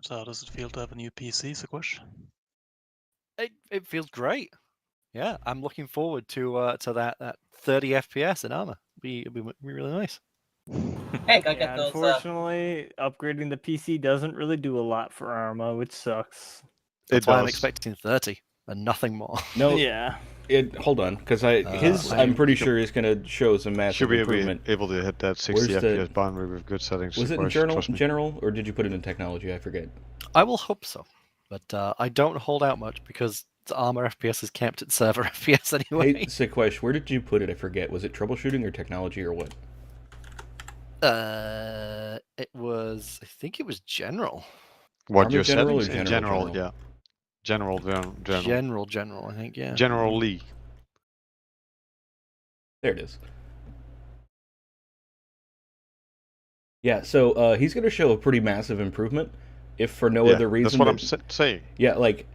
So how does it feel to have a new PC, Sequosh? It feels great. Yeah, I'm looking forward to that 30 FPS in armor. It'll be really nice. Heck, I Yeah, got those. unfortunately, upgrading the PC doesn't really do a lot for Arma, which sucks. That's why I'm expecting 30 and nothing more. No, yeah. Hold on, because I'm pretty sure is going to show some massive improvement. Be able to hit that 60 FPS boundary with good settings. Was it in general, or did you put it in technology? I forget. I will hope so, but I don't hold out much because the armor FPS is capped at server FPS anyway. Hey, Sequosh, where did you put it? I forget. Was it troubleshooting or technology or what? It was. I think it was general. What your settings in general? Yeah. General. General, I think, yeah. Generally. There it is. Yeah, so he's going to show a pretty massive improvement, if for no other reason. That's what I'm saying. Yeah, like,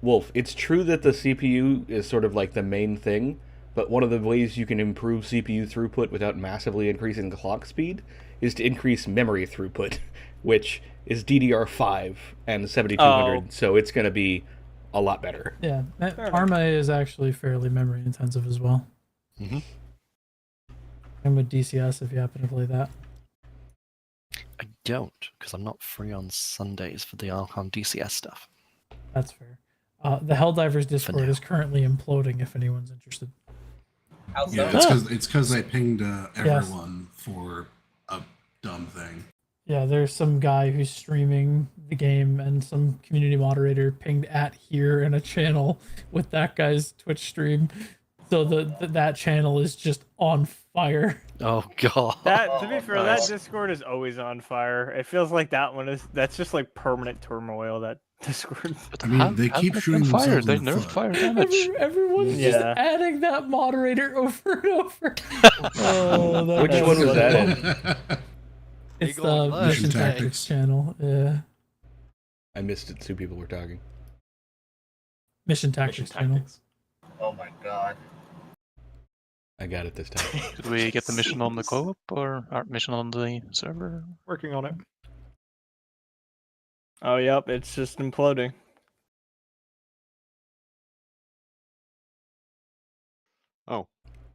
Wolf, it's true that the CPU is sort of like the main thing, but one of the ways you can improve CPU throughput without massively increasing the clock speed is to increase memory throughput, which is DDR5 and 7200, so it's going to be a lot better. Yeah, Arma is actually fairly memory intensive as well. Mm-hmm. And with DCS, if you happen to play that. I don't, because I'm not free on Sundays for the Archon DCS stuff. That's fair. The Helldivers Discord is currently imploding if anyone's interested. Yeah, it's because I pinged everyone for a dumb thing. Yeah, there's some guy who's streaming the game and some community moderator pinged at here in a channel with that guy's Twitch stream. So that channel is just on fire. Oh god. To be fair, that Discord is always on fire. It feels like that's just like permanent turmoil, that Discord. I mean, they keep shooting fire. themselves They in the nerfed foot. fire damage. Everyone's just adding that moderator over and over. Which one was that? It's the Mission Tactics channel. Yeah. I missed it. Two people were talking. Mission Tactics channel. Oh my god. I got it this time. Did we get the mission on the co-op or our mission on the server? Working on it. Oh, yep, it's just imploding. Oh,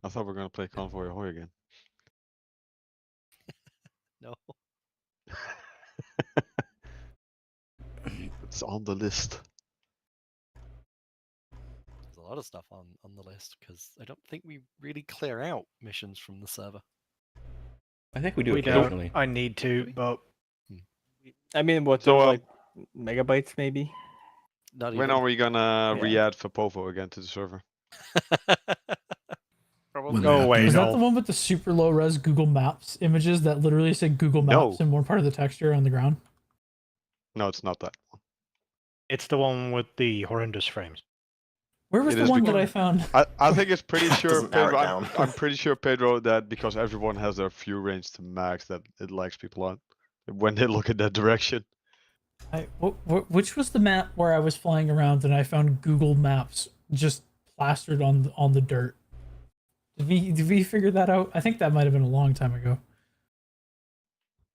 I thought we were going to play Convoy Ahoy again. No. It's on the list. There's a lot of stuff on the list because I don't think we really clear out missions from the server. I think we do occasionally. I need to, but I mean, what's like megabytes maybe? Not when are we gonna re-add for Povo again to the server? Go away. Is that the one with the super low res Google Maps images that literally say Google Maps in one part of the texture on the ground? No, it's not that one. It's the one with the horrendous frames. Where was the one that I found? I think it's pretty sure, Pedro, I'm pretty sure, Pedro, that because everyone has their view range to max, that it lags people out when they look in that direction. Which was the map where I was flying around and I found Google Maps just plastered on the dirt? Did we figure that out? I think that might have been a long time ago.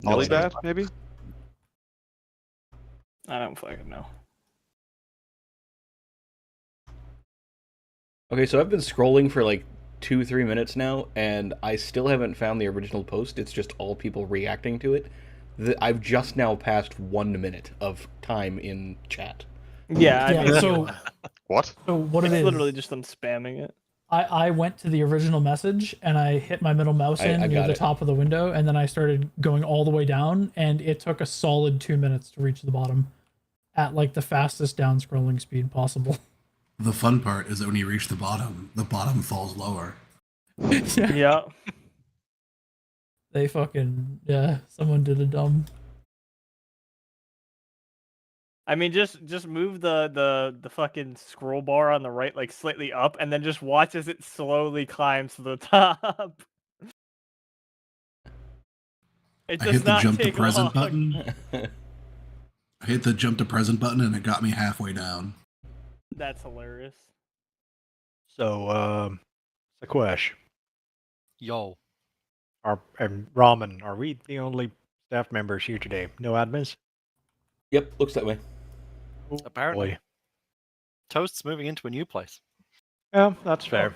Olibad, maybe? I don't fucking know. Okay, so I've been scrolling for like 2-3 minutes now, and I still haven't found the original post. It's just all people reacting to it. I've just now passed 1 minute of time in chat. Yeah, I mean, so what? So what it's it is? Literally just them spamming it. I went to the original message and I hit my middle mouse near the top of the window, and then I started going all the way down, and it took a solid 2 minutes to reach the bottom at like the fastest down scrolling speed possible. The fun part is that when you reach the bottom falls lower. Yeah. They fucking someone did a dumb. I mean, just move the fucking scroll bar on the right like slightly up, and then just watch as it slowly climbs to the top. It does I hit the not jump to take present long. button. I hit the jump to present button, and it got me halfway down. That's hilarious. So, Sequosh. Yo. And Ramen, are we the only staff members here today? No admins? Yep, looks that way. Apparently. Boy. Toast's moving into a new place. Yeah, that's fair.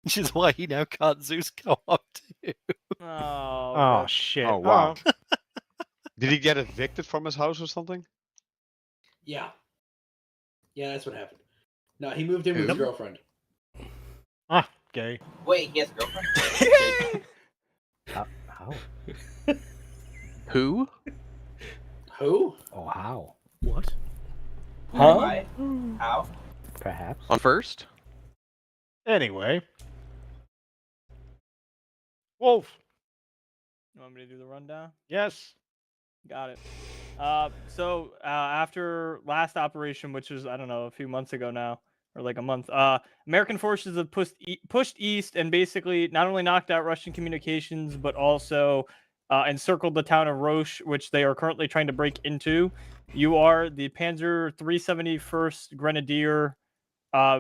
Which is why he now can't Zeus co-op too. Oh, rip. shit. Oh, wow. Did he get evicted from his house or something? Yeah. Yeah, that's what happened. No, he moved in with his girlfriend. Ah, gay. Wait, he has a girlfriend? How? Who? Who? Oh, how? What? Huh? Why? How? Perhaps. On first? Anyway. Wolf. You want me to do the rundown? Yes. Got it. So after last operation, which was, I don't know, a few months ago now, or like a month, American forces have pushed east and basically not only knocked out Russian communications, but also encircled the town of Rosche, which they are currently trying to break into. You are the Panzer 371st Grenadier,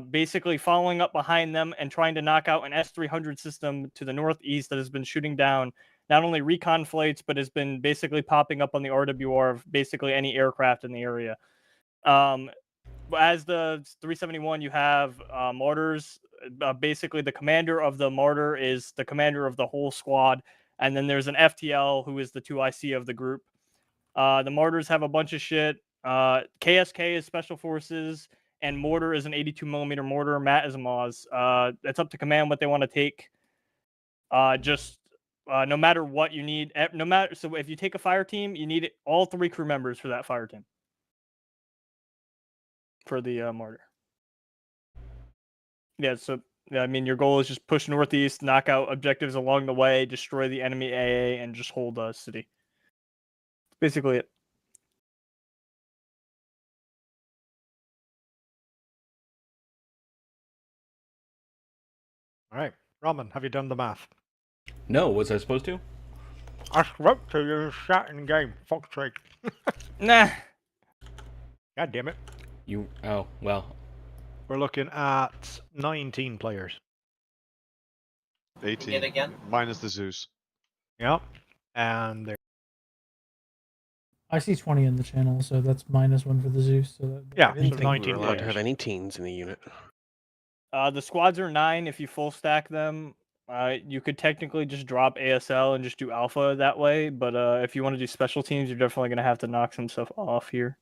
basically following up behind them and trying to knock out an S-300 system to the northeast that has been shooting down not only recon flights, but has been basically popping up on the RWR of basically any aircraft in the area. As the 371, you have mortars. Basically, the commander of the mortar is the commander of the whole squad. And then there's an FTL who is the 2IC of the group. The mortars have a bunch of shit. KSK is Special Forces, and mortar is an 82 millimeter mortar. Matt is a Moz. It's up to command what they want to take. No matter what you need, so if you take a fire team, you need all 3 crew members for that fire team. For the mortar. Yeah, so I mean your goal is just push northeast, knock out objectives along the way, destroy the enemy AA, and just hold the city. Basically it. Alright. Raman, have you done the math? No, was I supposed to? I spoke to you chat in game. Fuck's sake. Nah. God damn it. Oh, well. We're looking at 19 players. 18. Yet again? Minus the Zeus. Yep. And there. I see 20 in the channel, so that's -1 for the Zeus. So that, Yeah, I didn't so think we 19 were allowed to players. have any teens in the unit. The squads are 9 if you full stack them. You could technically just drop ASL and just do alpha that way, but if you want to do special teams, you're definitely going to have to knock some stuff off here.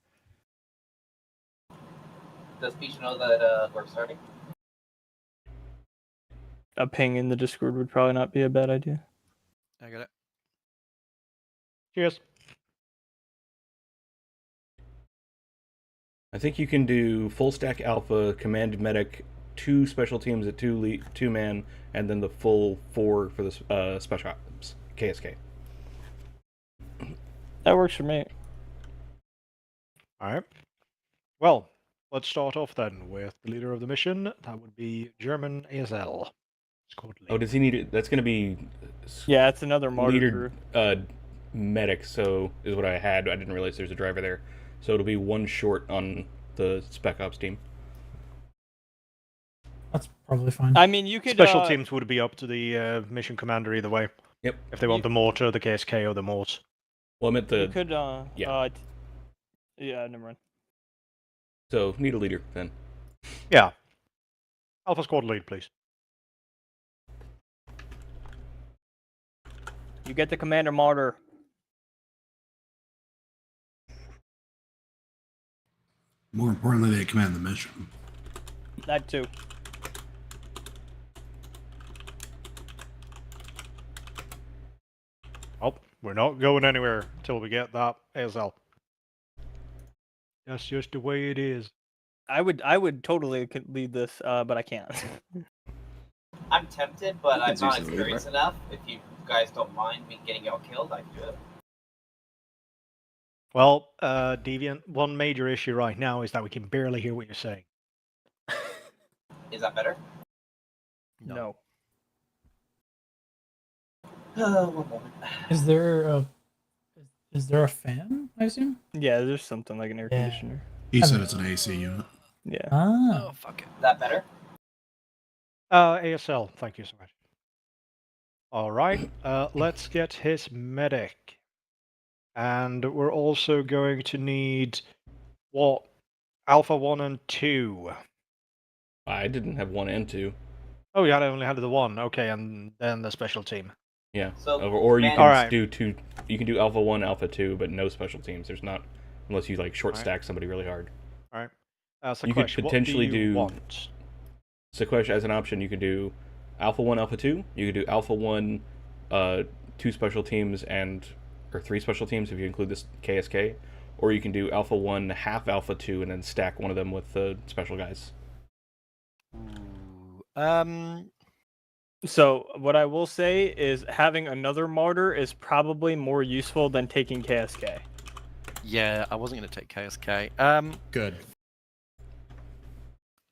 Does Peach know that we're starting? A ping in the Discord would probably not be a bad idea. I got it. Cheers. I think you can do full stack alpha, command medic, 2 special teams at 2 man, and then the full 4 for the special ops, KSK. That works for me. Alright. Well, let's start off then with the leader of the mission. That would be German ASL. Oh, does he need it? That's going to be... Yeah, it's another martyr leader, medic, so is what I had. I didn't realize there's a driver there. So it'll be 1 short on the Spec Ops team. That's probably fine. I mean, you could... Special teams would be up to the mission commander either way. Yep. If they want the mortar, the KSK, or the mort. Well, I meant the... You could, yeah. Yeah, never mind. So, need a leader, then. Yeah. Alpha squad lead, please. You get the commander martyr. More importantly, they command the mission. That too. Oh, we're not going anywhere until we get that ASL. That's just the way it is. I would totally lead this, but I can't. I'm tempted, but I'm Zeus not is the lead, experienced enough. If you guys don't mind me getting y'all killed, I can do it. Well, Deviant, one major issue right now is that we can barely hear what you're saying. Is that better? No. One moment. Is there a fan? I assume. Yeah, there's something like an air conditioner. He said it's an AC unit. Yeah. Ah. Oh, fuck it. Is that better? ASL, thank you so much. Alright, let's get his medic. And we're also going to need what? Alpha 1 and 2. I didn't have 1 and 2. Oh, you only had the 1. Okay, and then the special team. Yeah. So, or you man- can do 2. You can do Alpha 1, Alpha 2, but no special teams. There's not, unless you like short stack somebody really hard. All right. So you could potentially want? Sequesh as an option. You could do Alpha 1, Alpha 2. You could do Alpha 1, 2 special teams or 3 special teams if you include this KSK, or you can do Alpha 1, half Alpha 2, and then stack one of them with the special guys. So what I will say is having another martyr is probably more useful than taking KSK. Yeah, I wasn't going to take KSK. Good.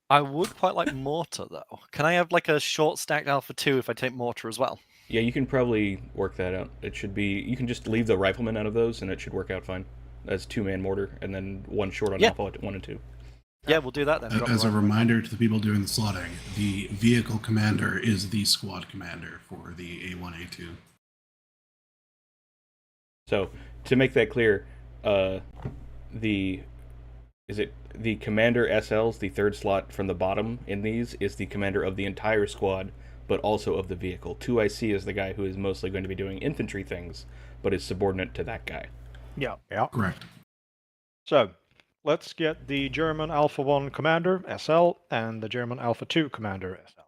I would quite like Mortar, though. Can I have like a short stacked Alpha 2 if I take Mortar as well? Yeah, you can probably work that out. It should be... You can just leave the Rifleman out of those, and it should work out fine. As 2-man mortar, and then 1 short on Alpha 1 and 2. Yeah, we'll do that then. As a reminder to the people doing the slotting, the vehicle commander is the squad commander for the A1, A2. So, to make that clear, the commander SLs, the third slot from the bottom in these, is the commander of the entire squad, but also of the vehicle. 2IC is the guy who is mostly going to be doing infantry things, but is subordinate to that guy. Yeah. Correct. So, let's get the German Alpha 1 commander, SL, and the German Alpha 2 commander, SL.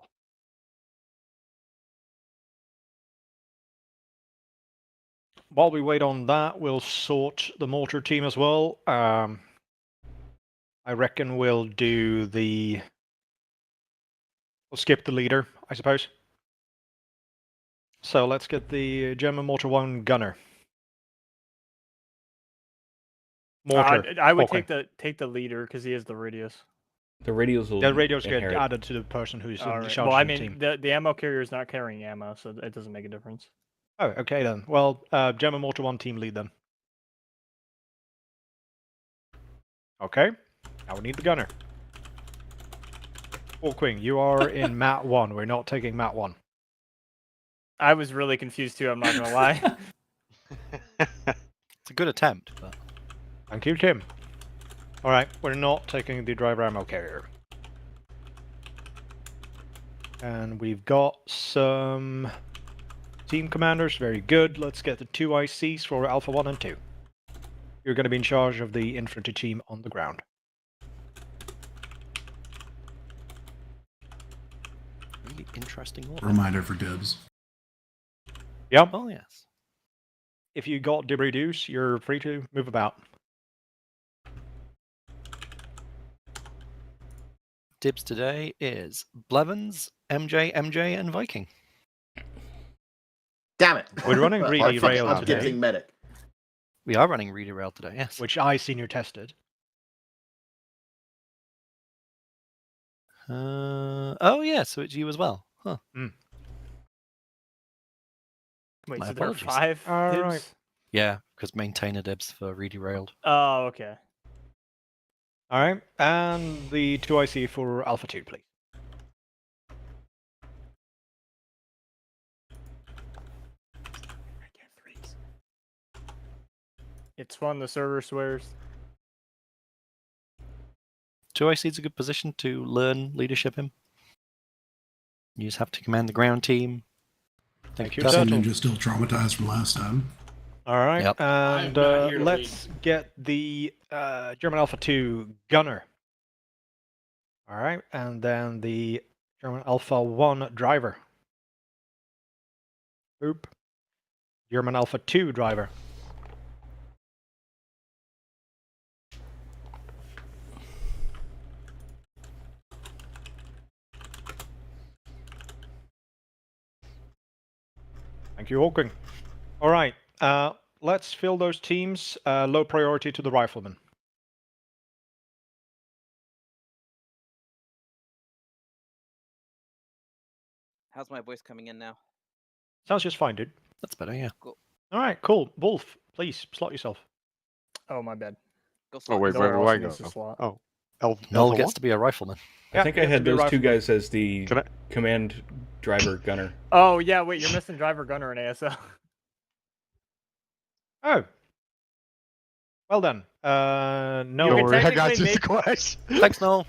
While we wait on that, we'll sort the mortar team as well. I reckon we'll skip the leader, I suppose. So let's get the German Mortar 1 gunner. Mortar. I would take the leader because he has the radius. The radios will The radios get inherit. added to the person who's in Alright. charge Well, I of the mean, team. the ammo carrier is not carrying ammo, so it doesn't make a difference. Oh, okay then. Well, German Mortar 1 team lead then. Okay. Now we need the gunner. Wolffe, you are in Mat 1. We're not taking Mat 1. I was really confused too, I'm not gonna lie. It's a good attempt, but... Thank you, Tim. Alright, we're not taking the driver ammo carrier. And we've got some team commanders. Very good. Let's get the 2 ICs for Alpha 1 and 2. You're going to be in charge of the infantry team on the ground. Really interesting order. Reminder for dibs. Yep. Oh, yes. If you got debris deuce, you're free to move about. Dibs today is Blevins, MJ, and Viking. Damn it. We're running Greedy Rail I'm today. getting medic. We are running Reader Rail today, yes. Which I senior tested. Oh, yeah, so it's you as well. Huh. Wait, My so there are apologies. 5 All dibs? right. Yeah, because maintainer dibs for Reedy Railed. Oh, okay. Alright, and the 2 IC for Alpha 2, please. It's one the server swears. 2 IC is a good position to learn leadership in. You just have to command the ground team. Thank you, Some Turtle. ninja still traumatized from last time. Alright, Yep. and I'm not here to let's get the German Alpha 2 gunner. Alright, and then the German Alpha 1 driver. Oop. German Alpha 2 driver. Thank you, Hawking. Alright, let's fill those teams. Low priority to the riflemen. How's my voice coming in now? Sounds just fine, dude. That's better, yeah. Cool. Alright, cool. Wolf, please, slot yourself. Oh, my bad. Go Oh slot. wait, No where do one I else go? needs to slot. Oh, Null Alpha gets one? to be a rifleman. Yeah, I think I you have had to be those two rifleman. guys as the Can I? command driver gunner. Oh, yeah, wait, you're missing driver gunner in ASL. Oh, Well done. No, You can I got technically you, make- Squash. Thanks, Noel.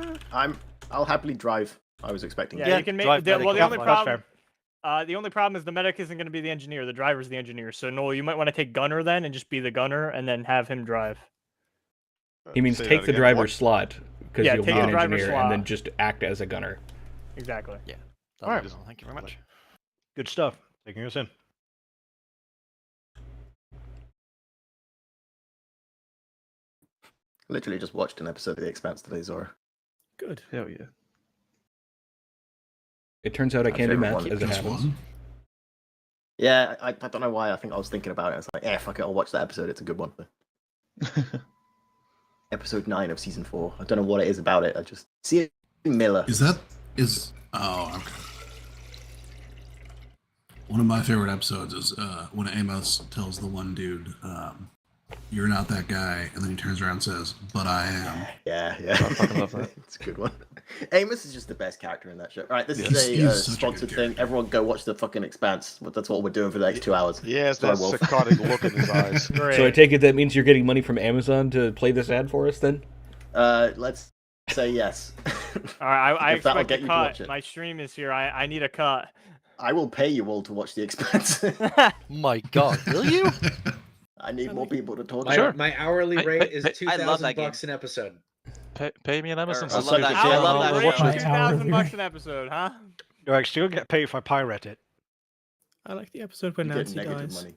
I'll happily drive. I was expecting. Yeah, Yeah, you can make. drive medic, Well, the yeah, only that's problem. The only problem is the medic isn't going to be the engineer. The driver's the engineer. So Noel, you might want to take gunner then, and just be the gunner, and then have him drive. He means Say take that the again, driver's what? slot because Yeah, you'll take be the an driver's engineer, slot. and then just act as a gunner. Exactly. Yeah. All right. Thank you very much. good stuff. Taking us in. Literally just watched an episode of The Expanse today, Zora. Good. Hell yeah. It turns out I My can't do favorite math one. as it Just happens. one. Yeah, I don't know why. I think I was thinking about it. I was like, yeah, fuck it, I'll watch that episode. It's a good one. Episode 9 of season 4. I don't know what it is about it. I just see it. Miller. Oh, okay. One of my favorite episodes is when Amos tells the one dude, "You're not that guy," and then he turns around and says, "But I am." Yeah. I fucking love that. It's a good one. Amos is just the best character in that show. All right, this Yes, is he a is such a sponsored good thing. character. Everyone go watch the fucking Expanse. That's what we're doing for the next 2 hours. Yes, Sorry, that Wolf. psychotic look in his eyes. Great. So I take it that means you're getting money from Amazon to play this ad for us, then? Let's say yes. All right, I If that'll expect get a you to watch cut. it. My stream is here. I need a cut. I will pay you all to watch The Expanse. My God, will you? I need more people to talk. My hourly rate is I love that $2,000 an episode. Pay me an Amazon. I love sorry, that. Jay, I love that. Rate show. My $2,000 hourly an episode, huh? Do I still get paid if I pirate it? I like the episode where You get Nancy negative dies. money.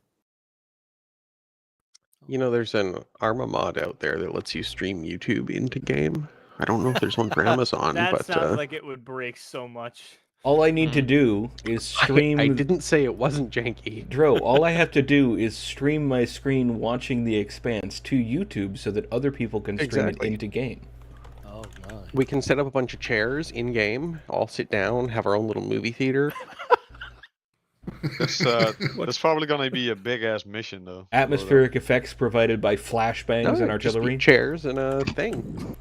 You know, there's an Arma mod out there that lets you stream YouTube into game. I don't know if there's one for Amazon, That but sounds like it would break so much. All I need to do is stream... I didn't say it wasn't janky. Dro, all I have to do is stream my screen watching The Expanse to YouTube so that other people can stream Exactly. it into game. Oh, nice. We can set up a bunch of chairs in game, all sit down, have our own little movie theater. That's probably gonna be a big ass mission though. Atmospheric effects provided by flashbangs and just artillery. chairs and a thing.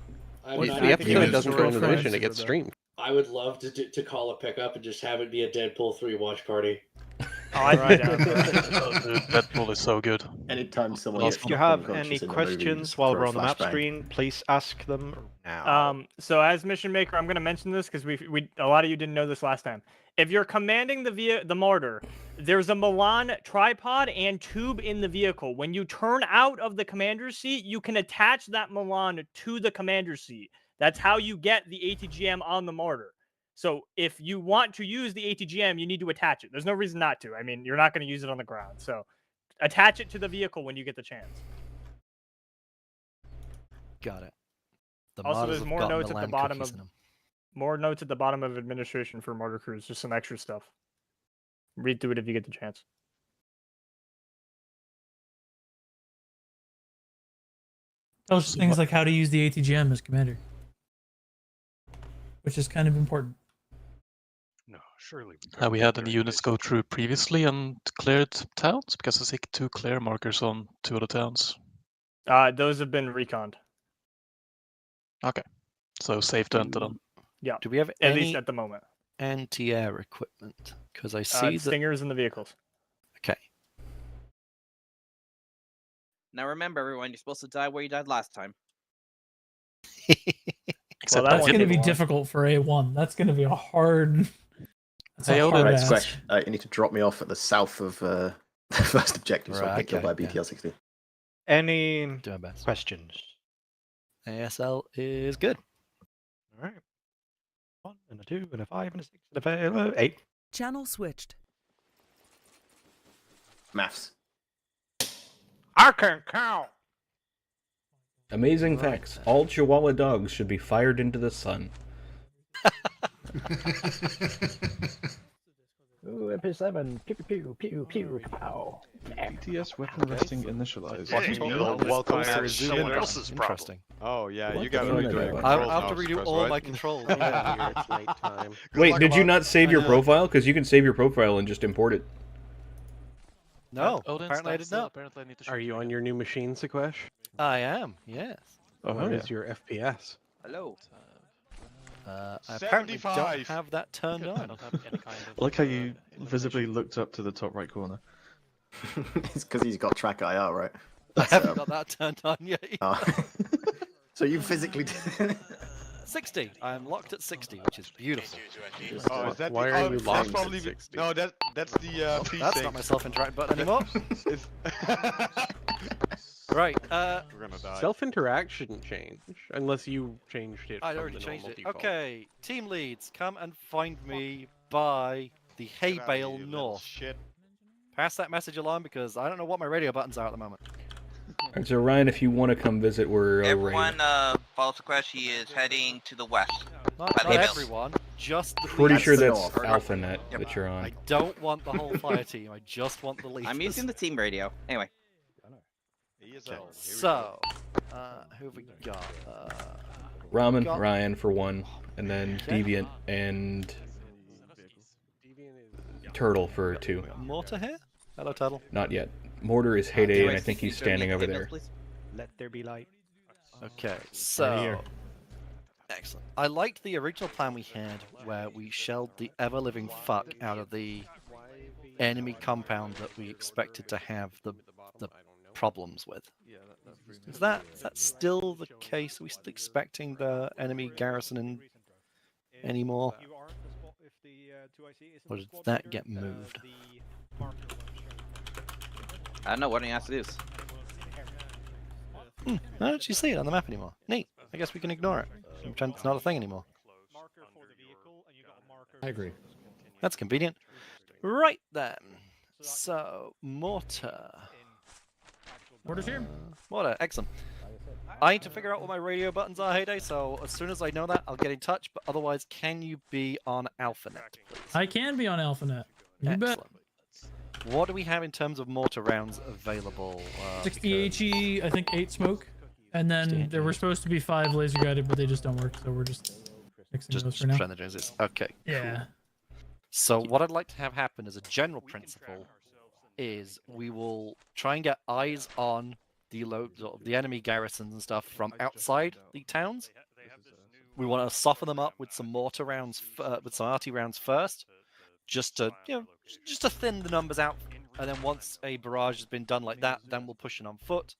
I If the episode doesn't go into the mission, it gets streamed. I would love to call a pickup and just have it be a Deadpool 3 watch party. Oh, I'd be down for that. Deadpool is so good. Anytime someone If you have any questions while we're on the map screen, please ask them now. So as mission maker, I'm going to mention this because we a lot of you didn't know this last time. If you're commanding the Martyr, there's a Milan tripod and tube in the vehicle. When you turn out of the commander's seat, you can attach that Milan to the commander's seat. That's how you get the ATGM on the Martyr. So if you want to use the ATGM, you need to attach it. There's no reason not to. I mean, you're not going to use it on the ground. So attach it to the vehicle when you get the chance. Got it. The Also, modders there's have more got notes at the Milan bottom cookies of in 'em. more notes at the bottom of administration for Martyr Crews. Just some extra stuff. Read through it if you get the chance. Tells you things like how to use the ATGM as commander, which is kind of important. No, surely. We had the units go through previously and cleared towns because I see 2 clear markers on 2 of the towns. Those have been reconned. Okay, so safe to enter them. Yeah. Do we have at any least at the moment anti-air equipment? Because I see the stingers in the vehicles. Okay. Now remember, everyone, you're supposed to die where you died last time. Well, That's going to be difficult for A1. That's going to be a hard. That's a hard Right, ask. Squash, you need to drop me off at the south of the first objective, so I'll Right, get killed by okay, yeah. BTR-60. Any Do my best. questions? ASL is good. All right. 1 and a 2 and a 5 and a 6 and a 8. Channel switched. Maths. I can count. Amazing facts. All Chihuahua dogs should be fired into the sun. Ooh, MP7. Pew pew pew pew pow. BTS weapon resting initialized. Welcome Fire to is someone super else's interesting. Oh yeah, What you the gotta fuck? redo your I controls have to now, redo Squash, all right? my controls. Yeah, it's nighttime. Wait, luck, did you Mark. not save your know. profile? Because you can save your profile and just import it. No, Odin, apparently I stand did still. not. Apparently I need to Are shoot you on again. your new machine, Sequesh? I am, yes. Oh, What yeah. is your FPS? Hello. I apparently don't 75. have that turned I on. don't have any kind of, I like how you illumination. visibly looked up to the top right corner. It's because he's got track IR, right? I haven't got that turned on yet. So you physically 60. I'm locked at 60, which is beautiful. Oh, is that Why the, are oh, you that's locked at probably 60? No, that's the Oh, P that's sync. not my self-interact button anymore. It's Right. We're gonna die. Self-interact shouldn't change unless you changed it. I'd from already the changed normal it. default. Okay, team leads, come and find me by the hay Get outta bale here, you little north. Shit. Pass that message along because I don't know what my radio buttons are at the moment. Alright, so Ryan, if you want to come visit, we're ready. Everyone, follows the quest. He is heading to the west. Not By the hills. everyone, just the Pretty leads. sure that's north. AlphaNet that you're on. I don't want the whole fire team. I just want the leaders. I'm using the team radio. Anyway. Okay, so, who have we got? Ramen, got- Ryan for one, and then Okay. Deviant and Turtle for two. Mortar here? Hello, Turtle. Not yet. Mortar is Heyday, Anyway, and I think he's can you standing turn me over up there. signals, Let there be light. Okay, so here. excellent. I liked the original plan we had, where we shelled the ever-living fuck out of the enemy compound that we expected to have the problems with. Is that still the case? Are we still expecting the enemy garrison in anymore? Or did that get moved? I don't know. What do you have to do? I don't actually see it on the map anymore. Neat. I guess we can ignore it. Pretend it's not a thing anymore. I agree. That's convenient. Right then. So, mortar. Mortar's here. Mortar, excellent. I need to figure out what my radio buttons are, Heyday, so as soon as I know that, I'll get in touch, but otherwise, can you be on AlphaNet, please? I can be on AlphaNet. You bet. Excellent. What do we have in terms of mortar rounds available? 60 HE, I think 8 smoke. And then there were supposed to be 5 laser guided, but they just don't work, so we're just fixing those for now. trying to do this. Okay. Yeah. Cool. So what I'd like to have happen as a general principle is we will try and get eyes on the enemy garrisons and stuff from outside the towns. We want to soften them up with some mortar rounds, with some arty rounds first, just to just to thin the numbers out. And then once a barrage has been done like that, then we'll push it on foot.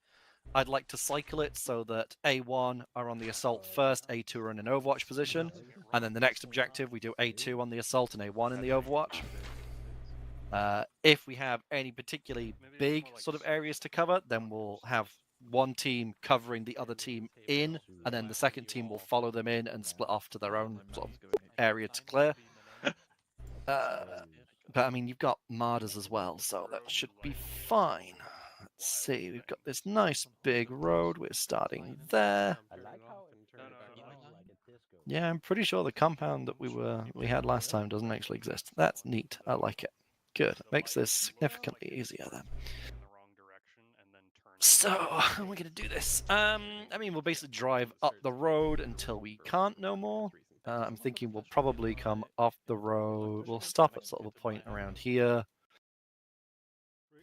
I'd like to cycle it so that A1 are on the assault first, A2 are in an overwatch position, and then the next objective we do A2 on the assault and A1 in the overwatch. If we have any particularly big sort of areas to cover, then we'll have one team covering the other team in, and then the second team will follow them in and split off to their own sort of area to clear. But I mean, you've got Marders as well, so that should be fine. Let's see, we've got this nice big road. We're starting there. Yeah, I'm pretty sure the compound that we had last time doesn't actually exist. That's neat. I like it. Good. Makes this significantly easier then. So, how are we going to do this? I mean, we'll basically drive up the road until we can't no more. I'm thinking we'll probably come off the road. We'll stop at sort of a point around here.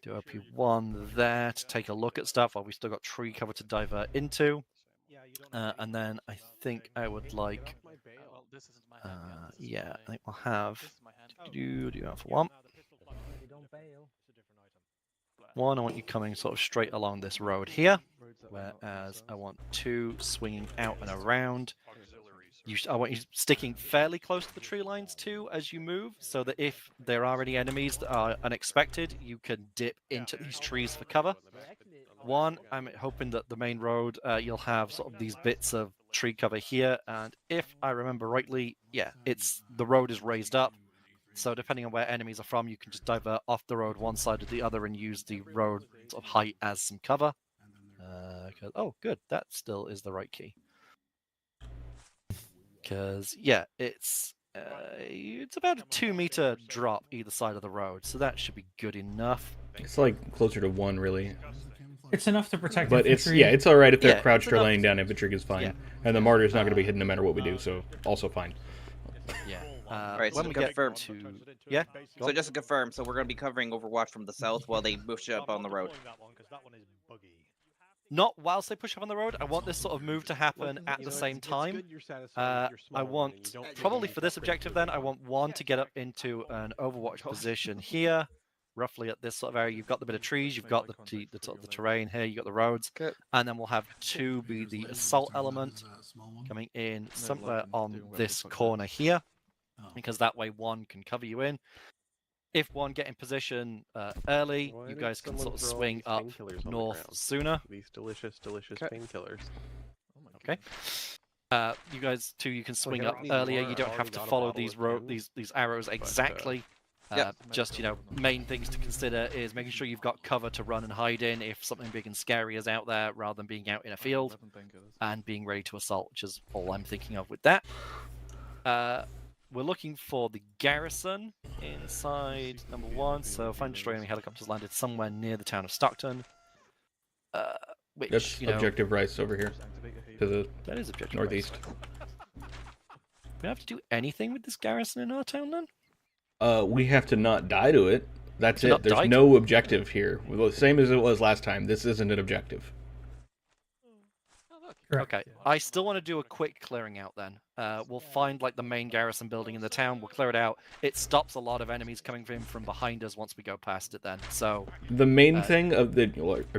Do OP1 there to take a look at stuff while we still got tree cover to divert into. And then I think I would like... yeah, I think we'll have... Do that for one. One, I want you coming sort of straight along this road here, whereas I want 2 swinging out and around. I want you sticking fairly close to the tree lines too as you move, so that if there are any enemies that are unexpected, you can dip into these trees for cover. One, I'm hoping that the main road, you'll have sort of these bits of tree cover here, and if I remember rightly, yeah, the road is raised up. So depending on where enemies are from, you can just divert off the road one side or the other and use the road sort of height as some cover. Oh, good. That still is the right key. Because, yeah, it's about a 2-meter drop either side of the road, so that should be good enough. It's like closer to 1, really. It's enough to protect but infantry. it's all right if they're Yeah, crouched or enough. laying down. Infantry is fine, Yeah. and the martyr's not going to be hidden no matter what we do, so also fine. Yeah. Alright, so when we confirm. get to... Yeah? Go So on. just to confirm, so we're going to be covering Overwatch from the south while they push up on the road. Not whilst they push up on the road. I want this sort of move to happen at the same time. I want, probably for this objective then, I want one to get up into an Overwatch position here, roughly at this sort of area. You've got the bit of trees, you've got the sort of the terrain here, you've got the roads, and then we'll have 2 be the assault element coming in somewhere on this corner here, because that way 1 can cover you in. If 1 get in position early, you guys can sort of swing up north sooner. These delicious painkillers. Okay. You guys 2, you can swing up earlier. You don't have to follow these arrows exactly. Just, main things to consider is making sure you've got cover to run and hide in if something big and scary is out there, rather than being out in a field, and being ready to assault, which is all I'm thinking of with that. We're looking for the garrison inside number 1, so find destroy enemy helicopters landed somewhere near the town of Stockton. Which, that's objective rice over here, to the that is objective northeast. We have to do anything with this garrison in our town then? We have to not die to it. That's it. There's no objective here. Well, same as it was last time. This isn't an objective. Okay, I still want to do a quick clearing out then. We'll find like the main garrison building in the town. We'll clear it out. It stops a lot of enemies coming from behind us once we go past it then. So the main thing of the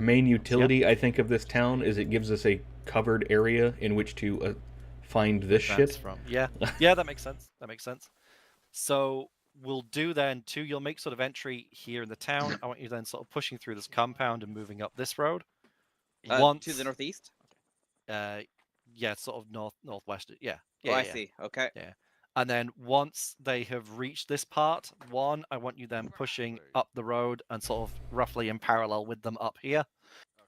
main utility, I think, of this town is it gives us a covered area in which to find this shit from. Yeah, that makes sense. That makes sense. So we'll do then 2. You'll make sort of entry here in the town. I want you then sort of pushing through this compound and moving up this road. To the northeast. Yeah, sort of northwest. Yeah. I see. Okay. Yeah. And then once they have reached this part, 1, I want you then pushing up the road and sort of roughly in parallel with them up here.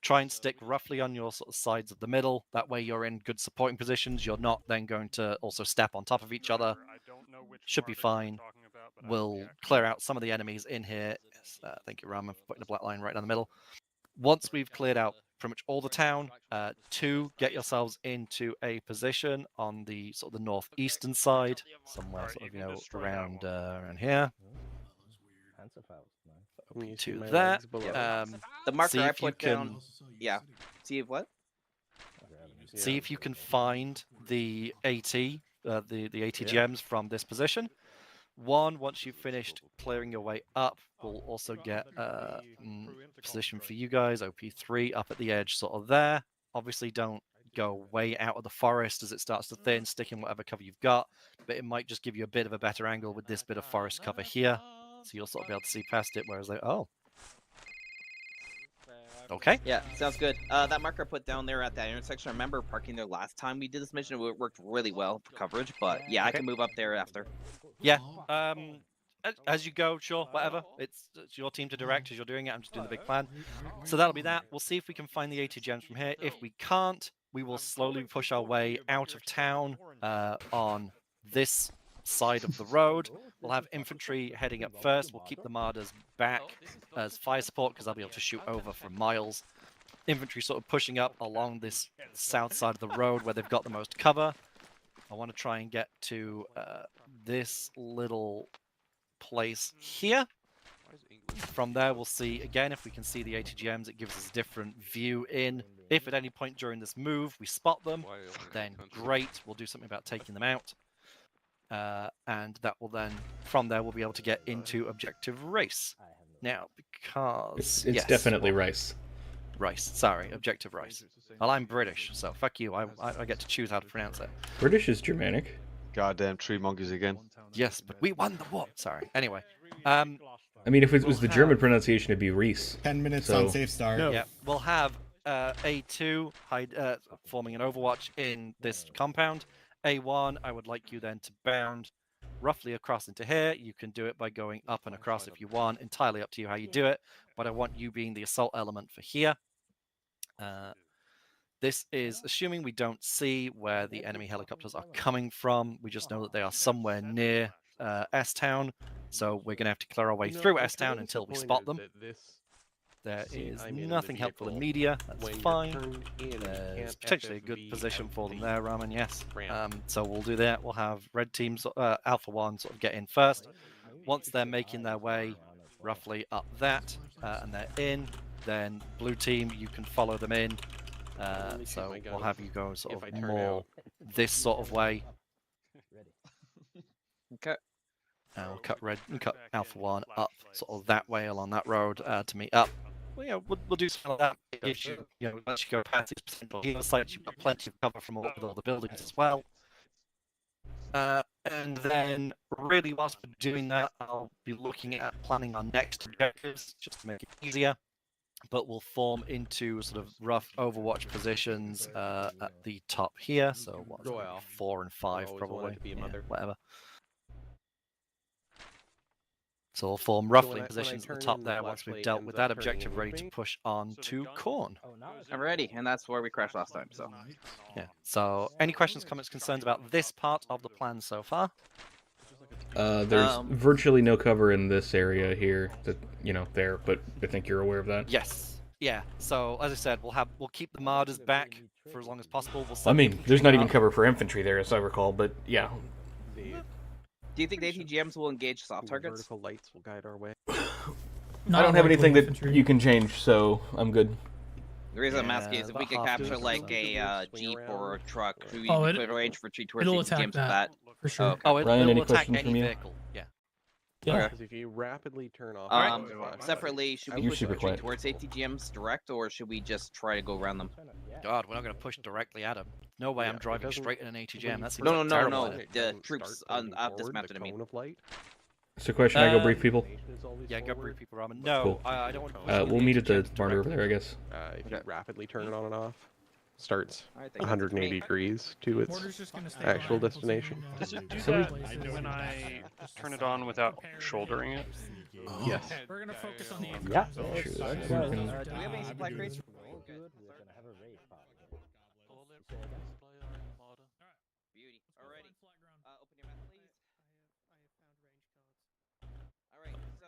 Try and stick roughly on your sort of sides of the middle. That way you're in good supporting positions. You're not then going to also step on top of each other. Should be fine. We'll clear out some of the enemies in here. Thank you, Ram, for putting a black line right down the middle. Once we've cleared out pretty much all the town, 2, get yourselves into a position on the sort of the northeastern side, somewhere sort of around here. To that, the marker I put down. Yeah. See if what? See if you can find the AT, the AT gems from this position. 1, once you've finished clearing your way up, we'll also get position for you guys, OP3, up at the edge, sort of there. Obviously, don't go way out of the forest as it starts to thin, stick in whatever cover you've got, but it might just give you a bit of a better angle with this bit of forest cover here, so you'll sort of be able to see past it, whereas okay. Yeah, sounds good. That marker I put down there at that intersection, I remember parking there last time we did this mission. It worked really well for coverage, but yeah, I can move up there after. Yeah. As you go, sure, whatever. It's your team to direct as you're doing it. I'm just doing the big plan. So that'll be that. We'll see if we can find the 80 gems from here. If we can't, we will slowly push our way out of town on this side of the road. We'll have infantry heading up first. We'll keep the Marders back as fire support because they'll be able to shoot over for miles. Infantry sort of pushing up along this south side of the road where they've got the most cover. I want to try and get to this little place here. From there, we'll see again if we can see the ATGMs. It gives us a different view in. If at any point during this move we spot them, then great. We'll do something about taking them out. And that will then, from there, we'll be able to get into objective race. Now, because... It's definitely rice. Rice, sorry, objective rice. Well, I'm British, so fuck you. I get to choose how to pronounce it. British is Germanic. Goddamn tree monkeys again. Yes, but we won the war. Sorry. Anyway. I mean, if it was the German pronunciation, it'd be Reese. 10 minutes on safe start. No. Yeah, we'll have A2 forming an overwatch in this compound. A1, I would like you then to bound roughly across into here. You can do it by going up and across if you want. Entirely up to you how you do it. But I want you being the assault element for here. This is assuming we don't see where the enemy helicopters are coming from. We just know that they are somewhere near S-Town. So we're going to have to clear our way through S-Town until we spot them. There is nothing helpful in media. That's fine. There's potentially a good position for them there, Raman, yes. So we'll do that. We'll have red teams, Alpha 1 sort of get in first. Once they're making their way roughly up that, and they're in, then blue team, you can follow them in. So we'll have you go sort of more this sort of way. Okay. and we'll cut Alpha 1 up sort of that way along that road to meet up. Well, yeah, we'll do something like that. Once you go past 6% heal sites, you've got plenty of cover from all the buildings as well. And then, really, whilst we're doing that, I'll be looking at planning our next objectives just to make it easier. But we'll form into sort of rough Overwatch positions at the top here. So, what's 4 and 5 probably, whatever. So we'll form roughly in positions at the top there once we've dealt with that objective, ready to push on to Corn. I'm ready, and that's where we crashed last time. So yeah. So any questions, comments, concerns about this part of the plan so far? There's virtually no cover in this area here, that there, but I think you're aware of that. Yes. Yeah. So as I said, we'll keep the Marders back for as long as possible. I mean, there's not even cover for infantry there, as I recall, but yeah. Do you think the ATGMs will engage soft targets? Vertical lights will guide our way. I don't have anything that you can change, so I'm good. The reason I'm asking is if we could capture like a Jeep or a truck, we could arrange for 2 towards ATGMs with that. For sure. Ryan, any questions from you? Yeah. Yeah. Because if you rapidly turn off. Separately, should we push towards ATGMs direct, or should we just try to go around them? God, we're not going to push directly at them. No way, I'm driving straight in an ATGM. That's no. The troops on this map that I mean. So, question: I go brief people. Yeah, go brief people, Ramen. No, cool. I don't want to. We'll meet at the barn over there, I guess. If you rapidly turn it on and off, starts 180 degrees to its actual destination. Does it do that when I turn it on without shouldering it? Oh. Yes. We're gonna focus on the yeah. Do we have any supply crates? Beauty. Alrighty. Open your map, please. Alright, so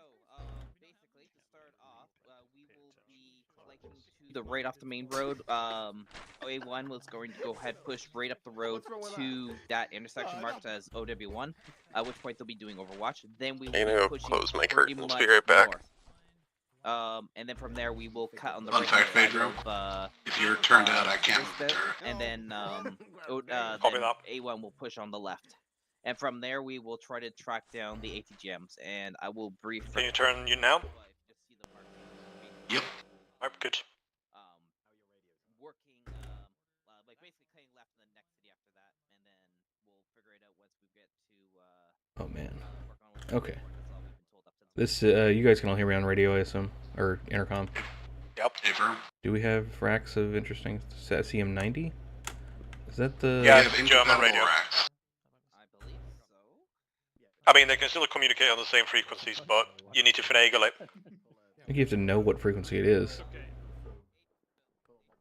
basically to start off, we will be flanking to the right off the main road. A1 was going to go ahead push right up the road to that intersection marked as OW1, at which point they'll be doing Overwatch. Then we will be pushing close my pretty curtains. much Be right back. north. And then from there we will cut on the Fun right fact, side Pedro, of, if you're turned out, I can't Rosche, return. and then A1 will push on the left. And from there we will try to track down the ATGMs, and I will brief. Can you turn you now? Yep. Alright, good. Working, like basically cutting left in the next city after that, and then we'll figure it out once we get to. Oh man. Okay. This you guys can all hear me on radio, I assume, or intercom. Yep. Do we have racks of interesting CM90? Is that the? Yeah, the German radio. I mean, they can still communicate on the same frequencies, but you need to finagle it. I think you have to know what frequency it is.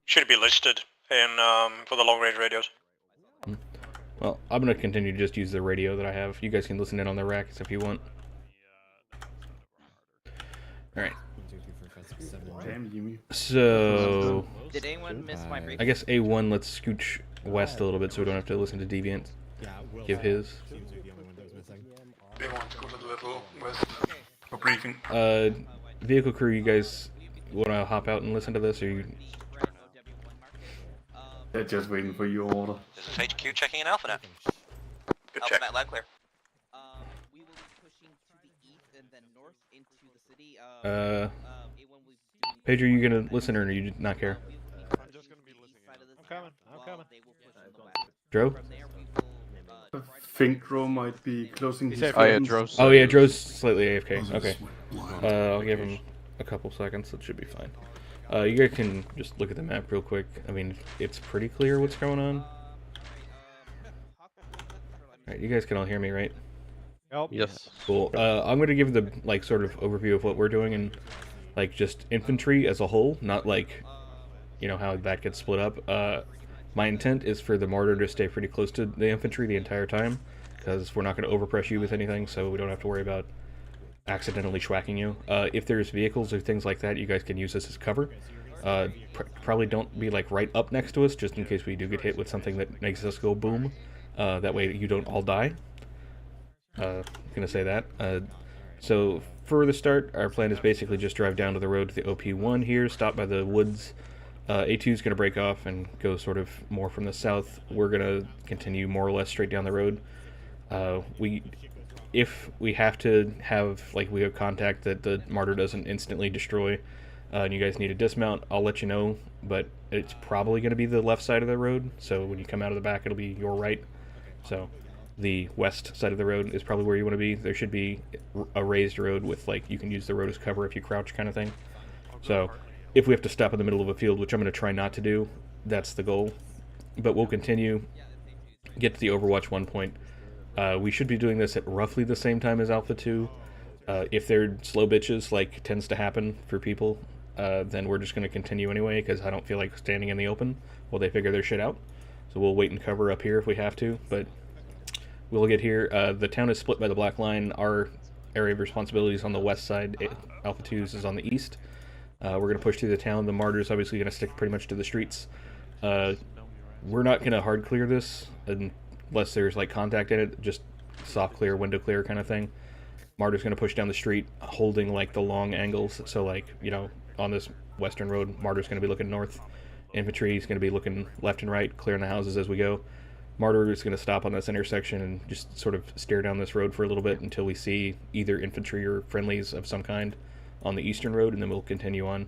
Should be listed in for the long-range radios. Well, I'm gonna continue to just use the radio that I have. You guys can listen in on the racks if you want. All right. So, did anyone miss my brief? I guess A1. Let's scooch west a little bit so we don't have to listen to Deviant give his. For briefing. Vehicle crew, you guys want to hop out and listen to this, or you? They're just waiting for your order. This is HQ checking in AlphaNet. Good check. AlphaNet, loud clear. We will be pushing to the east and then north into the city. Pedro, you gonna listen or do you not care? I'm just gonna be listening. I'm coming. Dro? I think Dro might be closing his Dro's. Oh yeah, Dro's slightly AFK. Okay. I'll give him a couple seconds. It should be fine. You guys can just look at the map real quick. I mean, it's pretty clear what's going on. Alright, you guys can all hear me, right? Yep. Yes. Cool. I'm gonna give the sort of overview of what we're doing and just infantry as a whole, not how that gets split up. My intent is for the mortar to stay pretty close to the infantry the entire time, because we're not going to overpress you with anything, so we don't have to worry about accidentally schwacking you. If there's vehicles or things like that, you guys can use this as cover. Probably don't be right up next to us, just in case we do get hit with something that makes us go boom. That way you don't all die. Gonna say that. So for the start, our plan is basically just drive down to the road to the OP1 here, stop by the woods. A2 is going to break off and go sort of more from the south. We're going to continue more or less straight down the road. if we have to have, like, we have contact that the Martyr doesn't instantly destroy, and you guys need to dismount, I'll let you know, but it's probably going to be the left side of the road, so when you come out of the back, it'll be your right. So the west side of the road is probably where you want to be. There should be a raised road with, like, you can use the road as cover if you crouch kind of thing. So if we have to stop in the middle of a field, which I'm going to try not to do, that's the goal. But we'll continue, get to the Overwatch 1 point. We should be doing this at roughly the same time as Alpha 2. If they're slow bitches, like tends to happen for people, then we're just going to continue anyway, because I don't feel like standing in the open while they figure their shit out. So we'll wait and cover up here if we have to, but we'll get here. The town is split by the black line. Our area of responsibility is on the west side. Alpha 2's is on the east. We're going to push through the town. The Martyr's obviously going to stick pretty much to the streets. We're not going to hard clear this unless there's like contact in it, just soft clear, window clear kind of thing. Martyr's going to push down the street holding like the long angles, so like, you know, on this western road, Martyr's going to be looking north. Infantry is going to be looking left and right, clearing the houses as we go. Martyr is going to stop on this intersection and just sort of stare down this road for a little bit until we see either infantry or friendlies of some kind on the eastern road, and then we'll continue on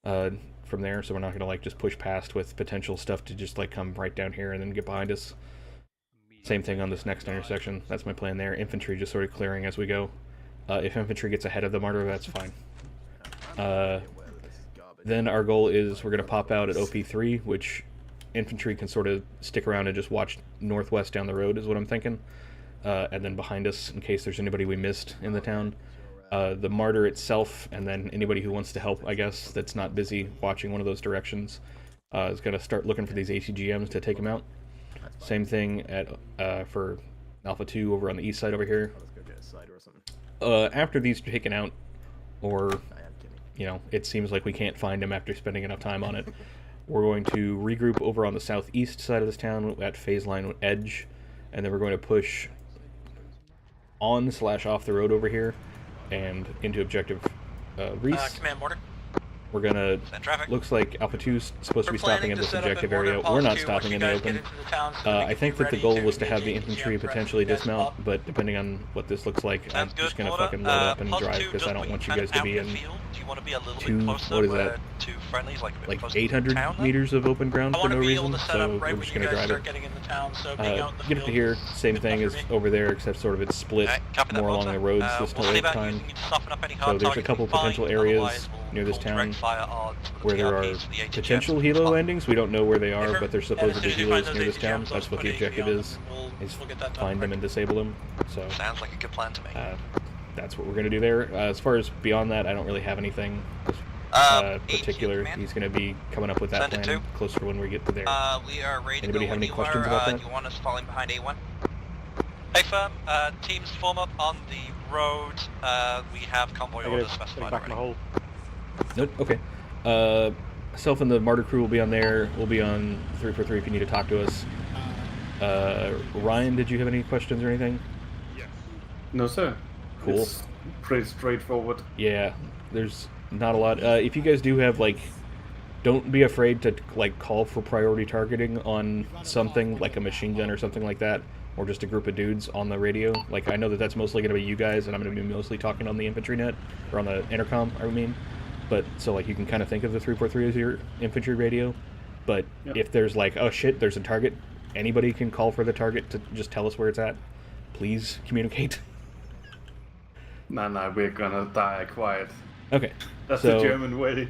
from there. So we're not going to like just push past with potential stuff to just like come right down here and then get behind us. Same thing on this next intersection. That's my plan there. Infantry just sort of clearing as we go. If infantry gets ahead of the Martyr, that's fine. Then our goal is we're going to pop out at OP3, which infantry can sort of stick around and just watch northwest down the road is what I'm thinking. And then behind us, in case there's anybody we missed in the town. The Martyr itself, and then anybody who wants to help, I guess, that's not busy watching one of those directions, is going to start looking for these ACGMs to take them out. Same thing at for Alpha 2 over on the east side over here. After these are taken out, or, you know, it seems like we can't find them after spending enough time on it, we're going to regroup over on the southeast side of this town at phase line edge, and then we're going to push on/off the road over here and into objective Reese. Command Mortar. We're gonna, looks like Alpha 2's supposed to be stopping in this objective area. We're not stopping in the open. I think that the goal was to have the infantry potentially dismount, but depending on what this looks like, I'm just gonna fucking load up and drive, because I don't want you guys to be in what is that? Like 800 meters of open ground for no reason, so we're just gonna drive it. Get up to here, same thing as over there, except sort of it's split more along the roads this time. So there's a couple potential areas near this town where there are potential helo landings. We don't know where they are, but there's supposedly helos near this town. That's what the objective is find them and disable them. So sounds like a good plan to me. That's what we're going to do there. As far as beyond that, I don't really have anything particular. He's going to be coming up with that plan closer when we get to there. We are ready Anybody have any questions about that? You want us falling behind A1? Hey firm, teams form up on the road. We have convoy orders specified already. Nope, okay. Myself and the Martyr crew will be on there. We'll be on 343 if you need to talk to us. Ryan, did you have any questions or anything? No, sir. Cool. It's pretty straightforward. Yeah, there's not a lot. If you guys do have, like, don't be afraid to, like, call for priority targeting on something, like a machine gun or something like that, or just a group of dudes on the radio. Like, I know that that's mostly going to be you guys, and I'm going to be mostly talking on the infantry net, or on the intercom, I mean. But, so, like, you can kind of think of the 343 as your infantry radio. But if there's, like, oh shit, there's a target, anybody can call for the target to just tell us where it's at. Please communicate. Nah, we're gonna die quiet. Okay. That's the German way.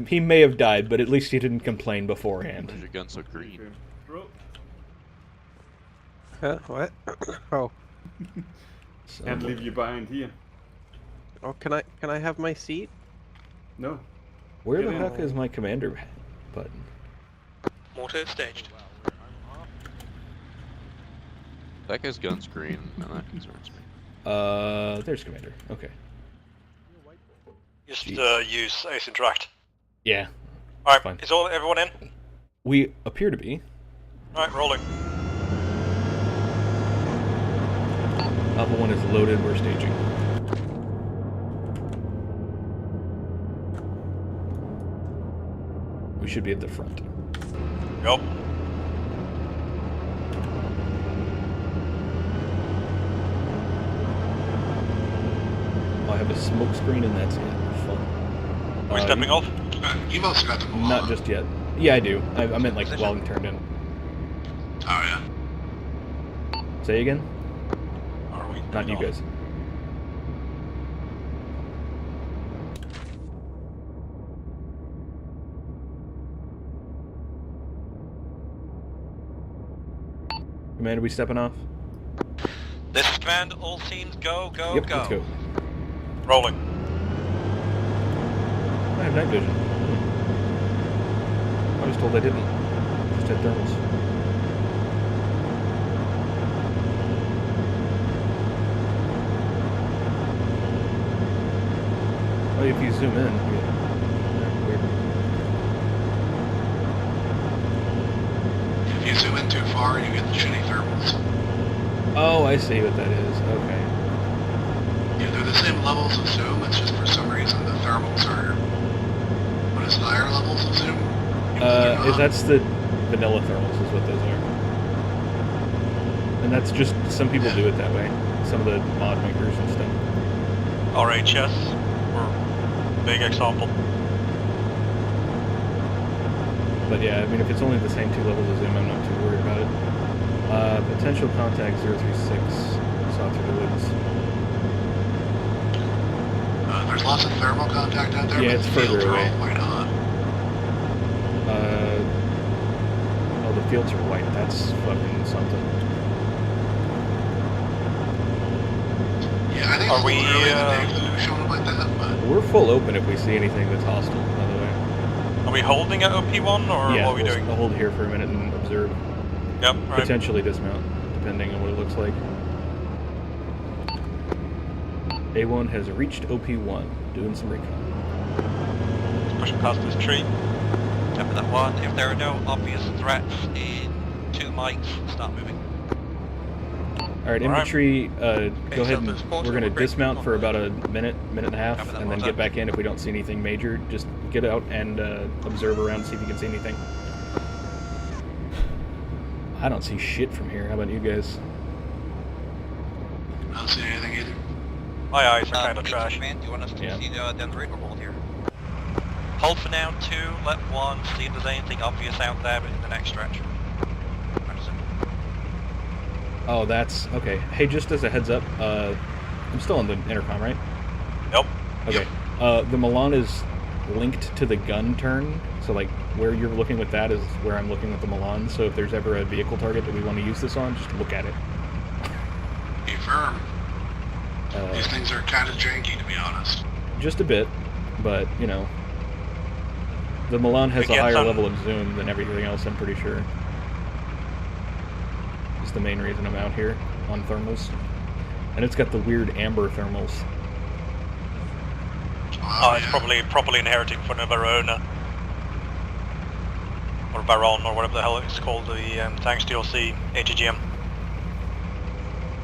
He may have died, but at least he didn't complain beforehand. Your gun's so green. What? Oh. Can't leave you behind here. Oh, can I have my seat? No. Where the heck is my commander button? Mortar staged. That guy's gun's green, and that concerns me. There's commander. Okay. Just use ace interact. Yeah. Alright, fine. is everyone in? We appear to be. Alright, rolling. Alpha 1 is loaded, we're staging. We should be at the front. Yup. have a smoke screen, and that's it. Fun. Are we stepping off? You've also got the Milan. Not just yet. Yeah, I do. I meant like while I'm turned in. Oh, yeah. Say again? Are we? Not you guys. Command, are we stepping off? This is command, all teams go, go, Yep, go. let's go. Rolling. I have night vision. I was told I didn't. Just had thermals. Oh, if you zoom in, you get... yeah, weird. If you zoom in too far, you get the shitty thermals. Oh, I see what that is. Okay. Yeah, they're the same levels of zoom, it's just for some reason the thermals are... What is higher levels of zoom? That's the vanilla thermals is what those are. And that's just, some people do it that way. Some of the mod makers and stuff. RHS, or big example. But yeah, I mean, if it's only the same 2 levels of zoom, I'm not too worried about it. Potential contact 036, saw through the woods. There's lots of thermal contact out there, Yeah, but it's the further fields are away. all white hot. Oh, the fields are white. That's fucking something. Yeah, I think Are it's we, a little early in the day to do showing up like that, but... We're full open if we see anything that's hostile, by the way. Are we holding at OP1, or Yeah, what are we doing? We'll hold here for a minute and observe. Yep, right. Potentially dismount, depending on what it looks like. A1 has reached OP1, doing some recon. Pushing past this tree. Temper that one. If there are no obvious threats in 2 mics, start moving. Alright, infantry, go ahead and we're going to dismount for about a minute, minute and a half, and then get back in if we don't see anything major. Just get out and observe around, see if you can see anything. I don't see shit from here. How about you guys? I don't see anything either. My eyes are kind of trash. Man, do you want us to see down the road or hold here? Hold for now, 2, let 1, see if there's anything obvious out there in the next stretch. Oh, that's... okay. Hey, just as a heads up, I'm still on the intercom, right? Nope. Okay. The Milan is linked to the gun turn, so like where you're looking with that is where I'm looking with the Milan, so if there's ever a vehicle target that we want to use this on, just look at it. Be firm. These things are kind of janky, to be honest. Just a bit, but, you know, the Milan has a higher level of zoom than everything else, I'm pretty sure. Is the main reason I'm out here on thermals. And it's got the weird amber thermals. It's probably inheriting from a Verona. Or Baron, or whatever the hell it's called, the Tanks DLC ATGM.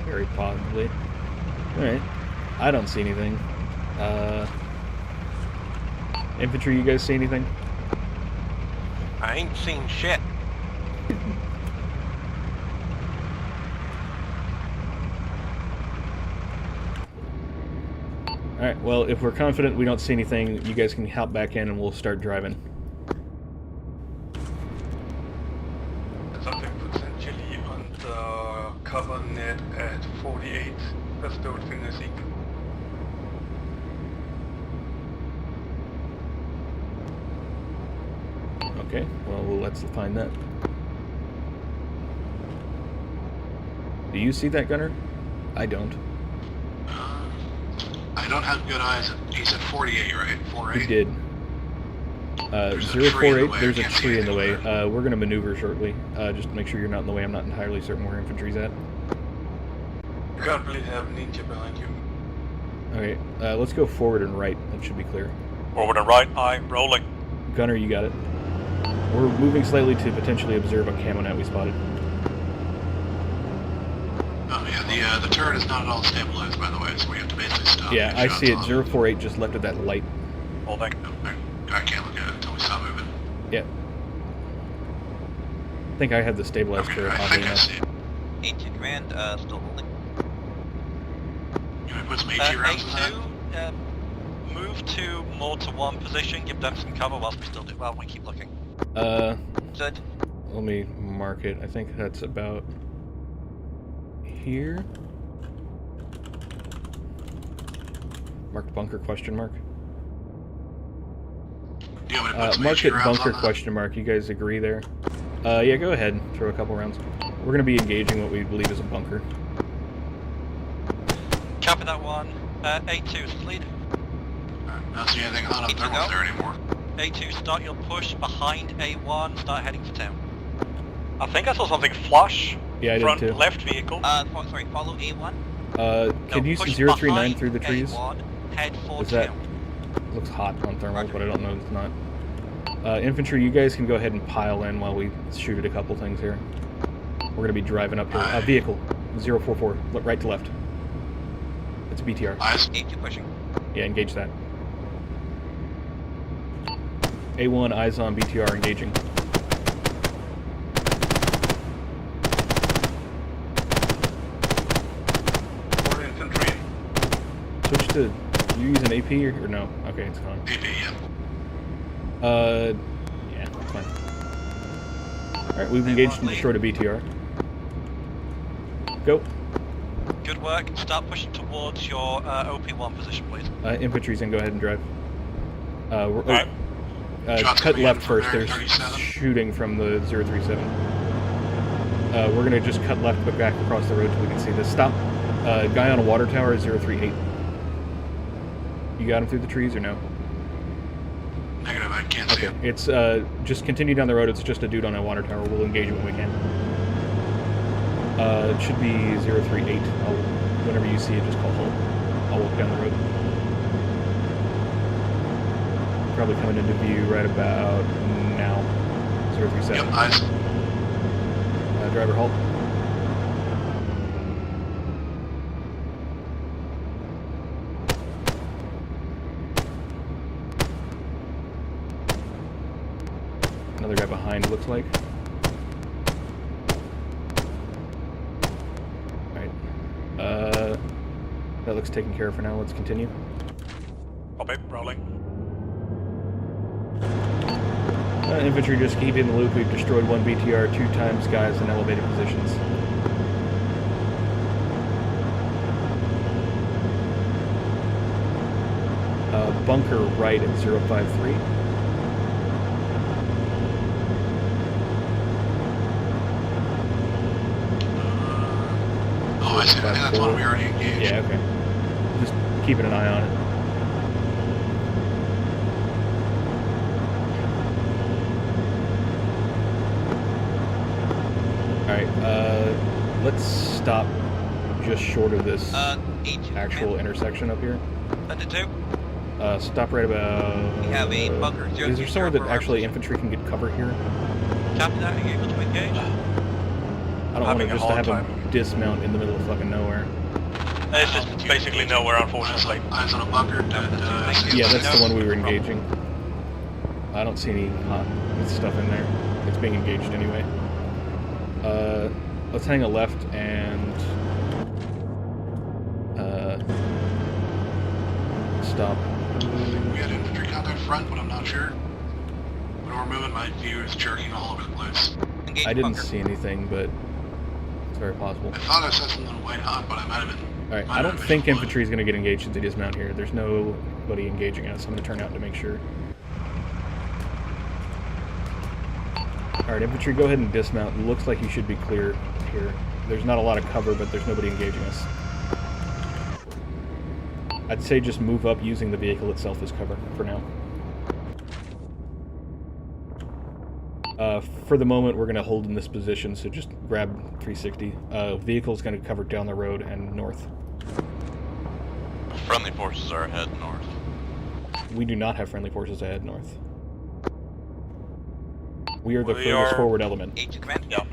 Very possibly. Alright. I don't see anything. Infantry, you guys see anything? I ain't seen shit. Alright, well, if we're confident we don't see anything, you guys can hop back in and we'll start driving. Something potentially on the cover net at 48. That's the only thing I see. Okay, well, let's find that. Do you see that, Gunner? I don't. I don't have good eyes. He's at 48, right? 48? He did. 048, there's a tree in the way. We're going to maneuver shortly. Just make sure you're not in the way. I'm not entirely certain where infantry's at. You can't really have ninja behind you. Okay, let's go forward and right. That should be clear. Forward and right, aye, rolling. Gunner, you got it. We're moving slightly to potentially observe a camo net we spotted. Oh yeah, the turret is not at all stabilized, by the way, so we have to basically stop. Yeah, I see it. 048 just left at that light. Holding. I can't look at it until we stop moving. Yeah. I think I have the stabilized turret, oddly enough. A2 command, still holding. You want to put some AT rounds in that? move to more to one position, give them some cover whilst we still do. Well, we keep looking. Let me mark it. I think that's about here. Marked bunker question mark. Mark it bunker question mark. You guys agree there? Yeah, go ahead. Throw a couple rounds. We're going to be engaging what we believe is a bunker. Copy that one. A2's lead. Not seeing anything on thermal there anymore. A2, start your push behind A1. Start heading for town. I think I saw something flash. Yeah, I did front too. left vehicle. Sorry, follow A1. Can you see 039 through the trees? A1, head for Is that town. looks hot on thermal, but I don't know if it's not. Infantry, you guys can go ahead and pile in while we shoot at a couple things here. We're going to be driving up here. Vehicle 044, right to left. It's a BTR. A2 pushing. Yeah, engage that. A1, eyes on BTR, engaging. Infantry. Switch to, you using AP or no? Okay, it's gone. AP, yeah. Yeah, fine. Alright, we've engaged and destroyed a BTR. Go. Good work. Start pushing towards your OP1 position, please. Infantry's gonna go ahead and drive. Cut left first. There's shooting from the 037. We're gonna just cut left, but back across the road so we can see this. Stop. Guy on a water tower is 038. You got him through the trees or no? Negative, I can't see him. It's just continue down the road. It's just a dude on a water tower. We'll engage him when we can. It should be 038. Whenever you see it, just call halt. I'll walk down the road. Probably coming into view right about now. 037. Yep, eyes. Driver halt. Another guy behind, looks like. Alright. That looks taken care of for now. Let's continue. Copy, rolling. Infantry, just keep in the loop. We've destroyed one BTR 2 times, guys in elevated positions. Bunker right at 053. Oh, I see. I think that's one we already engaged. Yeah, okay. Just keeping an eye on it. Alright, let's stop just short of this actual intersection up here. Send it to. Stop right about... We have a bunker. Is there somewhere that actually infantry can get cover here? Copy that. Are you able to engage? I don't want to just have them dismount in the middle of fucking nowhere. It's just basically nowhere, unfortunately. Eyes on a bunker. Yeah, that's the one we were engaging. I don't see any hot stuff in there. It's being engaged anyway. Let's hang a left and stop. We had infantry contact front, but I'm not sure. When we're moving, my view is jerking all over the place. I didn't see anything, but it's very possible. I thought I saw something white hot, but I might have been. Alright, I don't think infantry is going to get engaged if they dismount here. There's nobody engaging us. I'm going to turn out to make sure. Alright, infantry, go ahead and dismount. It looks like you should be clear here. There's not a lot of cover, but there's nobody engaging us. I'd say just move up using the vehicle itself as cover for now. For the moment, we're going to hold in this position, so just grab 360. Vehicle's going to cover down the road and north. Friendly forces are ahead north. We do not have friendly forces ahead north. We are the furthest forward element. Agent command? Yep.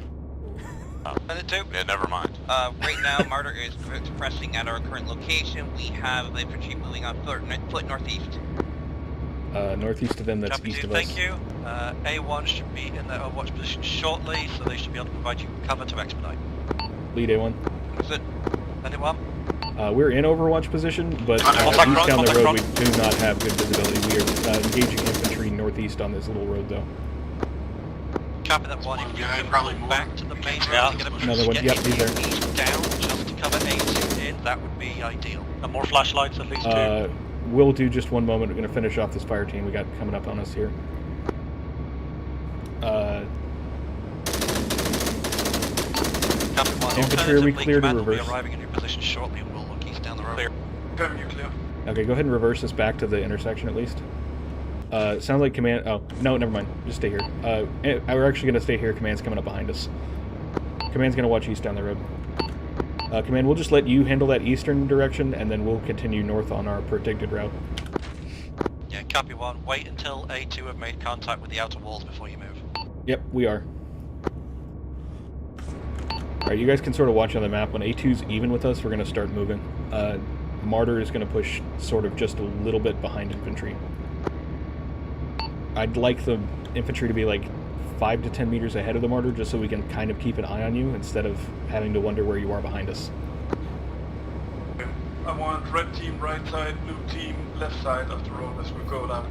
Send it to. Yeah, never mind. Right now, Martyr is pressing at our current location. We have infantry moving on foot northeast. Northeast of them, that's Copy east two, of us. thank you. A1 should be in their overwatch position shortly, so they should be able to provide you cover to expedite. Lead A1. Is it? Anyone? We're in Overwatch position, but east down the road we do not have good visibility. We are engaging infantry northeast on this little road, though. Copy that one. If you can probably back to the main road, Yeah. Another one. Yep, he's there. Down just to cover A2 in, that would be ideal. And more flashlights, at least two. We'll do just one moment. We're going to finish off this fire team we got coming up on us here. Infantry, are we clear to reverse? Will be arriving in your position shortly, and we'll look east down the road. Clear. You're clear. Okay, go ahead and reverse us back to the intersection at least. Sounds like command. Oh no, never mind. Just stay here. We're actually going to stay here. Command's coming up behind us. Command's going to watch east down the road. Command, we'll just let you handle that eastern direction, and then we'll continue north on our predicted route. Yeah, copy one. Wait until A2 have made contact with the outer walls before you move. Yep, we are. Alright, you guys can sort of watch on the map. When A2's even with us, we're going to start moving. Martyr is going to push sort of just a little bit behind infantry. I'd like the infantry to be like 5 to 10 meters ahead of the Martyr, just so we can kind of keep an eye on you instead of having to wonder where you are behind us. I want red team right side, blue team left side of the road as we go down.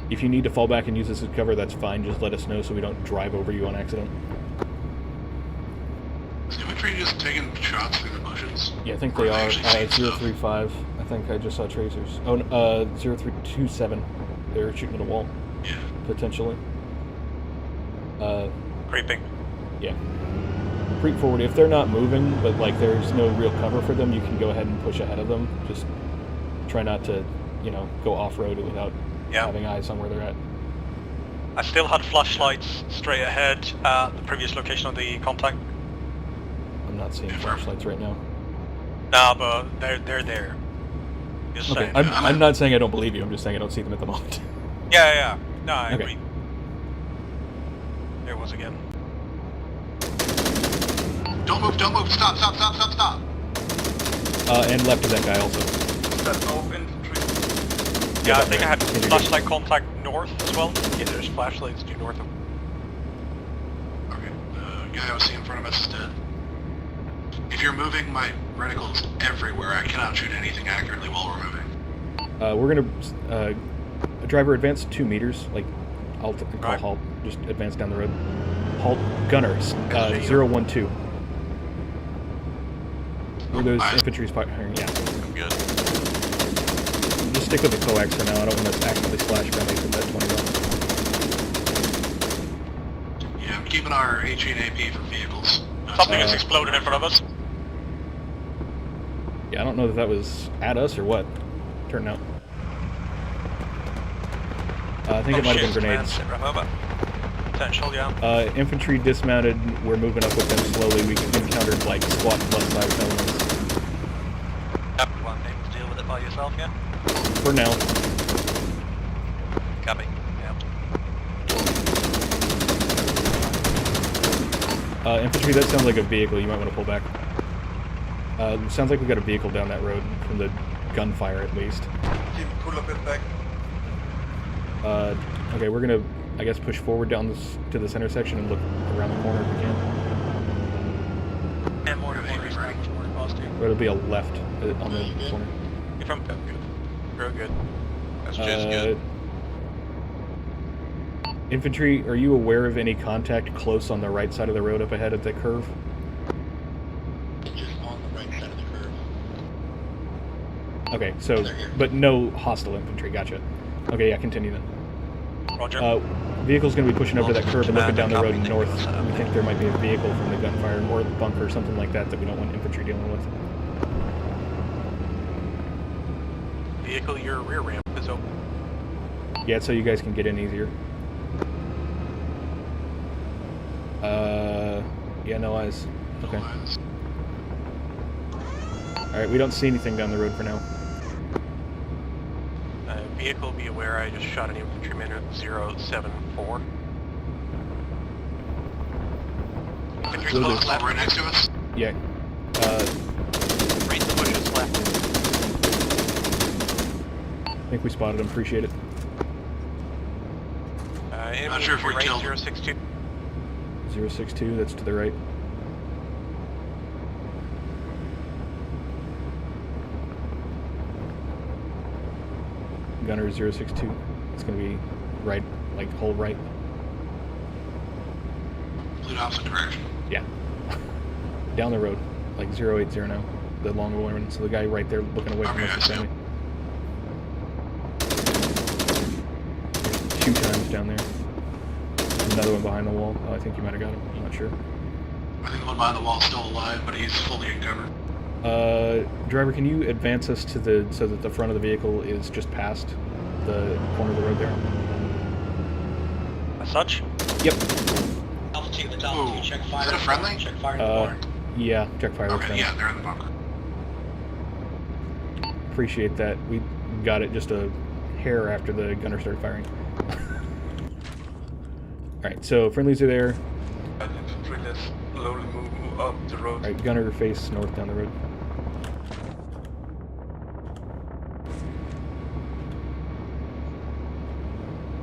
If you need to fall back and use this as cover, that's fine. Just let us know so we don't drive over you on accident. Is infantry just taking shots through the bushes? Yeah, I think they are. 035. I think I just saw tracers. Oh, 0327. They're shooting at a wall. Yeah. Potentially. Creeping. Yeah. Creep forward. If they're not moving, but like there's no real cover for them, you can go ahead and push ahead of them. Just try not to, go off-road without having eyes on where they're at. I still had flashlights straight ahead at the previous location of the contact. I'm not seeing flashlights right now. Nah, but they're there. Just Okay, saying. I'm not saying I don't believe you. I'm just saying I don't see them at the moment. Yeah. No, I Okay. agree. There it was again. Don't move, stop. And left of that guy also. That's off infantry. Yeah, I think I had flashlight contact north as well. Yeah, there's flashlights due north of. Okay, the guy I was seeing in front of us is dead. If you're moving, my reticle's everywhere. I cannot shoot anything accurately while we're moving. We're gonna driver advance 2 meters. Like, I'll call halt. Just advance down the road. Halt gunners. 012. Where those infantry's firing? Yeah. I'm good. Just stick with the coax for now. I don't want to actively slash grenades with that 20 rounds. Yeah, I'm keeping our HE and AP for vehicles. Something has exploded in front of us. Yeah, I don't know if that was at us or what. Turned out. I think it might have been grenades. Potential, yeah. Infantry dismounted. We're moving up with them slowly. We encountered like squad +5 elements. One thing to deal with it by yourself, yeah? For now. Copy. Yeah. Infantry, that sounds like a vehicle. You might want to pull back. Sounds like we got a vehicle down that road from the gunfire at least. Team, pull a bit back. Okay, we're gonna, I guess, push forward down this to this intersection and look around the corner if we can. And more positive. Or it'll be a left on the corner. You're from good. Real good. That's just good. Infantry, are you aware of any contact close on the right side of the road up ahead at the curve? Just on the right side of the curve. Okay, so, but no hostile infantry, gotcha. Okay, yeah, continue then. Roger. Vehicle's going to be pushing over to that curve and looking down the road north. We think there might be a vehicle from the gunfire or the bunker or something like that we don't want infantry dealing with. Vehicle, your rear ramp is open. Yeah, so you guys can get in easier. Yeah, no eyes. Okay. Alright, we don't see anything down the road for now. Vehicle, be aware I just shot an infantryman at 074. Infantry close left. Right next to us? Yeah. Right in the bushes left. I think we spotted him, appreciate it. Not sure if we're right, killed. 062. 062, that's to the right. Gunner 062. It's going to be right, like whole right. Complete opposite direction. Yeah. Down the road, like 080 now. The long one. So the guy right there looking away from us is friendly. 2 times down there. Another one behind the wall. Oh, I think you might have got him. I'm not sure. I think the one behind the wall is still alive, but he's fully in cover. Driver, can you advance us to the so that the front of the vehicle is just past the corner of the road there? As such? Yep. Altitude, check fire. Is that a friendly? Check fire. Yeah, check fire. Okay, yeah, they're in the bunker. Appreciate that. We got it just a hair after the gunner started firing. Alright, so friendlies are there. Infantry, let's slowly move up the road. Alright, gunner face north down the road.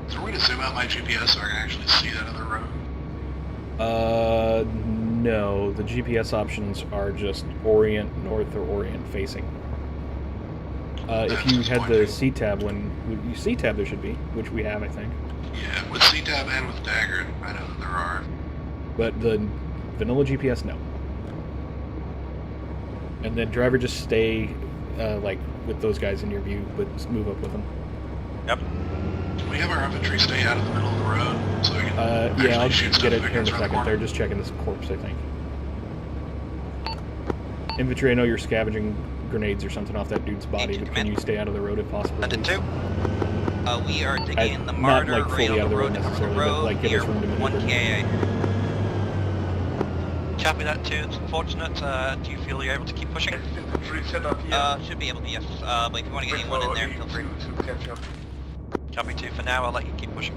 Is there a way to zoom out my GPS so I can actually see that other road? No. The GPS options are just orient north or orient facing. If you had the C-tab you C-tab there should be, which we have, I think. Yeah, with C-tab and with Dagger, I know that there are. But the vanilla GPS, no. And then driver, just stay like with those guys in your view, but move up with them. Yep. Can we have our infantry stay out of the middle of the road so we can yeah, I'll shoot get it stuff here in a around the second. corner? They're just checking this corpse, I think. Infantry, I know you're scavenging grenades or something off that dude's body, but can you stay out of the road if possible? We are digging in the Marderdom not like fully out of the road necessarily, but like give us room to maneuver. 1 KA. Copy that too, it's unfortunate. Do you feel you're able to keep pushing? Should be able to, yes. But if you want to get anyone in there, feel free. Copy 2 for now, I'll let you keep pushing.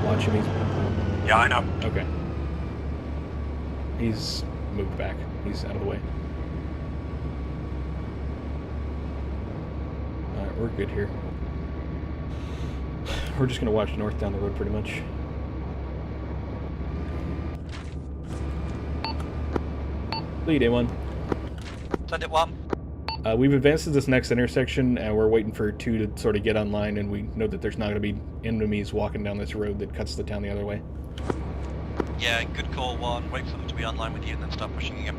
Watch him, Yeah, I know. Okay. He's moved back. He's out of the way. Alright, we're good here. We're just gonna watch north down the road pretty much. Lead A1. Send it 1. We've advanced to this next intersection, and we're waiting for 2 to sort of get online, and we know that there's not going to be enemies walking down this road that cuts the town the other way. Yeah, good call 1. Wait for them to be online with you and then start pushing again.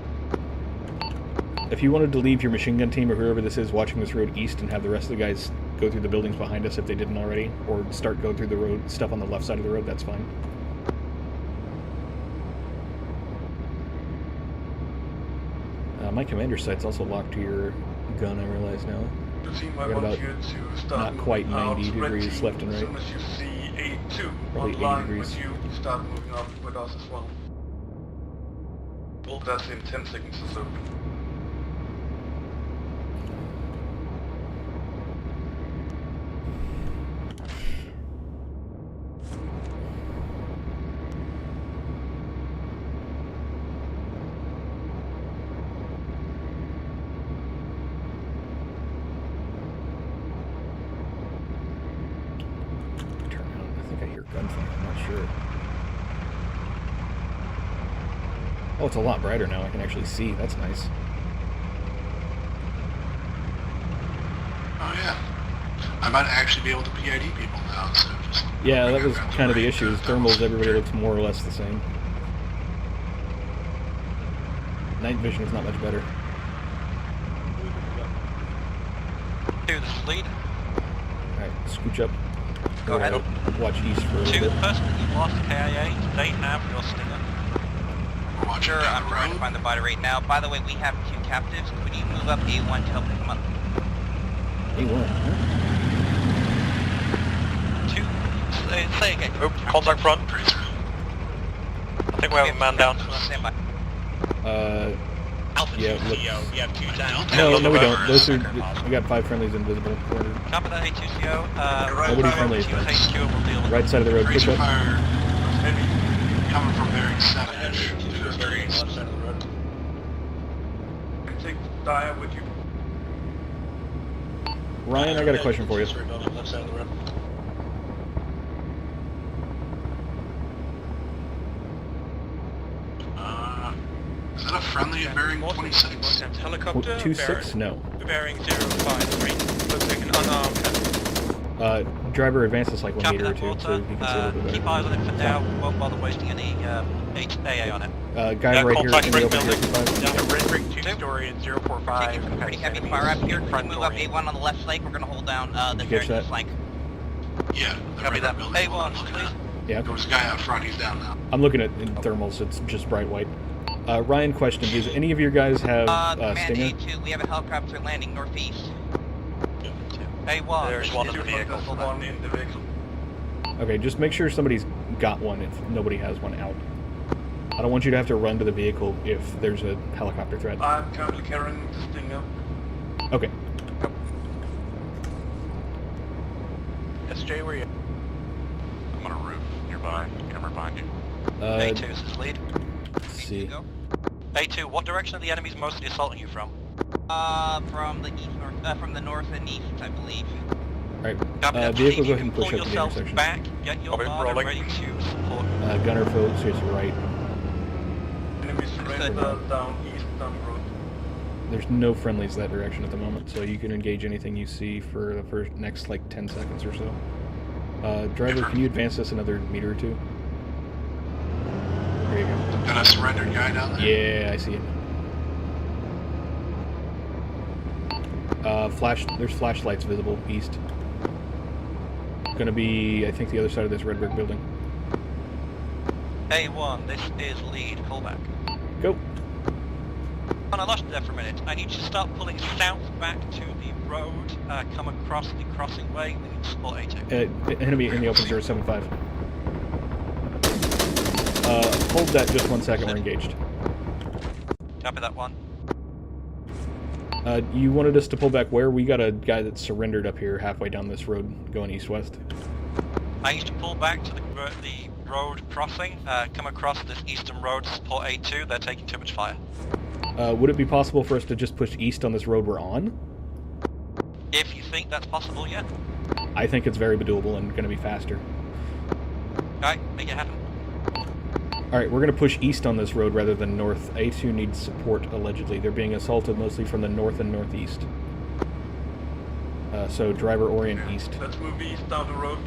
If you wanted to leave your machine gun team or whoever this is watching this road east and have the rest of the guys go through the buildings behind us if they didn't already, or start going through the road stuff on the left side of the road, that's fine. My commander site's also locked to your gun, I realize now. Got about not quite 90 degrees left and right. As soon as you see A2 Probably 80 online degrees. with you, start moving up with us as well. Well, that's in 10 seconds or so. Oh, it's a lot brighter now. I can actually see. That's nice. Oh yeah. I might actually be able to PID people now instead of just... Yeah, that was kind of the issue. Thermals, everybody looks more or less the same. Night vision is not much better. This is lead. Alright, scooch up. Go ahead. Watch east for a little 2, bit. the person that you lost KIA, they have your stinger. Sure, I'm trying to find the body right now. By the way, we have 2 captives. Could you move up A1 to help pick them up? A1, huh? 2, say again. Oh, contact front. I think we have a man down. Stand by. Yeah, look. We have 2 down. No, we don't. Those are, we got 5 friendlies invisible. Copy that A2CO. Nobody friendly is HQ will deal with right side of the road, push up. Coming from bearing 7-ish. Left side of the road. Take Daya with you. Ryan, I got a question for you. Left side of the road. Is that a friendly at bearing 26? Helicopter. 26? No. Bearing 053. Looks like an unarmed helicopter. Driver advances like 1 Copy meter or that, 2, Walter. so you can see a little bit better. Keep eyes on it for now. Won't bother wasting any AA on it. Guy right here in the open building. 35. Red brick 2-story at 045. Taking pretty heavy fire up here. Can you move up A1 on the left flank? We're going to hold down the Did you catch very that? flank. Yeah. Copy that. A1, please. Yeah. There was a guy out front, he's down now. I'm looking at in thermals, it's just bright white. Ryan, question, does any of your guys have Command Stinger? A2, we have a helicopter landing northeast. A1, There's one in the vehicle. One in the vehicle. Okay, just make sure somebody's got one if nobody has one out. I don't want you to have to run to the vehicle if there's a helicopter threat. I'm currently carrying the Stinger. Okay. SJ, where are you? I'm on a roof nearby. Camera behind you. A2 is his lead. Let's see. A2, what direction are the enemies mostly assaulting you from? From the east, from the north and east, I believe. Alright, Copy that. vehicle, If go you ahead and can push pull up to the yourself intersection. back, get your marker ready to support. Gunner folks, here's right. Enemies surrender down east, down the road. There's no friendlies that direction at the moment, so you can engage anything you see for the next like 10 seconds or so. Driver, can you advance this another meter or two? There you go. Got a surrendered guy down there? Yeah, I see it. There's flashlights visible east. Gonna be, I think, the other side of this red brick building. A1, this is lead. Call back. Go. And I lost you there for a minute. I need you to start pulling south back to the road. Come across the crossing way. We need to support A2. Enemy in the open 075. Hold that just 1 second, we're engaged. Copy that one. You wanted us to pull back where? We got a guy that's surrendered up here halfway down this road going east-west. I need to pull back to the road crossing. Come across this eastern road to support A2. They're taking too much fire. Would it be possible for us to just push east on this road we're on? If you think that's possible, yeah. I think it's very doable and going to be faster. Alright, make it happen. Alright, we're going to push east on this road rather than north. A2 needs support, allegedly. They're being assaulted mostly from the north and northeast. So driver orient east. Let's move east down the road.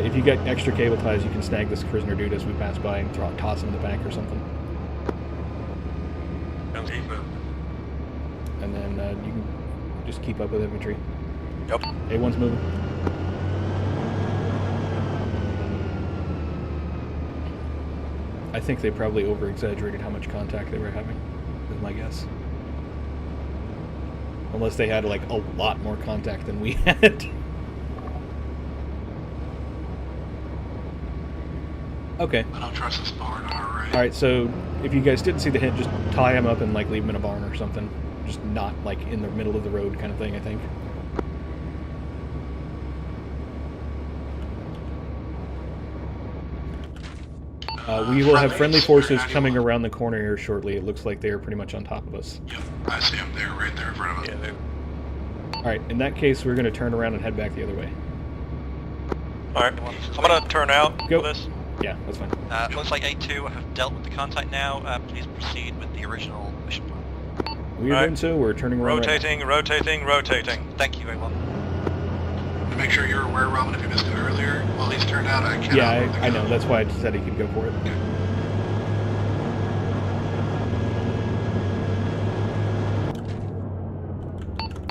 If you get extra cable ties, you can snag this prisoner dude as we pass by and toss him in the back or something. And then you can just keep up with infantry. Yep. A1's moving. I think they probably over-exaggerated how much contact they were having, is my guess. Unless they had, like, a lot more contact than we had. Okay. I don't trust this barn, alright. Alright, so if you guys didn't see the hint, just tie him up and, like, leave him in a barn or something. Just not, like, in the middle of the road kind of thing, I think. We will have friendly forces coming around the corner here shortly. It looks like they are pretty much on top of us. Yep, I see them. They're right there in front of us. Yeah, Alright, in that case, we're going to turn around and head back the other way. Alright, I'm going to turn out Go. for this. Yeah, that's fine. Looks like A2 have dealt with the contact now. Please proceed with the original mission plan. We are doing so. We're turning around. Rotating. Thank you, A1. To make sure you're aware, Robin, if you missed it earlier, while he's turned out, I cannot. Yeah, I know. That's why I said he could go for it.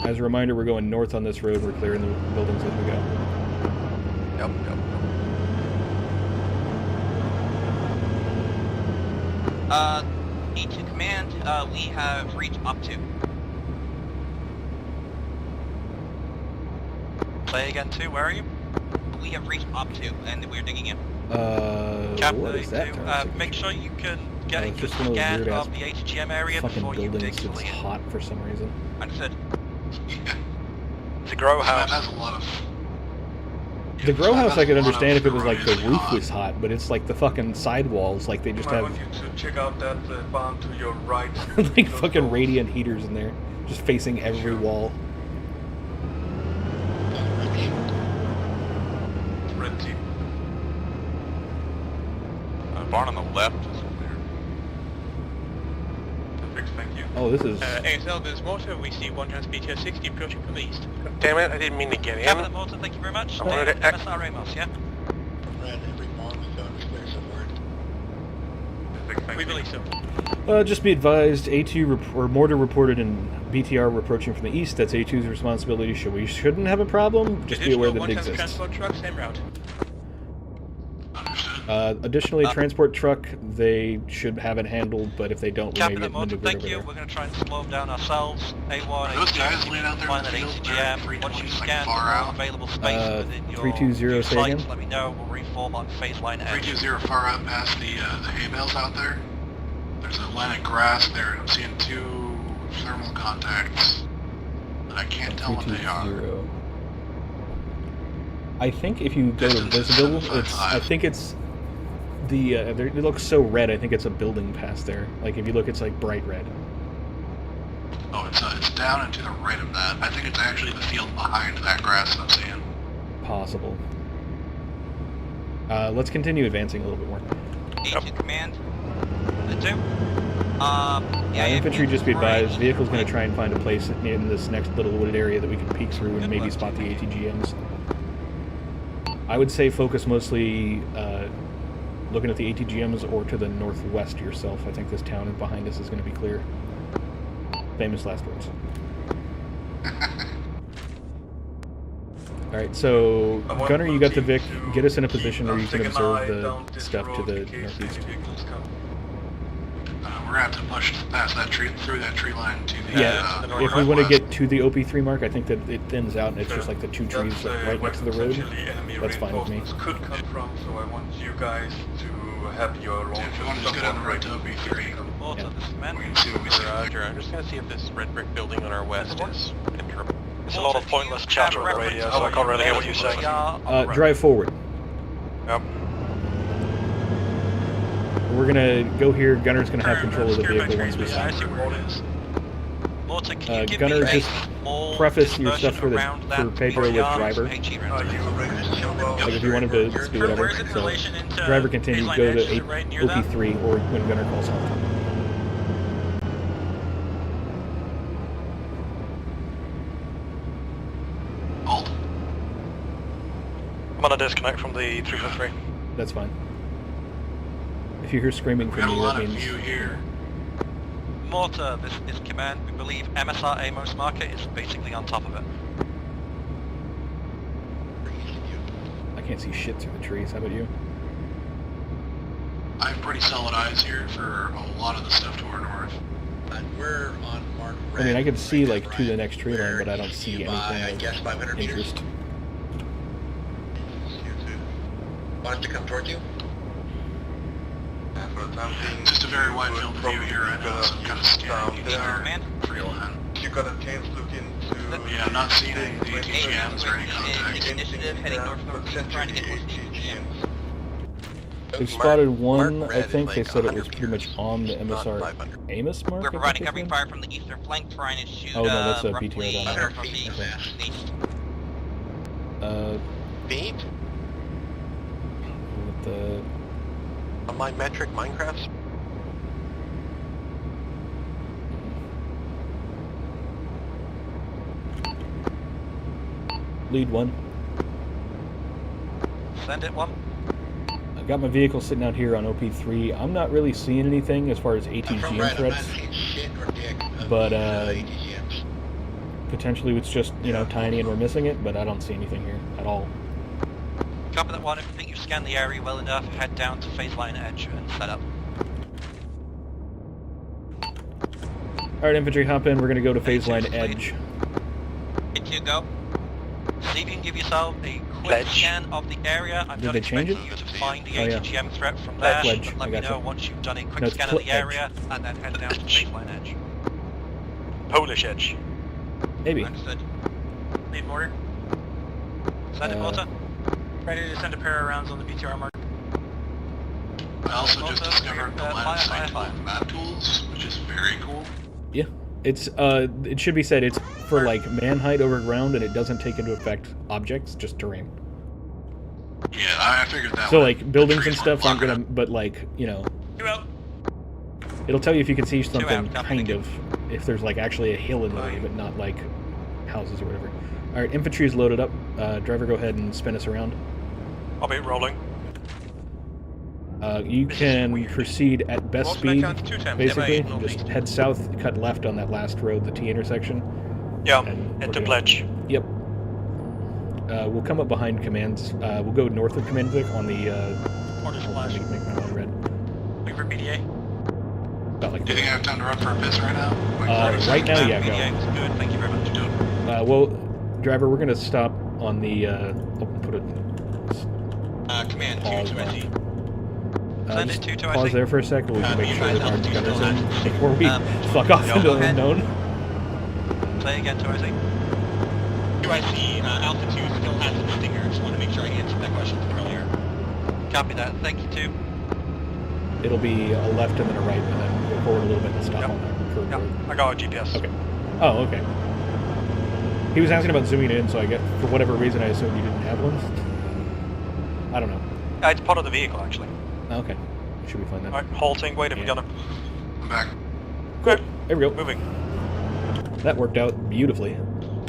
As a reminder, we're going north on this road. We're clearing the buildings as we go. Yep. E2 command, we have reached up to. Play again, 2. Where are you? We have reached up to, and we're digging in. What is that? Make sure you can get a good just one of those scan weird-ass of the HGM area fucking before you dig buildings. It's fully in. hot for some reason. Understood. The grow house. That has a lot of... The grow house I could understand if it was like the roof was hot, but it's like the fucking sidewalls, like they just I have want you to check out that barn to your right. like fucking radiant heaters in there, just facing every wall. Red team. Barn on the left is clear. Thank you. Oh, this is... ASL, there's Mortar. We see one trans BTR 60 approaching from the east. Damn it, I didn't mean to get in. Capital Mortar, thank you very much. I wanted to... MSR Ramos, yeah? We believe so. Just be advised, A2 or Mortar reported in BTR approaching from the east. That's A2's responsibility. We shouldn't have a problem. Just be aware that it exists. Transport truck, same route. Additionally, transport truck, they should have it handled, but if they don't, we may Capital get Mortar, maneuvered thank over you. there. We're going to try and slow them down ourselves. A1, Those guys laying out there find in that the field, ATGM. Once you scan far all out. available space within your 320, say sight, again? let me know. We'll reform on phase line edge. 320 far out past the hay bales out there. There's a line of grass there. I'm seeing 2 thermal contacts. And I can't tell what they are. I think if you go to visible, I think it's the it looks so red. I think it's a building past there. Like if you look, it's like bright red. Oh, it's down and to the right of that. I think it's actually the field behind that grass that I'm seeing. Possible. Let's continue advancing a little bit more. A2 command. The 2. Infantry, just be advised, vehicle's going to try and find a place in this next little wooded area that we can peek through and maybe spot the ATGMs. I would say focus mostly looking at the ATGMs or to the northwest yourself. I think this town behind us is going to be clear. Famous last words. Alright, so Gunner, you got the Vic. Get us in a position where you can observe the stuff to the northeast. We're going to have to push past that tree, through that tree line to the Yeah, if we want to get to the OP3 mark, I think that it thins out and it's just like the 2 trees right next to the road. That's fine with me. Could come from, so I want you guys to have your own. If you want to just get on the road to OP3, Roger, I'm just going to see if this red brick building on our west is interrupted. There's a lot of pointless chatter on the radio, so I can't really hear what you're saying. Drive forward. Yep. We're gonna go here. Gunner's gonna have control of the vehicle once we stop. Gunner, just preface your stuff for Pedro with driver. Like if you wanted to just do whatever. So driver continue, go to OP3 or when Gunner calls out. Hold. I'm on a disconnect from the 343. That's fine. If you hear screaming from me, that means... Mortar, this is command. We believe MSR Amos marker is basically on top of it. I can't see shit through the trees. How about you? I have pretty solid eyes here for a lot of the stuff to our north. We're on mark red. I mean, I can see like to the next tree line, but I don't see anything of interest. Want us to come towards you? Just a very wide field of view here right now, so I'm kind of scanning the entire trail ahead. You got a chance to look into... Yeah, I'm not seeing any of the ATGMs or any contact. Initiative heading north, trying to get close to the ATGMs. They spotted one, I think they said it was pretty much on the MSR Amos mark. We're providing covering fire from the eastern flank, trying to shoot oh, no, that's a roughly BTR down 100 feet east. Feet? With the... On my metric Minecraft? Lead one. Send it one. I've got my vehicle sitting out here on OP3. I'm not really seeing anything as far as ATGM threats, but potentially it's just, you know, tiny and we're missing it, but I don't see anything here at all. Copy that one. If you think you've scanned the area well enough, head down to phase line edge and set up. Alright, infantry, hop in. We're going to go to phase line edge. Hit you go. See if you can give yourself a quick scan of the area. I'm not expecting you to find the ATGM threat from there. But let me know once you've done a quick scan of the area and then head down to phase line edge. Polish edge. Maybe. Understood. Lead mortar. Send it, mortar. Ready to send a pair of rounds on the BTR mark. I also just discovered the line of sight tool and map tools, which is very cool. Yeah, it's it should be said it's for like man height over ground, and it doesn't take into effect objects, just terrain. Yeah, I figured that. So like buildings and stuff aren't gonna, but like, you know, It'll tell you if you can see something, kind of, if there's like actually a hill in the way, but not like houses or whatever. All right, infantry is loaded up. Driver, go ahead and spin us around. I'll be rolling. You can proceed at best speed, basically. Just head south, cut left on that last road, the T intersection. Yeah, hit the pledge. Yep. We'll come up behind commands. We'll go north of Command Vic on the... Orders flash. Make my line red. Looking for BDA. About like do you think I have time to run for a piss right now? Right now, yeah, BDA is good. Thank you very much. Well, driver, we're going to stop on the... I'll put it... Command, pause 2 just pause there for a sec, we can make sure that our gunners in before we fuck off into the unknown. Play again, 2IC. 2IC, altitude still has some stinger. Just want to make sure I answered that question from earlier. Copy that. Thank you, 2. It'll be a left and then a right, and then go forward a little bit and stop on that curve road. I got a GPS. Okay. Oh, okay. He was asking about zooming in, so I get, for whatever reason, I assumed you didn't have one. I don't know. It's part of the vehicle, actually. Okay. Should be fine then. Alright, halting, wait, we got him. I'm back. Good. There we go. Moving. That worked out beautifully.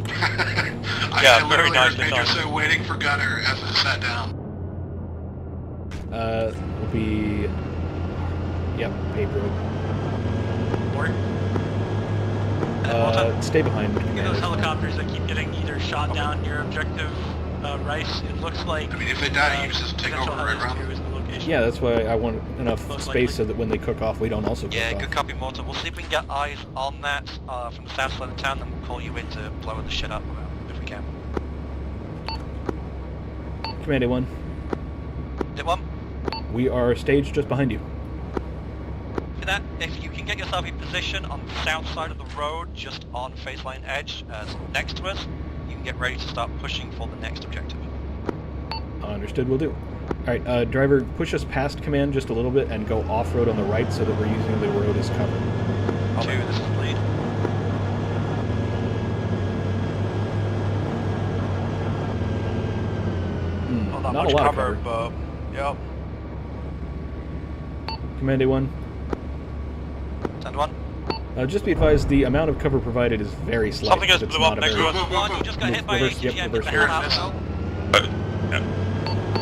I very nice. Pedro said waiting for Gunner as I sat down. Will be... Yep, Pedro. Stay behind. Those helicopters that keep getting either shot down near objective Rice, it looks like... I mean, if they die, you just take over right around them. Yeah, that's why I want enough space so that when they cook off, we don't also cook off. Yeah, good copy, Mortar. We'll see if we can get eyes on that from the south side of town, then we'll call you in to blow the shit up if we can. Command A1. A1? We are staged just behind you. See that? If you can get yourself in position on the south side of the road, just on phase line edge, next to us, you can get ready to start pushing for the next objective. Understood, will do. Alright, driver, push us past command just a little bit and go off-road on the right so that we're using the road as cover. 2, this is lead. Not a lot of cover. But, yep. Command A1. Send 1. Just be advised, the amount of cover provided is very slight. Something just blew up next to us. One, you just got hit by a ATGM. Get the hell out now.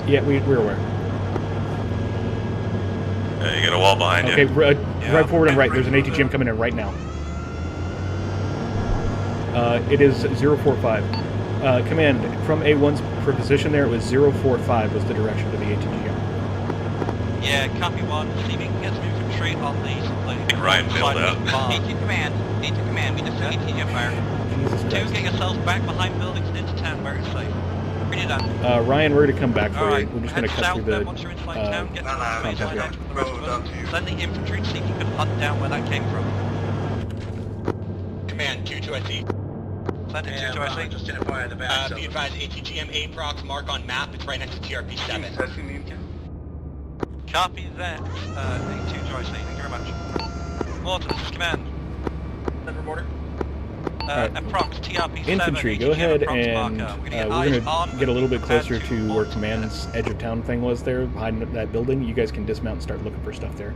Yeah, we're aware. You got a wall behind you. Okay, right forward and right. There's an ATGM coming in right now. It is 045. Command, from A1's position there, it was 045 was the direction to the ATGM. Yeah, copy 1. See if we can get some infantry on the... Ryan failed out. A2 command, we just ATGM fire. 2, get yourselves back behind buildings and into town where it's safe. Pretty done. Ryan, we're going to come back for right. you. We're just going to cut through the... Once you're inside town, get send the infantry to see if you can hunt down where that came from. Command, 2-2-IC. Send it 2-2-IC. Just in a fire in the back. Be advised, ATGM APROX mark on map, it's right next to TRP-7. Copy that, 2-2-IC, thank you very much. Mortar, this is command. Send reporter. Approx, TRP-7. Infantry, go ahead and we're going to get a little bit closer to where command's edge of town thing was there, behind that building. You guys can dismount and start looking for stuff there.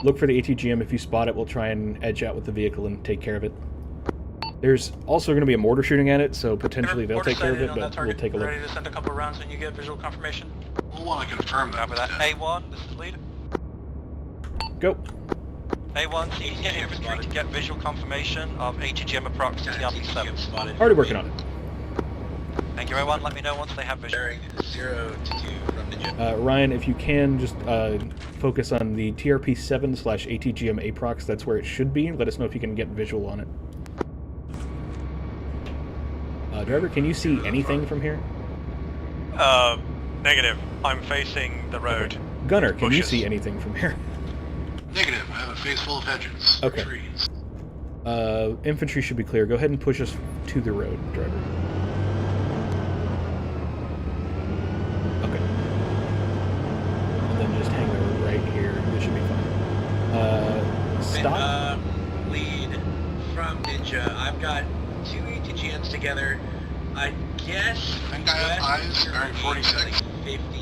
Look for the ATGM. If you spot it, we'll try and edge out with the vehicle and take care of it. There's also going to be a mortar shooting at it, so potentially they'll take care of it, but we'll take a look. Ready to send a couple of rounds when you get visual confirmation? We'll want to confirm that. Copy that. A1, this is lead. Go. A1, so you can get infantry to get visual confirmation of ATGM approx TRP-7. Already working on it. Thank you, A1. Let me know once they have visual. 0 to 2 from the jet. Ryan, if you can, just focus on the TRP-7/ATGM APROX. That's where it should be. Let us know if you can get visual on it. Driver, can you see anything from here? Negative. I'm facing the road. Okay. Gunner, can you see anything from here? Negative. I have a face full of hedges. Okay. Trees. Infantry should be clear. Go ahead and push us to the road, driver. Okay. And then just hang over right here. This should be fine. Stop. Lead from Ninja. I've got 2 ATGMs together. I guess. I think I have eyes bearing 46.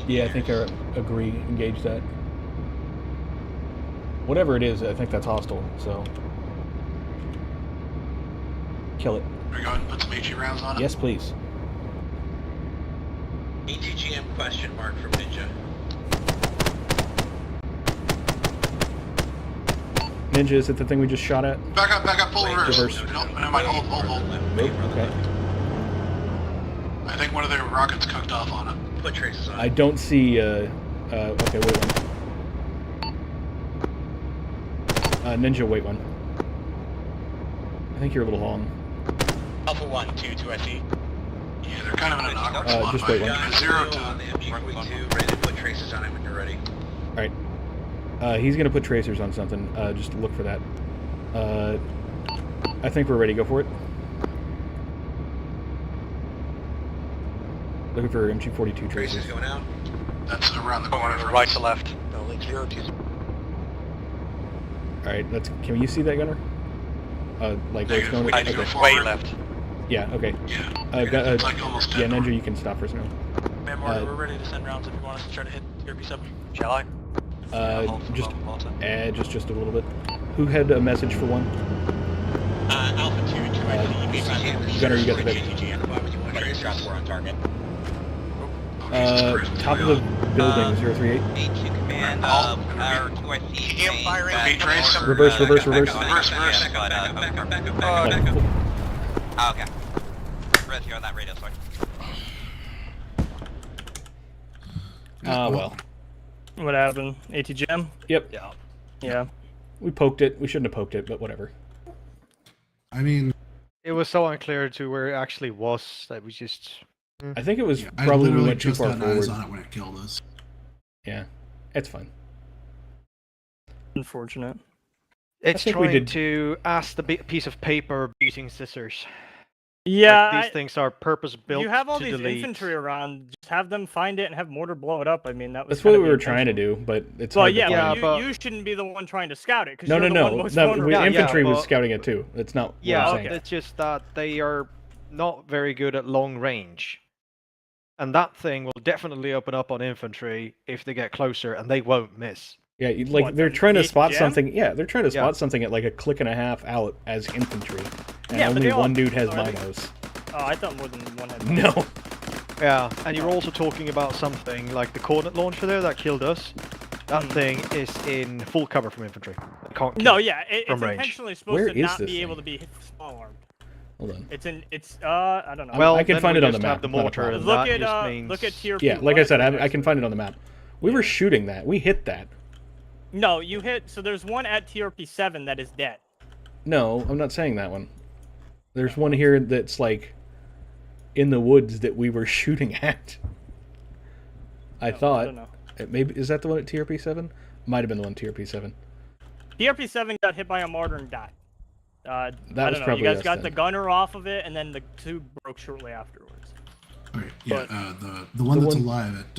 Yeah, I think I agree. Engage that. Whatever it is, I think that's hostile, so... Kill it. Are you going to put some HE rounds on it? Yes, please. ATGM question mark from Ninja. Ninja, is it the thing we just shot at? Back up, full reverse. No, never mind, hold. Okay. I think one of their rockets cooked off on it. Put traces on it. I don't see, okay, wait one. Ninja, wait one. I think you're a little long. Alpha 1, 2 SE. Yeah, they're kind of in an awkward spot. Just wait one. 0 to on the MG42, ready to put traces on it when you're ready. Alright. He's gonna put tracers on something, just look for that. I think we're ready, go for it. Looking for MG42 tracers. Going out. That's around the corner from right to left. No, link 0 to. Alright, can you see that, Gunner? Like where it's going? Way left. Yeah, okay. Yeah. It's like almost yeah, dead. Ninja, you can stop for us now. We're ready to send rounds if you want us to try to hit TRP-7. Shall I? Just a little bit. Who had a message for one? Alpha 2 SE. Gunner, you got the bit. We're on target. Top of the building, 038. A2 command, our 2IC firing. Reverse. Back up. Okay. Res, you're on that radio, sorry. Well. What happened? ATGM? Yep. Yeah. We poked it. We shouldn't have poked it, but whatever. I mean... It was so unclear to where it actually was that we just... I think it was probably we went too far forward. I just got eyes on it when it killed us. Yeah. It's fine. Unfortunate. It's trying to ask the piece of paper beating scissors. Yeah, like, these things are purpose-built. You have all to these delete. infantry around. Just have them find it and have mortar blow it up. I mean, that was. That's what we were trying to do, but it's. Well, hard yeah, to find. but you shouldn't be the one trying to scout it. No. Infantry was but, scouting it too. It's not. Yeah, what I'm saying. it's just that they are not very good at long range, and that thing will definitely open up on infantry if they get closer, and they won't miss. Yeah, like they're trying to spot something. Yeah, they're trying to spot something at like a click and a half out as infantry, and only one dude has binos. Oh, I thought more than one had. No. Yeah, and you're also talking about something like the coordinate launcher there that killed us. That thing is in full cover from infantry. It can't kill it's from range. intentionally supposed to not be able to be small armed. Hold on. It's I don't know. Well, I can find it on the map. The mortar, look at TRP. Yeah, like I said, I can find it on the map. We were shooting that. We hit that. No, you hit. So there's one at TRP-7 that is dead. No, I'm not saying that one. There's one here that's like in the woods that we were shooting at. I thought. don't know. Maybe is that the one at TRP-7? Might have been the one at TRP-7. TRP-7 got hit by a mortar and died. I don't know. Probably You guys got the gunner off of it, and then the two broke shortly afterwards. Okay, yeah, the one that's alive at.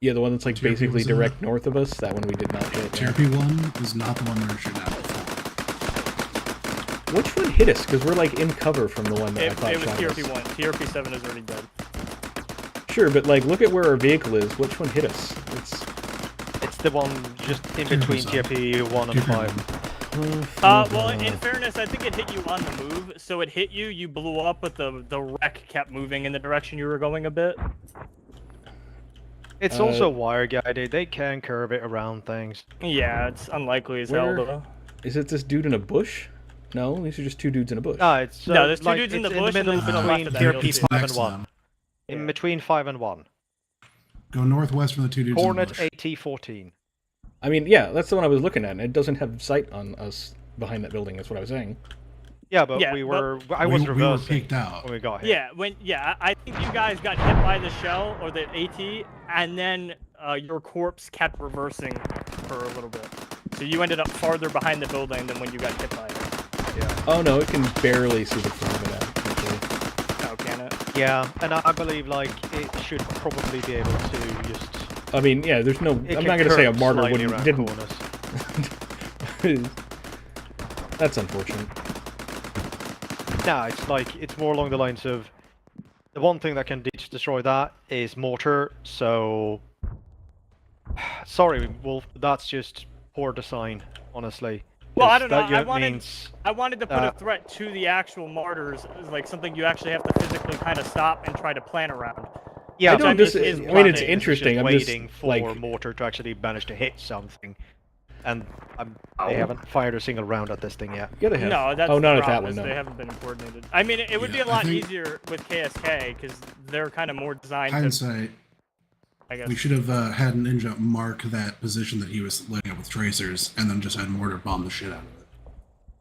Yeah, the one that's like TRP basically direct north of us. That one we did not hit. TRP-1 is not the one we were shooting at before. Which one hit us? Because we're like in cover from the one that I thought it was shot TRP-1. us. TRP-7 is already dead. Sure, but like, look at where our vehicle is. Which one hit us? It's the one just in between TRP-1 and 5. Well, in fairness, I think it hit you on the move. So it hit you, you blew up, but the wreck kept moving in the direction you were going a bit. It's also wire guided. They can curve it around things. Yeah, it's unlikely as hell though. Is it this dude in a bush? No, these are just two dudes in a bush. No, it's no, there's two dudes in the bush and then between TRP-5 and 1. In between 5 and 1. Go northwest from the two dudes Hornet in the bush. AT-14. I mean, yeah, that's the one I was looking at, and it doesn't have sight on us behind that building. That's what I was saying. Yeah, but I was reversing we were peeked out when we got hit. Yeah, I think you guys got hit by the shell or the AT, and then your corpse kept reversing for a little bit. So you ended up farther behind the building than when you got hit by it. Yeah. Oh no, it can barely see the front of it out. Oh, can it? Yeah, and I believe like it should probably be able to just. I mean, yeah, there's no. I'm not gonna say a martyr didn't. That's unfortunate. No, it's like it's more along the lines of the one thing that can destroy that is mortar. So sorry, Wolf, that's just poor design, honestly. Well, I don't know. I wanted to put a threat to the actual martyrs, like something you actually have to physically kind of stop and try to plan around. Yeah, I mean, it's interesting. I'm waiting just for like mortar to actually manage to hit something, and they haven't fired a single round at this thing yet. Yeah, they have. No, that's not the at that problem, one. is No. They haven't been coordinated. I mean, it would be a lot easier with KSK because they're kind of more designed. Hindsight. I guess We should have had Ninja mark that position that he was laying up with tracers, and then just had mortar bomb the shit out of it.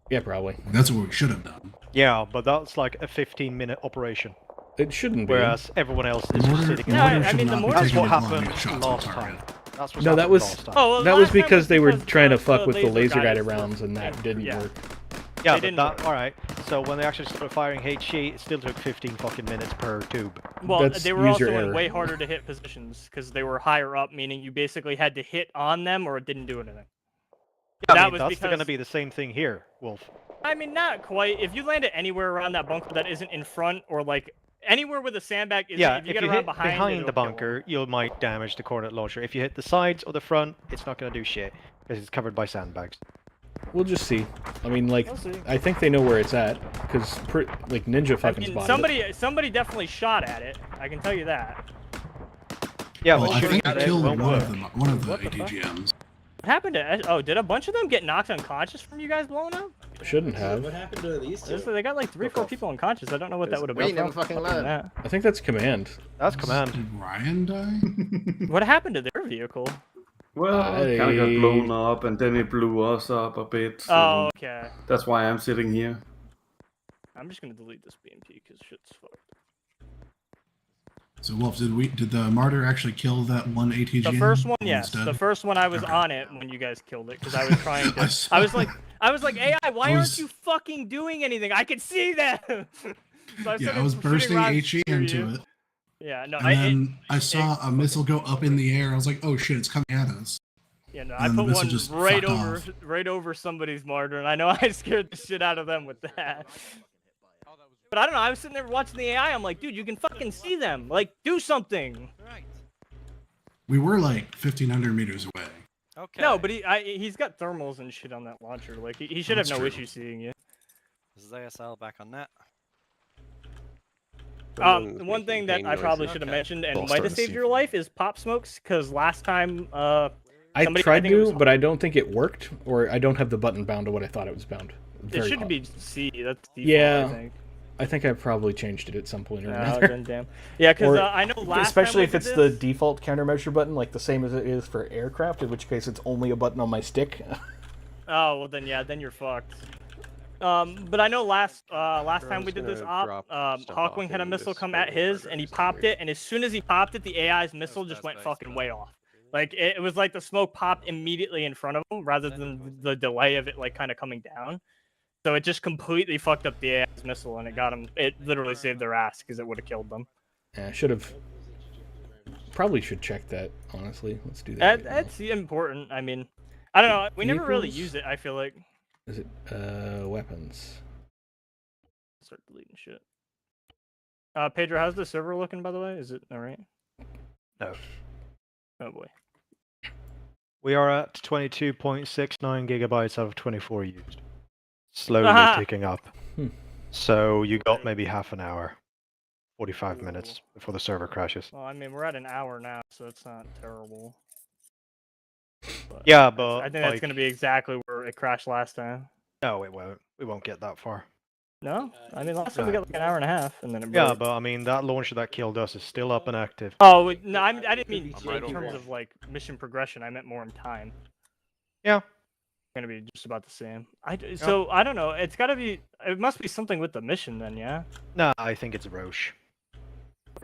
Yeah, probably. That's what we should have done. Yeah, but that's like a 15-minute operation. It shouldn't be. Whereas everyone else is just sitting in That's what happened last time. No, that was that was because they were trying to fuck with the laser guided rounds, and that didn't work. Yeah, but alright. So when they actually started firing HE, it still took 15 fucking minutes per tube. Well, they were also in way harder to hit positions because they were higher up, meaning you basically had to hit on them or it didn't do anything. Yeah, that I mean, was that's because... going to be the same thing here, Wolf. I mean, not quite. If you land it anywhere around that bunker that isn't in front or like anywhere with a sandbag, if you get around behind the bunker, you might damage the coordinate launcher. If you hit the sides or the front, it's not going to do shit because it's covered by sandbags. We'll just see. I mean, like, I think they know where it's at because like Ninja fucking spotted it. Somebody definitely shot at it. I can tell you that. Yeah, well, I think I killed one of the ATGMs. What happened to? Did a bunch of them get knocked unconscious from you guys blowing up? Shouldn't have. What happened to these two? They got like 3 or 4 people unconscious. I don't know what that would have been. We never fucking learned. I think that's command. That's command. Did Ryan die? What happened to their vehicle? Well, it kind of got blown up, and then it blew us up a bit. So oh, okay. That's why I'm sitting here. I'm just gonna delete this BMP because shit's fucked. So Wolf, did the martyr actually kill that one ATGM? The first one, yes. The first one, I was on it when you guys killed it because I was trying to. I was like, AI, why aren't you fucking doing anything? I can see that. So I was bursting HE into it. Yeah, no. And then I saw a missile go up in the air. I was like, oh shit, it's coming at us. Yeah, no, I put one right over somebody's martyr, and I know I scared the shit out of them with that. But I don't know, I was sitting there watching the AI, I'm like, dude, you can fucking see them. Like, do something. Right. We were like 1,500 meters away. Okay. No, but he's got thermals and shit on that launcher. Like, he should have no issue seeing you. This is ASL back on net. One thing that I probably should have mentioned and might have saved your life is pop smokes, because last time, I tried to, but I don't think it worked, or I don't have the button bound to what I thought it was bound. It should be C, that's default, yeah. I think I probably changed it at some point or another. Then damn. Yeah, because I know last especially time if it's the default countermeasure button, like the same as it is for aircraft, in which case it's only a button on my stick. Oh, well then yeah, then you're fucked. But I know last time we did this op, Hawkwing had a missile come at his, and he popped it, and as soon as he popped it, the AI's missile just went fucking way off. Like, it was like the smoke popped immediately in front of him, rather than the delay of it, like, kind of coming down. So it just completely fucked up the AI's missile, and it got them. It literally saved their ass because it would have killed them. Yeah, I should have. Probably should check that. Honestly, let's do that. That's important. I mean, I don't know. We never really use it. I feel like. Is it weapons? Start deleting shit. Pedro, how's the server looking? By the way, is it all right? No. Oh boy. We are at 22.69 gigabytes out of 24 used. Slowly ticking up. So you got maybe half an hour, 45 minutes before the server crashes. Well, I mean, we're at an hour now, so it's not terrible. But yeah, but I think that's going to be exactly where it crashed last time. No, it won't. We won't get that far. No? I mean, last time we got like an hour and a half, and then it broke. Yeah, but I mean, that launcher that killed us is still up and active. Oh, no, I didn't mean in terms of like mission progression. I meant more in time. Yeah. Gonna be just about the same. So I don't know. It's gotta be. It must be something with the mission then, yeah. No, I think it's Rosche.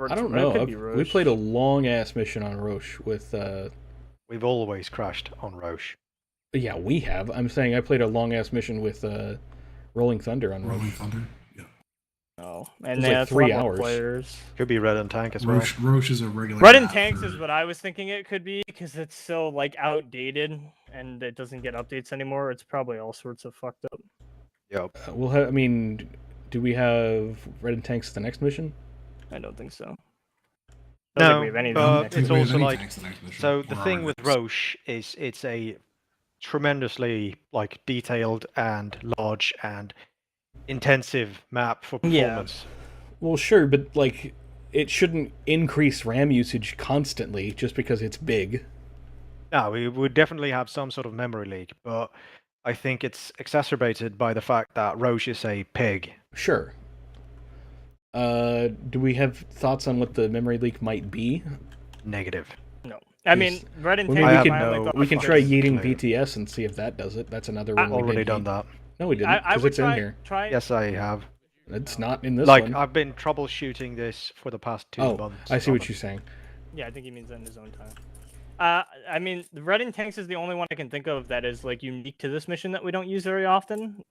I don't know. We played a long ass mission on Rosche with. We've always crashed on Rosche. Yeah, we have. I'm saying I played a long ass mission with Rolling Thunder on Rosche. Rolling Thunder. Yeah. Oh, and that's like 3 hours. Players. Could be Red and Tank as well. Rosche is a regular. Red and Tanks is what I was thinking it could be because it's so like outdated and it doesn't get updates anymore. It's probably all sorts of fucked up. Yep. We'll have. I mean, do we have Red and Tanks the next mission? I don't think so. No, but it's also like. So the thing with Rosche is it's a tremendously like detailed and large and intensive map for performance. Yeah. Well, sure, but like it shouldn't increase RAM usage constantly just because it's big. No, we would definitely have some sort of memory leak, but I think it's exacerbated by the fact that Rosche is a pig. Sure. Do we have thoughts on what the memory leak might be? Negative. No. I mean, Red and we can try yeeting BTS and see if that does it. That's another one. I've already done that. No, we didn't, because it's in here. Yes, I have. It's not in this one. one. I've been troubleshooting this for the past 2 months. I see what you're saying. Yeah, I think he means that in his own time. I mean, the Red and Tanks is the only one I can think of that is like unique to this mission that we don't use very often.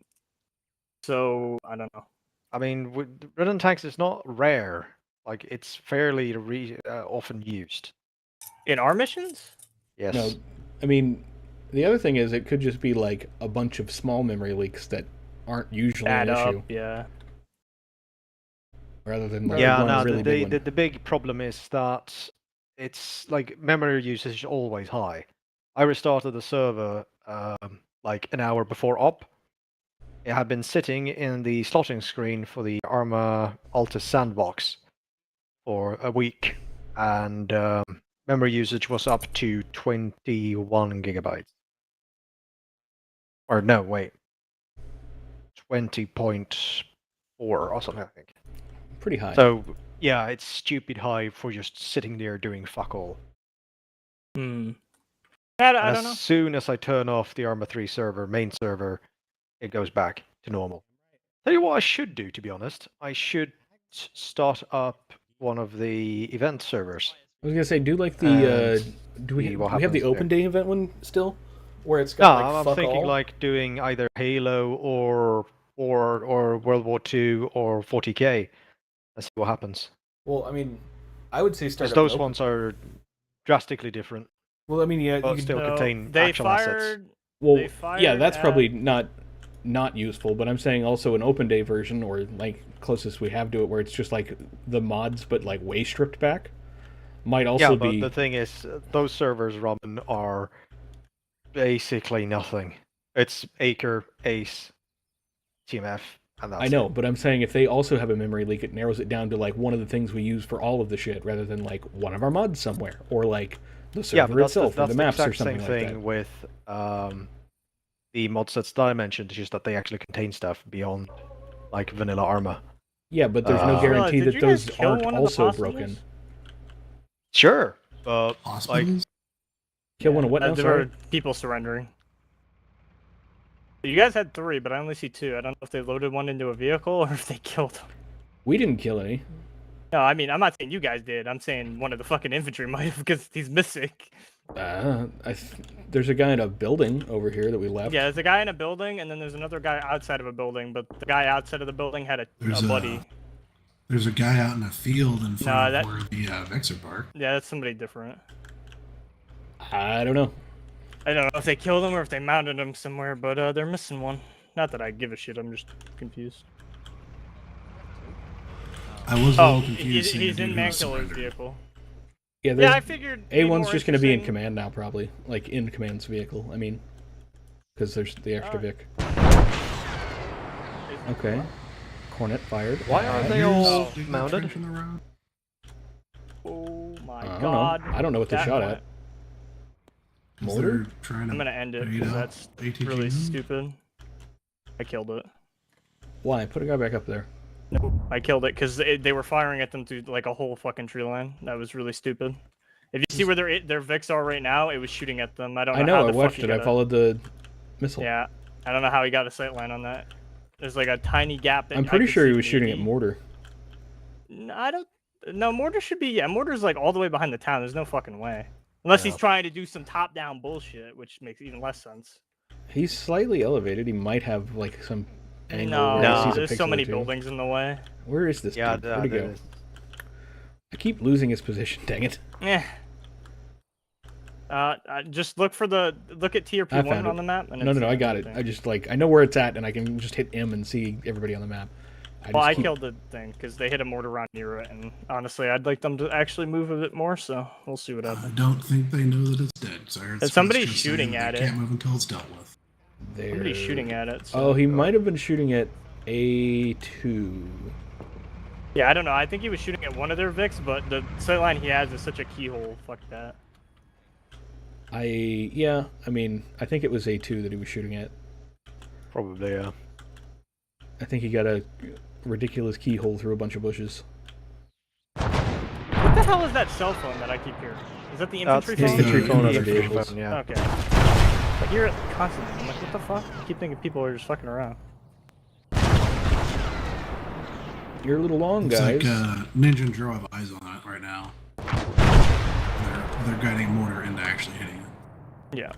So I don't know. I mean, Red and Tanks is not rare. Like it's fairly often used. In our missions? Yes. No, I mean, the other thing is it could just be like a bunch of small memory leaks that aren't usually an issue. Yeah. Rather than like really big one. The big problem is that it's like memory usage is always high. I restarted the server like an hour before op. It had been sitting in the slotting screen for the Arma Altus sandbox for a week, and memory usage was up to 21 gigabytes. Or no, wait. 20.4 or something, I think. Pretty high. So, yeah, it's stupid high for just sitting there doing fuck all. I don't know. As soon as I turn off the Arma 3 server, main server, it goes back to normal. Tell you what I should do, to be honest. I should start up one of the event servers. I was gonna say, do like the do we have the open day event one still, where it's got like I'm thinking like doing either Halo or World War II or 40K. Let's see what happens. Well, I mean, I would say start. Those ones are drastically different. Well, I mean, yeah, but you still contain they actual fired, assets. Well, yeah, that's probably not useful. But I'm saying also an open day version, or like closest we have to it, where it's just like the mods, but like way stripped back, might also be. Yeah, but the thing is, those servers, Robin, are basically nothing. It's Acre, Ace, TMF, and that's I know, it. But I'm saying if they also have a memory leak, it narrows it down to like one of the things we use for all of the shit, rather than like one of our mods somewhere, or like the server itself, or the maps, or something like that. That's the same thing with the mod sets that I mentioned. It's just that they actually contain stuff beyond like vanilla Arma. Yeah, but there's no guarantee that those aren't also broken. Sure, but like kill one of what now? There were people surrendering. You guys had 3, but I only see 2. I don't know if they loaded one into a vehicle or if they killed them. We didn't kill any. No, I mean, I'm not saying you guys did. I'm saying one of the fucking infantry might have, because he's missing. There's a guy in a building over here that we left. Yeah, there's a guy in a building, and then there's another guy outside of a building, but the guy outside of the building had a buddy. There's a guy out in a field in front of where the Vexor Park. Yeah, that's somebody different. I don't know. I don't know if they killed him or if they mounted him somewhere, but they're missing one. Not that I give a shit, I'm just confused. I was a little confused. He's in Mankiller's vehicle. Yeah, I figured A1's just going to be in command now, probably. Like, in command's vehicle, I mean. Because there's the extra Vic. Okay. Cornet fired. Why are they all mounted? Oh my god. I don't know what they shot at. Mortar? I'm gonna end it, because that's really stupid. I killed it. Why? Put a guy back up there. No, I killed it because they were firing at them through like a whole fucking tree line. That was really stupid. If you see where their Vics are right now, it was shooting at them. I don't know. I know. How I watched it. I followed the missile. Yeah, I don't know how he got a sight line on that. There's like a tiny gap. That I'm pretty sure he was shooting at mortar. I don't. No, mortar should be. Yeah, mortar's like all the way behind the town. There's no fucking way. Unless he's trying to do some top-down bullshit, which makes even less sense. He's slightly elevated. He might have like some angle. No, there's so many buildings in the way. Where is this dude? Where'd he go? I keep losing his position. Dang it. Yeah. Just look at tier P1 on the map. And No, I got it. I just I know where it's at, and I can just hit M and see everybody on the map. I killed the thing because they hit a mortar round near it, and honestly, I'd like them to actually move a bit more. So we'll see what happens. I don't think they know that it's dead. So somebody's shooting at it. Can't move until it's dealt with. Somebody's shooting at it. So. Oh, he might have been shooting at A2. Yeah, I don't know. I think he was shooting at one of their Vics, but the sight line he has is such a keyhole. Fuck that. Yeah, I mean, I think it was A2 that he was shooting at. Probably, yeah. I think he got a ridiculous keyhole through a bunch of bushes. What the hell is that cell phone that I keep hearing? Is that the infantry phone? Infantry phone on the infantry vehicles. phone, yeah. Okay. I hear it constantly. I'm like, what the fuck? I keep thinking people are just fucking around. You're a little long, It's guys. like Ninja and Joe have eyes on it right now. They're guiding mortar into actually hitting it. Yeah.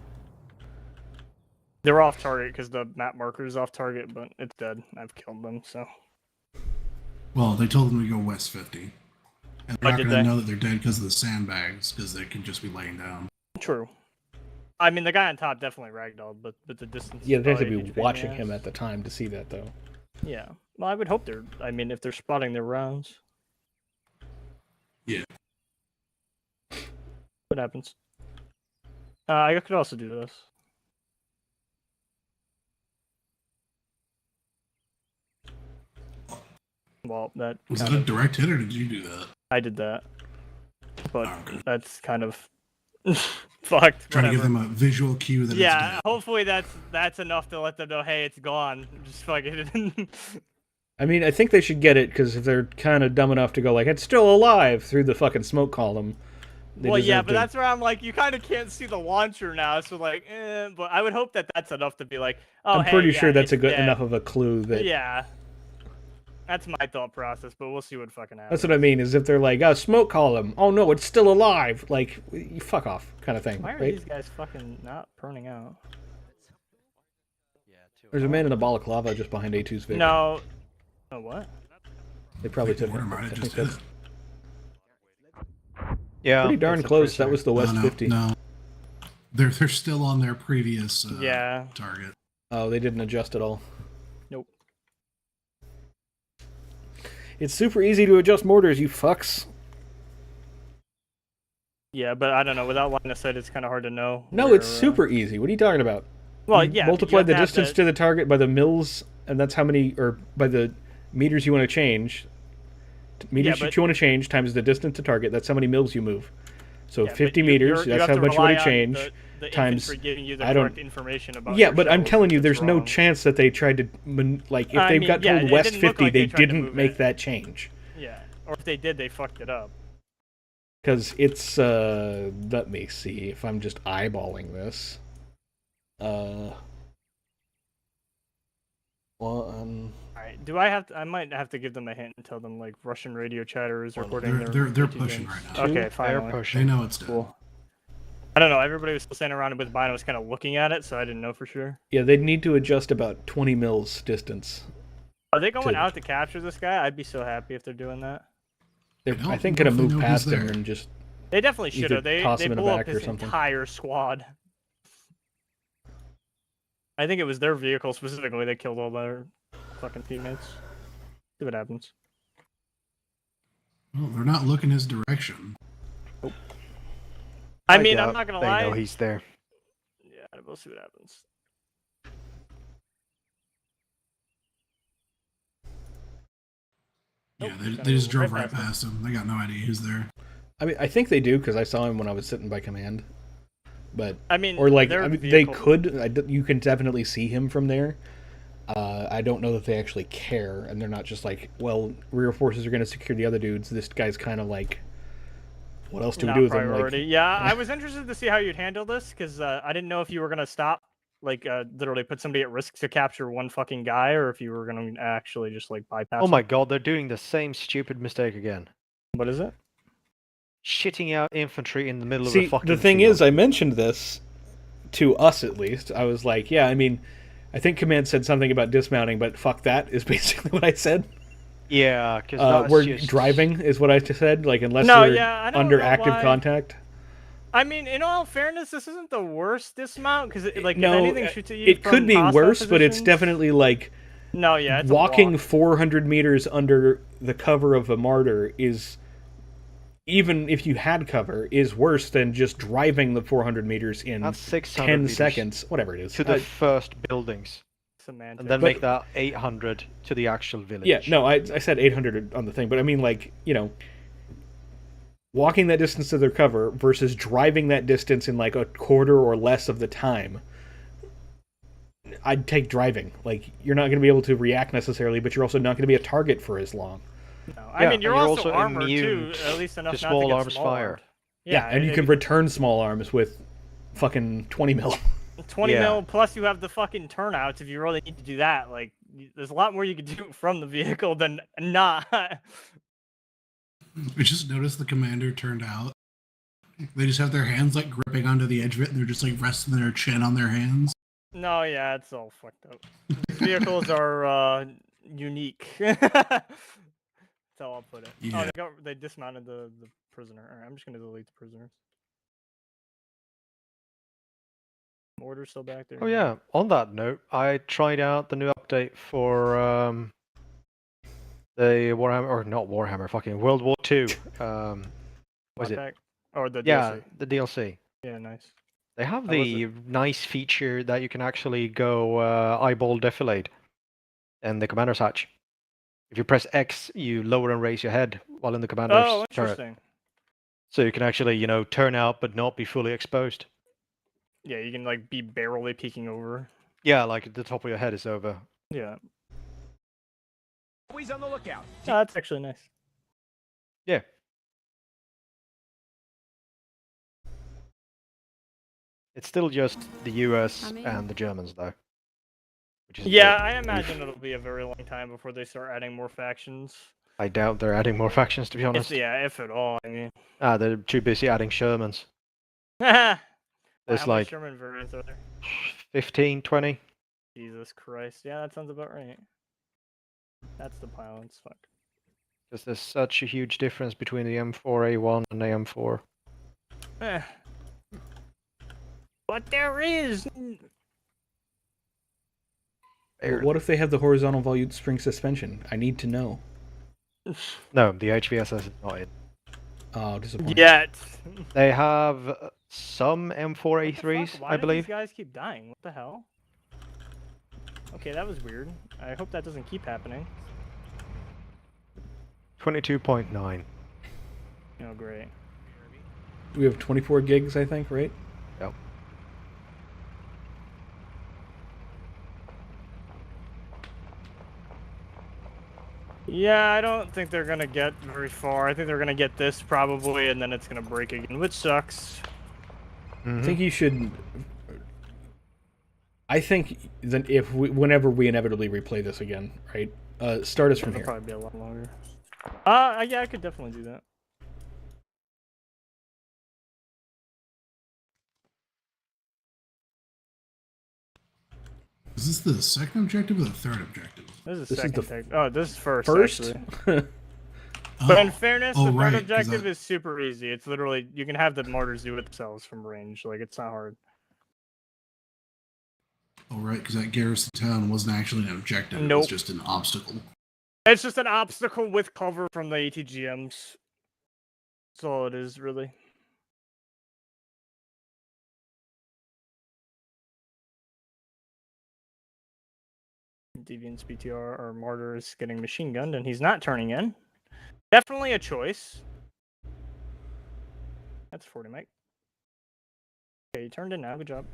They're off target because the map marker is off target, but it's dead. I've killed them, so. Well, they told them to go west 50. And they're not did going to they? know that they're dead because of the sandbags, because they could just be laying down. True. I mean, the guy on top definitely ragdolled, but the distance. Yeah, they have to probably a be huge pain in the watching ass. him at the time to see that, though. Yeah. Well, I would hope they're. I mean, if they're spotting their rounds. Yeah. What happens? I could also do this. Well, that Was that a direct hit, or did you do that? I did that, but that's kind of fucked. Trying to give whatever. them a visual cue that it's Yeah, dead. hopefully that's enough to let them know, hey, it's gone. Just fuck it. I mean, I think they should get it, because if they're kind of dumb enough to go like, it's still alive through the fucking smoke column. Well, yeah, but that's where I'm like, you kind of can't see the launcher now, so like, but I would hope that that's enough to be like, oh, I'm hey, pretty yeah, sure that's it's a good dead. enough of a clue that... Yeah. That's my thought process, but we'll see what fucking happens. That's what I mean, is if they're like, oh, smoke column, oh no, it's still alive, like, you fuck off, kind of thing, Why are right? these guys fucking not burning out? There's a man in a balaclava just behind A2's vehicle. No. Oh, what? They probably took Mortar him. might have I just think hit that's Yeah. pretty darn it's a close. That prisoner. was the West no, 50. No. They're still on their previous Yeah. target. Oh, they didn't adjust at all. Nope. It's super easy to adjust mortars, you fucks. Yeah, but I don't know. Without line of sight, it's kind of hard to know. No, where, it's super easy. What are you talking about? Well, You yeah. multiply the you have distance to the target by the mils, and that's how many, or by the meters you want to change. Meters but- you want to change times the distance to target. That's how many mils you move. So Yeah, but 50 you- meters. you That's have how to much you rely want to on change. the Times infantry giving you the I don't. correct information about. Yeah, your but I'm shells telling you, if there's it's no wrong. chance that they tried to like if I they've mean, got yeah, told it West didn't look 50, like they they tried to didn't move make it. that change. Yeah, or if they did, they fucked it up. Because it's, let me see if I'm just eyeballing this. Alright, do I have to, I might have to give them a hint and tell them, like, Russian radio chatter is recording They're their pushing games. right now. Okay, finally. They know it's dead. Cool. I don't know, everybody was still standing around with Bino was kind of looking at it, so I didn't know for sure. Yeah, they'd need to adjust about 20 mils distance. Are they going to- out to capture this guy? I'd be so happy if they're doing that. They're, I think, know gonna if they move know past who's him there. and just... They definitely should either have. They toss him in the blew up back or his something. entire squad. I think it was their vehicle specifically that killed all their fucking teammates. See what happens. Well, they're not looking his direction. I mean, I'm doubt not gonna they lie. know he's there. Yeah, we'll see what happens. Yeah, Nope, they kinda just drove right right past him. They got no idea who's there. I mean, I think they do, because I saw him when I was sitting by command. But I mean, or like, their I mean, they vehicle- could. You can definitely see him from there. I don't know that they actually care, and they're not just like, well, rear forces are going to secure the other dudes. This guy's kind of like, what else do Not we do with him? priority. Like, Yeah, I was interested to see how you'd handle this because I didn't know if you were gonna stop, like, literally put somebody at risk to capture one fucking guy, or if you were gonna actually just like bypass. Oh my him. god, they're doing the same stupid mistake again. What is it? Shitting out infantry in the middle see, of a fucking the thing field. is, I mentioned this to us at least. I was like, yeah, I mean, I think command said something about dismounting, but fuck that is basically what I said. Yeah, because we're driving is what I said. Like, unless No, we're yeah, I don't under know active why. contact. I mean, in all fairness, this isn't the worst dismount because, like, No, if anything shoots at you it from could be hostile worse, but it's positions- definitely like No, yeah, it's walking 400 meters under the cover of a martyr is, even if you had cover, is worse than just driving the 400 meters in 10 seconds, whatever it is. To the first buildings. Semantic. And then make that 800 to the actual village. Yeah, no, I said 800 on the thing, but I mean, like, you know, walking that distance to their cover versus driving that distance in like a quarter or less of the time. I'd take driving. Like, you're not going to be able to react necessarily, but you're also not going to be a target for as long. No, I mean, you're also armored too, at least enough to not to small get arms fire. Yeah, and you can return small arms with fucking 20 mil. 20 mil, plus you have the fucking turnouts if you really need to do that. Like, there's a lot more you can do from the vehicle than not. I just noticed the commander turned out. They just have their hands like gripping onto the edge of it, and they're just like resting their chin on their hands. No, yeah, it's all fucked up. These vehicles are unique. That's how I'll put it. Yeah. Oh, they dismounted the prisoner. All right, I'm just gonna delete the prisoners. Mortar's still back there. Oh yeah. On that note, I tried out the new update for the Warhammer, or not Warhammer, fucking World War II. Was it? Or the DLC. Yeah, the DLC. Yeah, nice. They have the nice feature that you can actually go eyeball defilade in the commander's hatch. If you press X, you lower and raise your head while in the commander's turret. Interesting. So you can actually, you know, turn out but not be fully exposed. Yeah, you can like be barely peeking over. Yeah, like the top of your head is over. Yeah. Always on the lookout. Oh, that's actually nice. Yeah. It's still just the US and the Germans, though. Which is I imagine it'll be a very long time before they start adding more factions. I doubt they're adding more factions, to be honest. If at all, I mean. They're too busy adding Shermans. There's how like many Sherman variants are there? 15, 20. Jesus Christ. Yeah, that sounds about right. That's the pilots. Fuck. Because there's such a huge difference between the M4A1 and the M4. But there is. What if they have the horizontal volute spring suspension? I need to know. No, the HVSS is not in. Oh, disappointing. Yet. They have some M4A3s, Why I do believe. These guys keep dying. What the hell? Okay, that was weird. I hope that doesn't keep happening. 22.9. Oh, great. We have 24 gigs, I think, right? Yep. Yeah, I don't think they're gonna get very far. I think they're gonna get this probably, and then it's gonna break again, which sucks. I think you should. I think that whenever we inevitably replay this again, right? Start us from here. It'll probably be a lot longer. Yeah, I could definitely do that. Is this the second objective or the third objective? This is second. This is first. First? But in fairness, the third right, objective is super easy. It's literally, you can have the mortars do it themselves from range. Like, it's not hard. Oh, right, because that garrison town wasn't actually an objective. Nope. It was just an obstacle. It's just an obstacle with cover from the ATGMs. That's all it is, really. Deviant's BTR or Martyr is getting machine gunned, and he's not turning in. Definitely a choice. That's 40, Mike. Okay, you turned in now. Good job.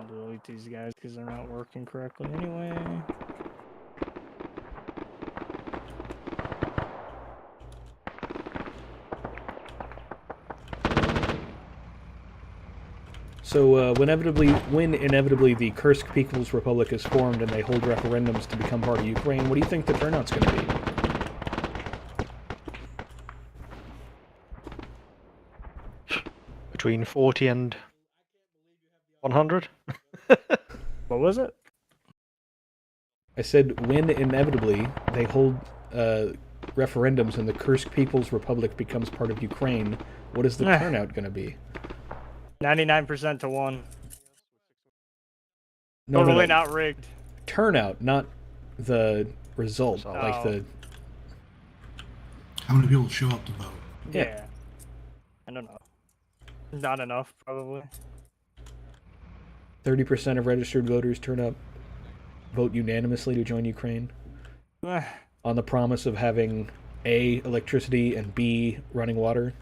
Delete these guys because they're not working correctly anyway. So when inevitably the Kursk People's Republic is formed and they hold referendums to become part of Ukraine, what do you think the turnout's going to be? between 40 and 100. What was it? I said when inevitably they hold referendums and the Kursk People's Republic becomes part of Ukraine, what is the turnout going to be? 99% to 1. No, totally not rigged. Turnout, not the result. Like the. How many people show up to vote? Yeah. I don't know. Not enough, probably. 30% of registered voters turn up, vote unanimously to join Ukraine, on the promise of having A, electricity, and B, running water.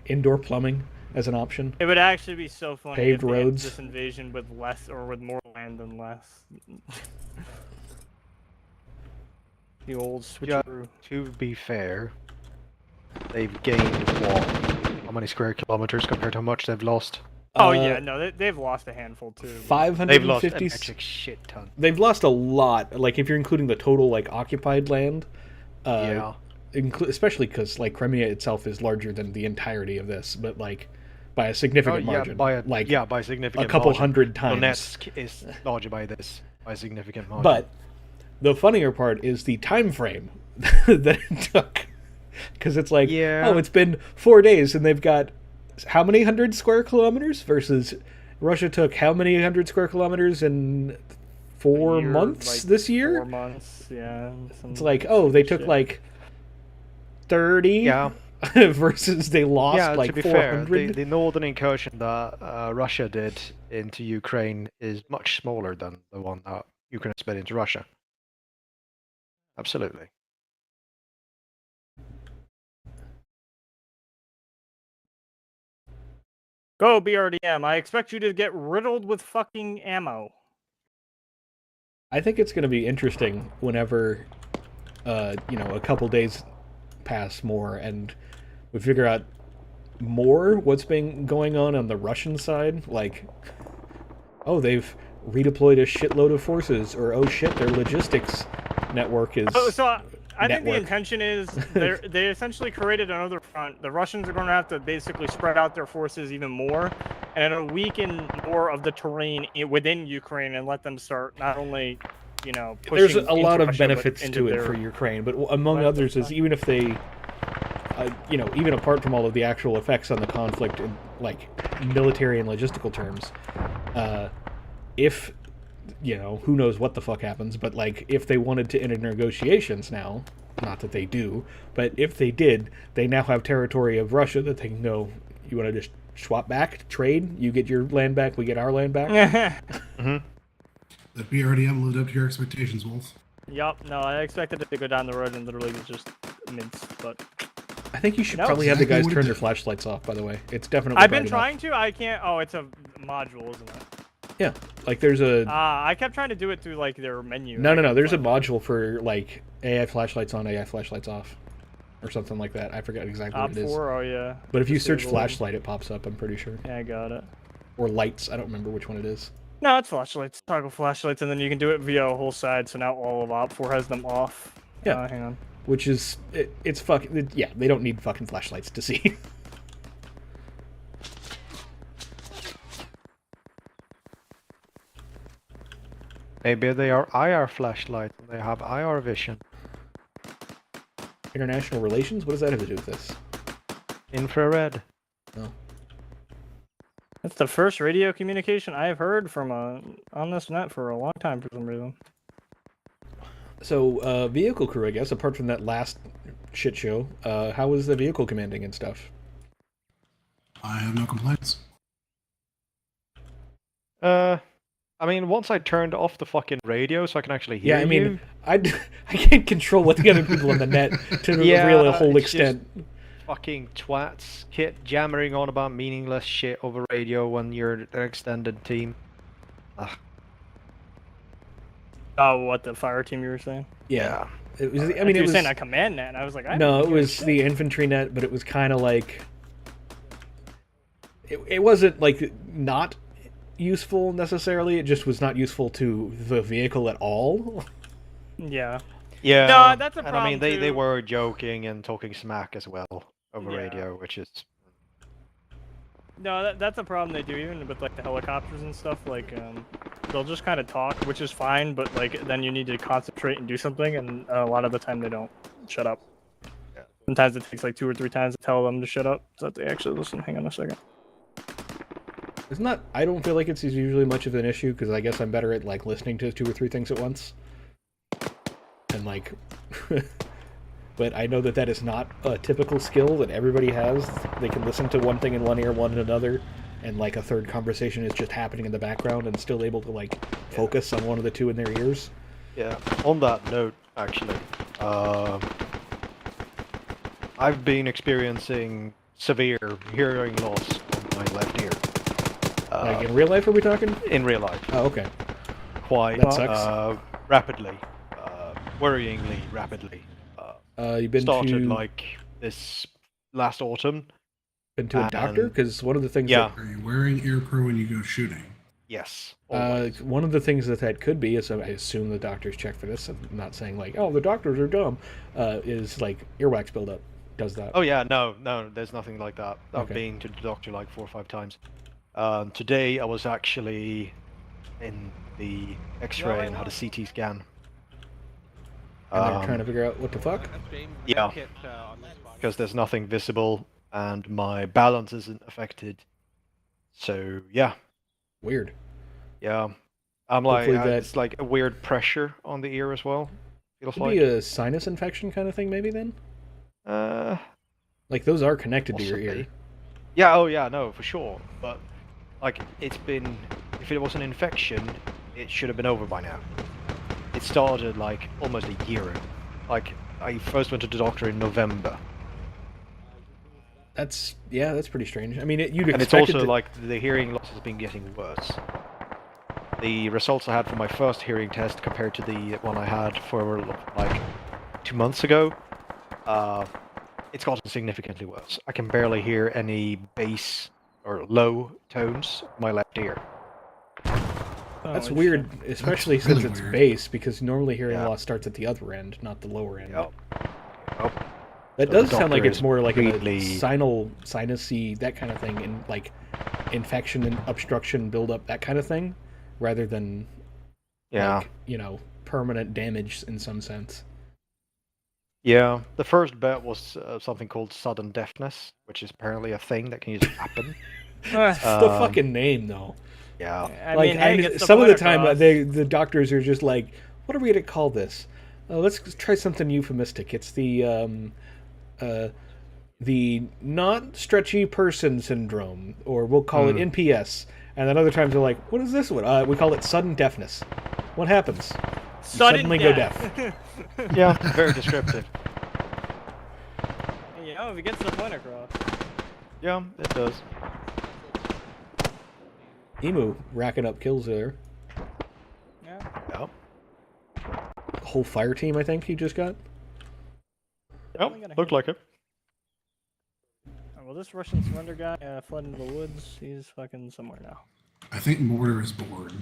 Indoor plumbing as an option. It would actually be so funny Paved if they had roads. this invasion with less or with more land than less. The old switcheroo. To be fair, they've gained what? How many square kilometers compared to how much they've lost? Oh yeah, no, they've lost a handful too. 550. They've lost an epic shit ton. They've lost a lot. Like if you're including the total like occupied land. Yeah. Especially because like Crimea itself is larger than the entirety of this, but like by a significant margin. By a significant a couple margin. hundred times. Donetsk is larger by a significant margin. But the funnier part is the time frame that it took, because it's like, oh, it's been 4 days and they've got how many 100 square kilometers versus Russia took how many 100 square kilometers in 4 months like this year? 4 months, yeah. It's like, oh, they took like 30 versus they lost like to be 400. fair, the northern incursion that Russia did into Ukraine is much smaller than the one that Ukraine sped into Russia. Absolutely. Go BRDM. I expect you to get riddled with fucking ammo. I think it's going to be interesting whenever, a couple days pass more and we figure out more what's been going on the Russian side. Like, oh, they've redeployed a shitload of forces, or oh shit, their logistics network is. Oh, so I think the intention is they essentially created another front. The Russians are going to have to basically spread out their forces even more, and it'll weaken more of the terrain within Ukraine and let them start not only, pushing There's a lot of Russia, benefits to it for Ukraine, but among others is even if they, even apart from all of the actual effects on the conflict in like military and logistical terms, if who knows what the fuck happens, but like if they wanted to enter negotiations now, not that they do, but if they did, they now have territory of Russia that they can go, you want to just swap back, trade, you get your land back, we get our land back. The BRDM lived up to your expectations, Wolf. Yup, no, I expected it to go down the road and literally just mince, but... I think you should probably have the guys turn their flashlights off, by the way. It's definitely I've been trying to, I can't... Oh, it's a module, isn't it? Yeah, like there's a... I kept trying to do it through, like, their menu. No, there's a module for, like, AI flashlights on, AI flashlights off. Or something like that. I forget exactly what it is. Op4, oh yeah. But if you search flashlight, it pops up, I'm pretty sure. Yeah, I got it. Or lights, I don't remember which one it is. No, it's flashlights. Toggle flashlights, and then you can do it via a whole side, so now all of Op4 has them off. Yeah. Hang on. Which is... It's fucking... Yeah, they don't need fucking flashlights to see. Maybe they are IR flashlights and they have IR vision. International relations? What does that have to do with this? Infrared. Oh. That's the first radio communication I have heard from on this net for a long time for some reason. So, vehicle crew, I guess, apart from that last shit show, how was the vehicle commanding and stuff? I have no complaints. I mean, once I turned off the fucking radio so I can actually hear you... I can't control what the other people on the net to really a whole extent. Fucking twats, jammering on about meaningless shit over radio when you're an extended team. Ugh. Oh, what, the fire team you were saying? Yeah. It was. I mean, it was saying a command net, and I was like, no, it was the infantry net, but it was kind of like it wasn't like not useful necessarily. It just was not useful to the vehicle at all. Yeah. Yeah. No, that's a problem. And I mean, they were joking and talking smack as well. over radio, which is... No, that's a problem they do even with like the helicopters and stuff. Like, they'll just kind of talk, which is fine, but like then you need to concentrate and do something, and a lot of the time they don't shut up. Yeah. Sometimes it takes like 2 or 3 times to tell them to shut up so that they actually listen. Hang on a second. It's not. I don't feel like it's usually much of an issue because I guess I'm better at like listening to 2 or 3 things at once, and like. But I know that that is not a typical skill that everybody has. They can listen to one thing in one ear, one in another, and like a third conversation is just happening in the background and still able to like focus on one of the 2 in their ears. Yeah. On that note, actually, I've been experiencing severe hearing loss on my left ear. Like in real life, are we talking? In real life. Oh, okay. Quite that sucks. Rapidly, worryingly rapidly. You've been started to... like this last autumn. Been to a doctor? Because one of the things Yeah. Are you wearing ear pro when you go shooting? Yes. One of the things that could be, is I assume the doctors check for this, I'm not saying like, oh, the doctors are dumb, is like earwax buildup. Does that? Oh yeah, no, there's nothing like that. I've Okay. been to the doctor like 4 or 5 times. Today I was actually in the X-ray and had a CT scan. And they're trying to figure out what the fuck? Yeah, because there's nothing visible and my balance isn't affected. So yeah. Weird. Yeah, I'm like, Hopefully it's like a weird pressure on the ear as well. Feels Could like. be a sinus infection kind of thing, maybe then. Like those are connected to your ear. Possibly. Yeah. Oh yeah. No, for sure. But like, it's been. If it was an infection, it should have been over by now. It started like almost a year ago. Like, I first went to the doctor in November. That's pretty strange. I mean, you'd And it's expect also it to... like the hearing loss has been getting worse. The results I had from my first hearing test compared to the one I had for like 2 months ago, it's gotten significantly worse. I can barely hear any bass or low tones in my left ear. That's weird, especially since it's bass, because normally hearing loss starts at the other end, not the lower end. Yep. That So does the sound like doctor it's is more like really- a sinusy, that kind of thing, and like infection and obstruction buildup, that kind of thing, rather than like, permanent damage in some sense. Yeah, the first bet was something called sudden deafness, which is apparently a thing that can just happen. The fucking name, though. Yeah. Some of the time, the doctors are just like, what are we going to call this? Let's try something euphemistic. It's the not stretchy person syndrome, or we'll call it NPS. And then other times they're like, what is this one? We call it sudden deafness. What happens? You suddenly go deaf. Yeah, very descriptive. You know, if it gets the point across. Yeah, it does. Emu racking up kills there. Yeah. Yep. Whole fire team, I think he just got. Yep, looked like it. Well, this Russian surrender guy fled into the woods. He's fucking somewhere now. I think Mortar is bored.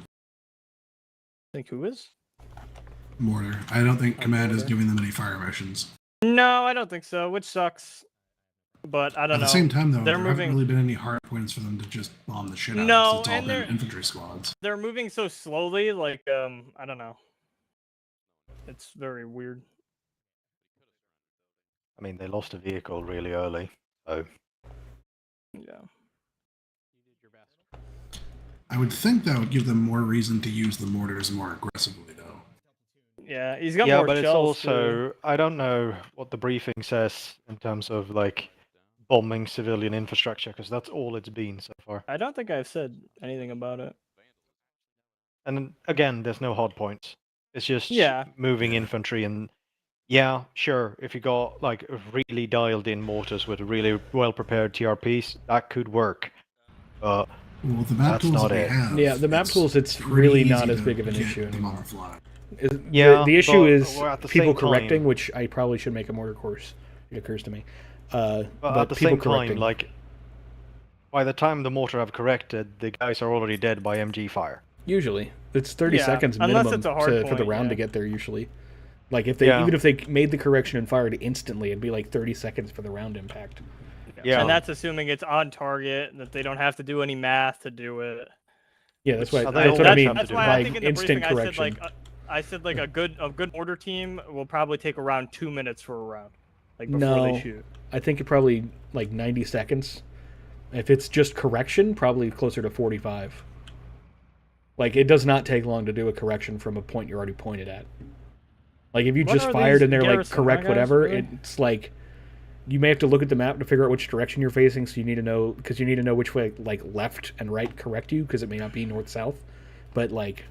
Think who is? Mortar. I don't think Command is giving them any fire missions. No, I don't think so, which sucks. But I don't know. At the same time, though, they're there moving... haven't really been any hard points for them to just bomb the shit out no, of. So it's all and been they're infantry squads. They're moving so slowly, like I don't know. It's very weird. I mean, they lost a vehicle really early, so. Yeah. I would think that would give them more reason to use the mortars more aggressively, though. Yeah, he's got yeah, more but it's shells also I don't know what the briefing says in terms of like bombing civilian infrastructure, because that's all it's been so far. I don't think I've said anything about it. And then, again, there's no hard points. It's just moving infantry, and yeah, sure, if you got like really dialed in mortars with really well prepared TRPs, that could work. But well, the map that's tools not that it. we have, Yeah, the map tools, it's really not as big of an issue anymore. Yeah, the issue is at the people same time- correcting, which I probably should make a mortar course. It occurs to me. But at the people same correcting. time, like by the time the mortar have corrected, the guys are already dead by MG fire. Usually, it's 30 Yeah, seconds unless minimum it's a hard for the point, round yeah. to get there. Usually, Like if they even if they made the correction and fired instantly, it'd be like 30 seconds for the round impact. Yeah, and that's assuming it's on target and that they don't have to do any math to do it. Yeah, that's what I mean. That's why I think in the briefing I said like a good mortar team will probably take around 2 minutes for a round, like before they shoot. I think it probably like 90 seconds. If it's just correction, probably closer to 45. Like it does not take long to do a correction from a point you're already pointed at. Like if you just fired and they're like correct whatever, it's like you may have to look at the map to figure out which direction you're facing. So you need to know because you need to know which way like left and right correct you because it may not be north south. But like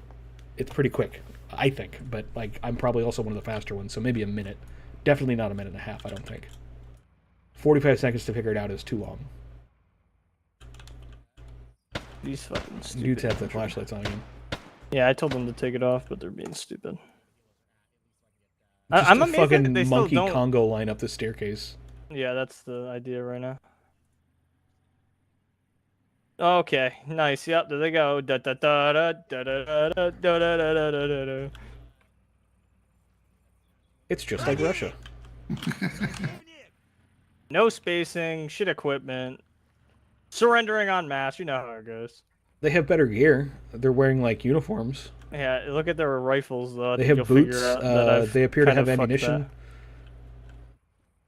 it's pretty quick, I think. But like I'm probably also one of the faster ones, so maybe a minute. Definitely not a minute and a half. I don't think. 45 seconds to figure it out is too long. These fucking stupid. Dudes have the flashlights on again. Yeah, I told them to take it off, but they're being stupid. I'm amazed fucking that they monkey still don't... Congo line up the staircase. Yeah, that's the idea right now. Okay, nice. Yep, there they go. Da da da da da da da da da da da da. It's just like Russia. No spacing, shit equipment, surrendering en masse. You know how it goes. They have better gear. They're wearing like uniforms. Yeah, look at their rifles though. They have boots. They appear to have ammunition.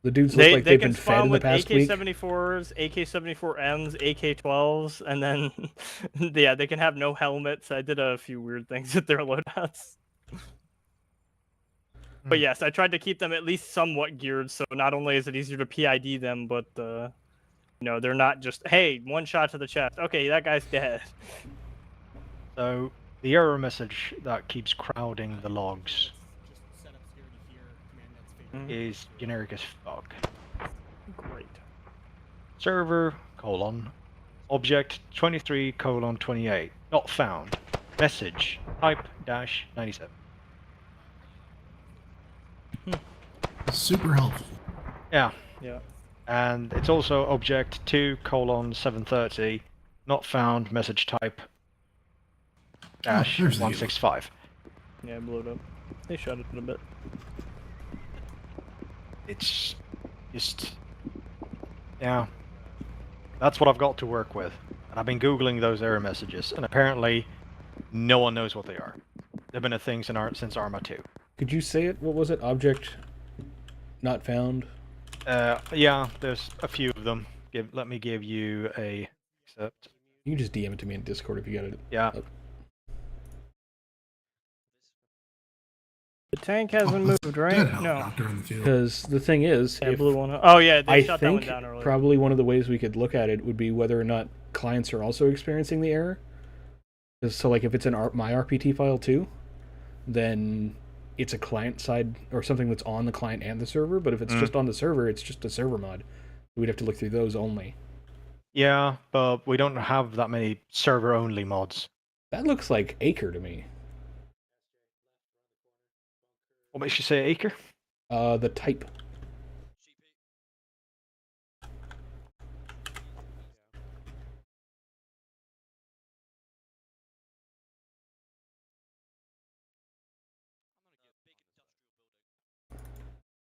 The dudes look like they've been fed in the past week. They can spawn with AK-74s, AK-74Ms, AK-12s, and then yeah, they can have no helmets. I did a few weird things with their loadouts. But yes, I tried to keep them at least somewhat geared, so not only is it easier to PID them, but you know, they're not just, hey, one shot to the chest. Okay, that guy's dead. So the error message that keeps crowding the logs is generic as fuck. Great. Server, object 23:28, not found. Message, type -97. Super helpful. Yeah. Yeah. And it's also object 2:730, not found, message type -165. Yeah, I blew it up. They shot it a bit. It's just, yeah, that's what I've got to work with. And I've been Googling those error messages, and apparently no one knows what they are. They've been a thing since Arma 2. Could you say it? What was it? Object not found? Yeah, there's a few of them. Let me give you a accept. You can just DM it to me in Discord if you got it. Yeah. Up. The tank hasn't moved, right? No. Because the thing is, yeah, blue one. Oh yeah, they I shot think that one down earlier. Probably one of the ways we could look at it would be whether or not clients are also experiencing the error. So like if it's in my RPT file too, then it's a client side or something that's on the client and the server. But if it's just on the server, it's just a server mod. We'd have to look through those only. Yeah, but we don't have that many server only mods. That looks like Acre to me. What makes you say Acre? The type.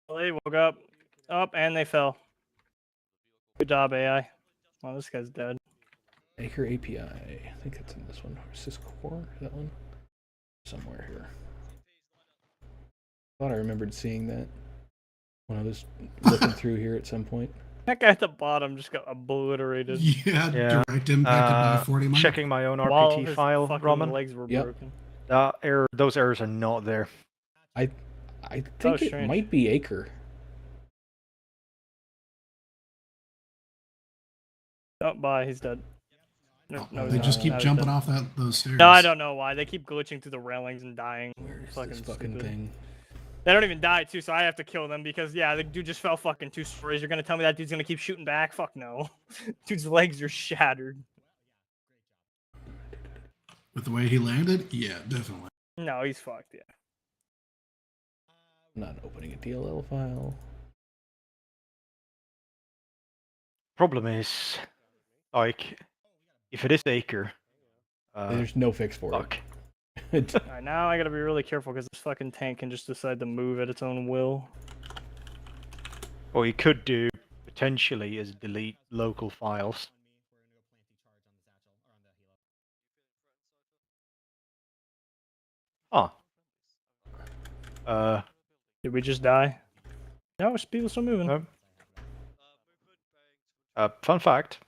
Well, they woke up, and they fell. Good job, AI. Well, this guy's dead. Acre API. I think that's in this one. Syscore, that one? Somewhere here. I thought I remembered seeing that when I was looking through here at some point. That guy at the bottom just got obliterated. Yeah, direct impacted by 40 miles. Checking my own RPT file, Raman. Legs were broken. Those errors are not there. I think it might be Acre. Oh, bye. He's dead. No, they just keep jumping off those stairs. No, I don't know why. They keep glitching through the railings and dying. Where's this fucking thing? They don't even die, too, so I have to kill them because, yeah, the dude just fell fucking 2 stories. You're going to tell me that dude's going to keep shooting back? Fuck no. Dude's legs are shattered. With the way he landed? Yeah, definitely. No, he's fucked, yeah. I'm not opening a DLL file. Problem is, like, if it is Acre... there's no fix for it. Alright, now I gotta be really careful because this fucking tank can just decide to move at its own will. What you could do potentially is delete local files. Huh. Did we just die? No, people still moving. Fun fact.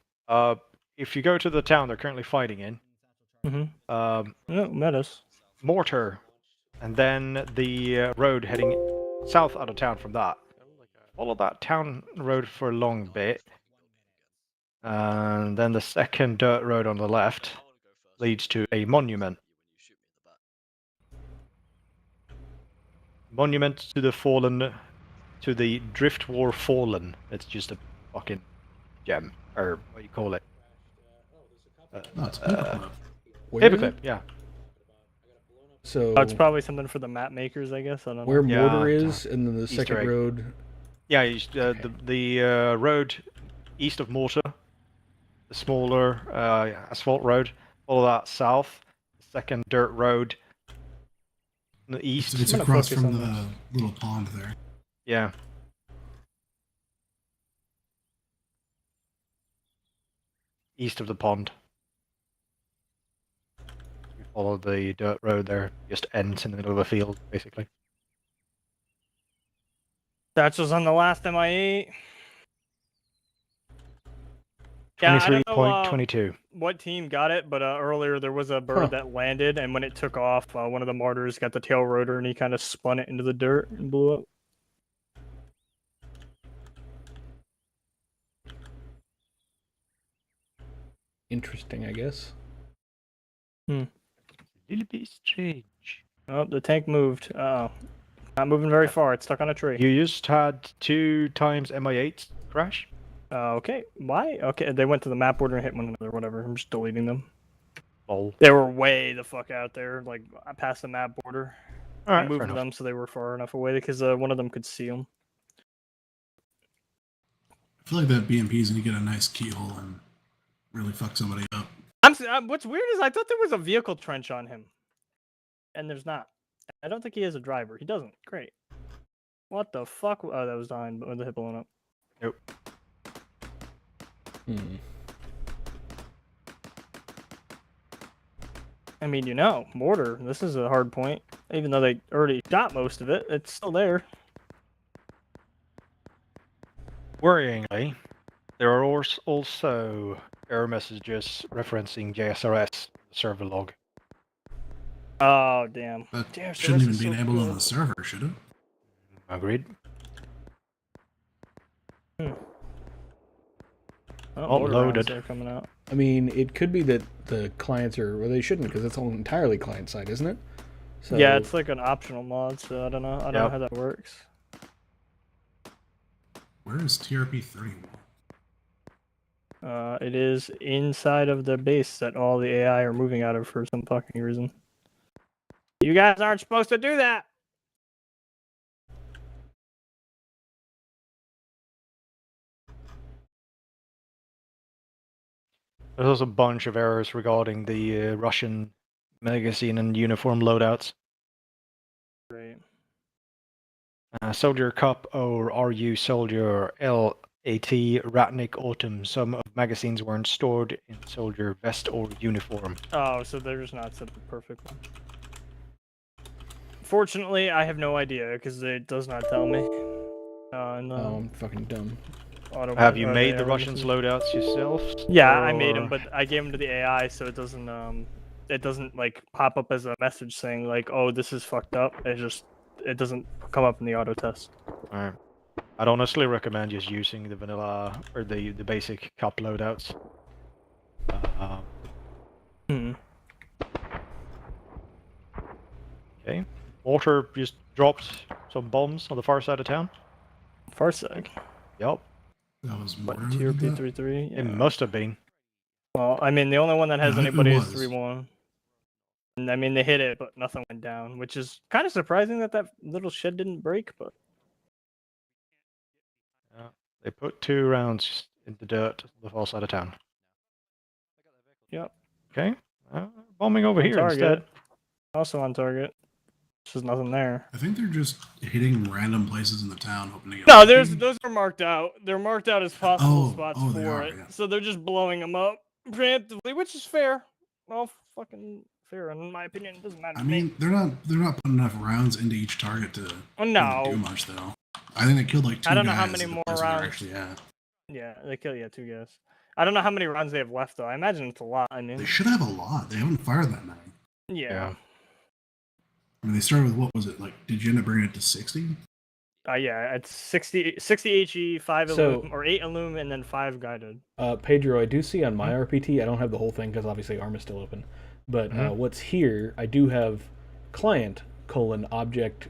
If you go to the town they're currently fighting in, met us. Mortar, and then the road heading south out of town from that. Follow that town road for a long bit, and then the second dirt road on the left leads to a monument. Monument to the fallen, to the Drift War Fallen. It's just a fucking gem, or what do you call it? Paperclip, yeah. So it's probably something for the map makers, I guess. I don't know. Where Mortar is, and then the second road. Yeah, the road east of Mortar, the smaller asphalt road. Follow that south. The second dirt road. In the east. It's across from the little pond there. Yeah. East of the pond. You follow the dirt road there, just ends in the middle of a field, basically. That was on the last MIA. Yeah, I don't know 23.22. What team got it, but earlier there was a bird that landed, and when it took off, one of the martyrs got the tail rotor, and he kind of spun it into the dirt and blew up. Interesting, I guess. A little bit strange. Oh, the tank moved. Oh, not moving very far. It's stuck on a tree. You just had 2 times MI8 crash. Okay. Why? Okay, they went to the map border and hit one another. Whatever. I'm just deleting them. Oh. They were way the fuck out there, like past the map border. All right, I moved them so they were far enough away because one of them could see them. I feel like that BMP is going to get a nice keyhole and really fuck somebody up. What's weird is I thought there was a vehicle trench on him, and there's not. I don't think he has a driver. He doesn't. Great. What the fuck? Oh, that was dying with the hip blown up. Nope. I mean, Mortar, this is a hard point. Even though they already shot most of it, it's still there. Worryingly, there are also error messages referencing JSRS server log. Oh, damn. That shouldn't even be enabled on the server, should it? Agreed. Oh, loaded. are coming out. I mean, it could be that the clients are, well, they shouldn't, because it's all entirely client side, isn't it? So... Yeah, it's like an optional mod, so I don't know. I don't know how that works. Where is TRP 31? It is inside of the base that all the AI are moving out of for some fucking reason. You guys aren't supposed to do that! There's also a bunch of errors regarding the Russian magazine and uniform loadouts. Great. Soldier Cup or RU Soldier LAT Ratnik Autumn. Some of magazines weren't stored in soldier vest or uniform. Oh, so they're just not set up perfectly. Fortunately, I have no idea because it does not tell me. I'm fucking dumb. Have you made the Russians loadouts yourself? Yeah, I made them, but I gave them to the AI, so it doesn't like pop up as a message saying like, "Oh, this is fucked up." It doesn't come up in the auto test. All right. I'd honestly recommend just using the vanilla or the basic cup loadouts. Okay. Mortar just dropped some bombs on the far side of town. Far side. Yep. That was what, TRP-33? Yeah. It must have been. Well, I mean, the only one that has anybody is 3-1. And I mean, they hit it, but nothing went down, which is kind of surprising that little shed didn't break, but... Yeah, they put 2 rounds in the dirt on the far side of town. Yep. Okay. Bombing over here instead. Also on target. There's nothing there. I think they're just hitting random places in the town, hoping to get. No, those are marked out. They're marked out as possible spots they for are, it. yeah. So they're just blowing them up preemptively, which is fair. Well, fucking fair in my opinion. It doesn't matter. I mean, they're not putting enough rounds into each target to no. really do much though. I think they killed like 2 guys. I don't know how many more rounds. Actually, yeah, they killed 2 guys. I don't know how many rounds they have left though. I imagine it's a lot. I mean, they should have a lot. They haven't fired that many. Yeah. I mean, they started with what was it like? Did you end up bringing it to 60? Yeah, it's 60 HE, 5 Illum, or 8 Illum, and then 5 guided. Pedro, I do see on my RPT, I don't have the whole thing because obviously ARM is still open. But what's here, I do have client object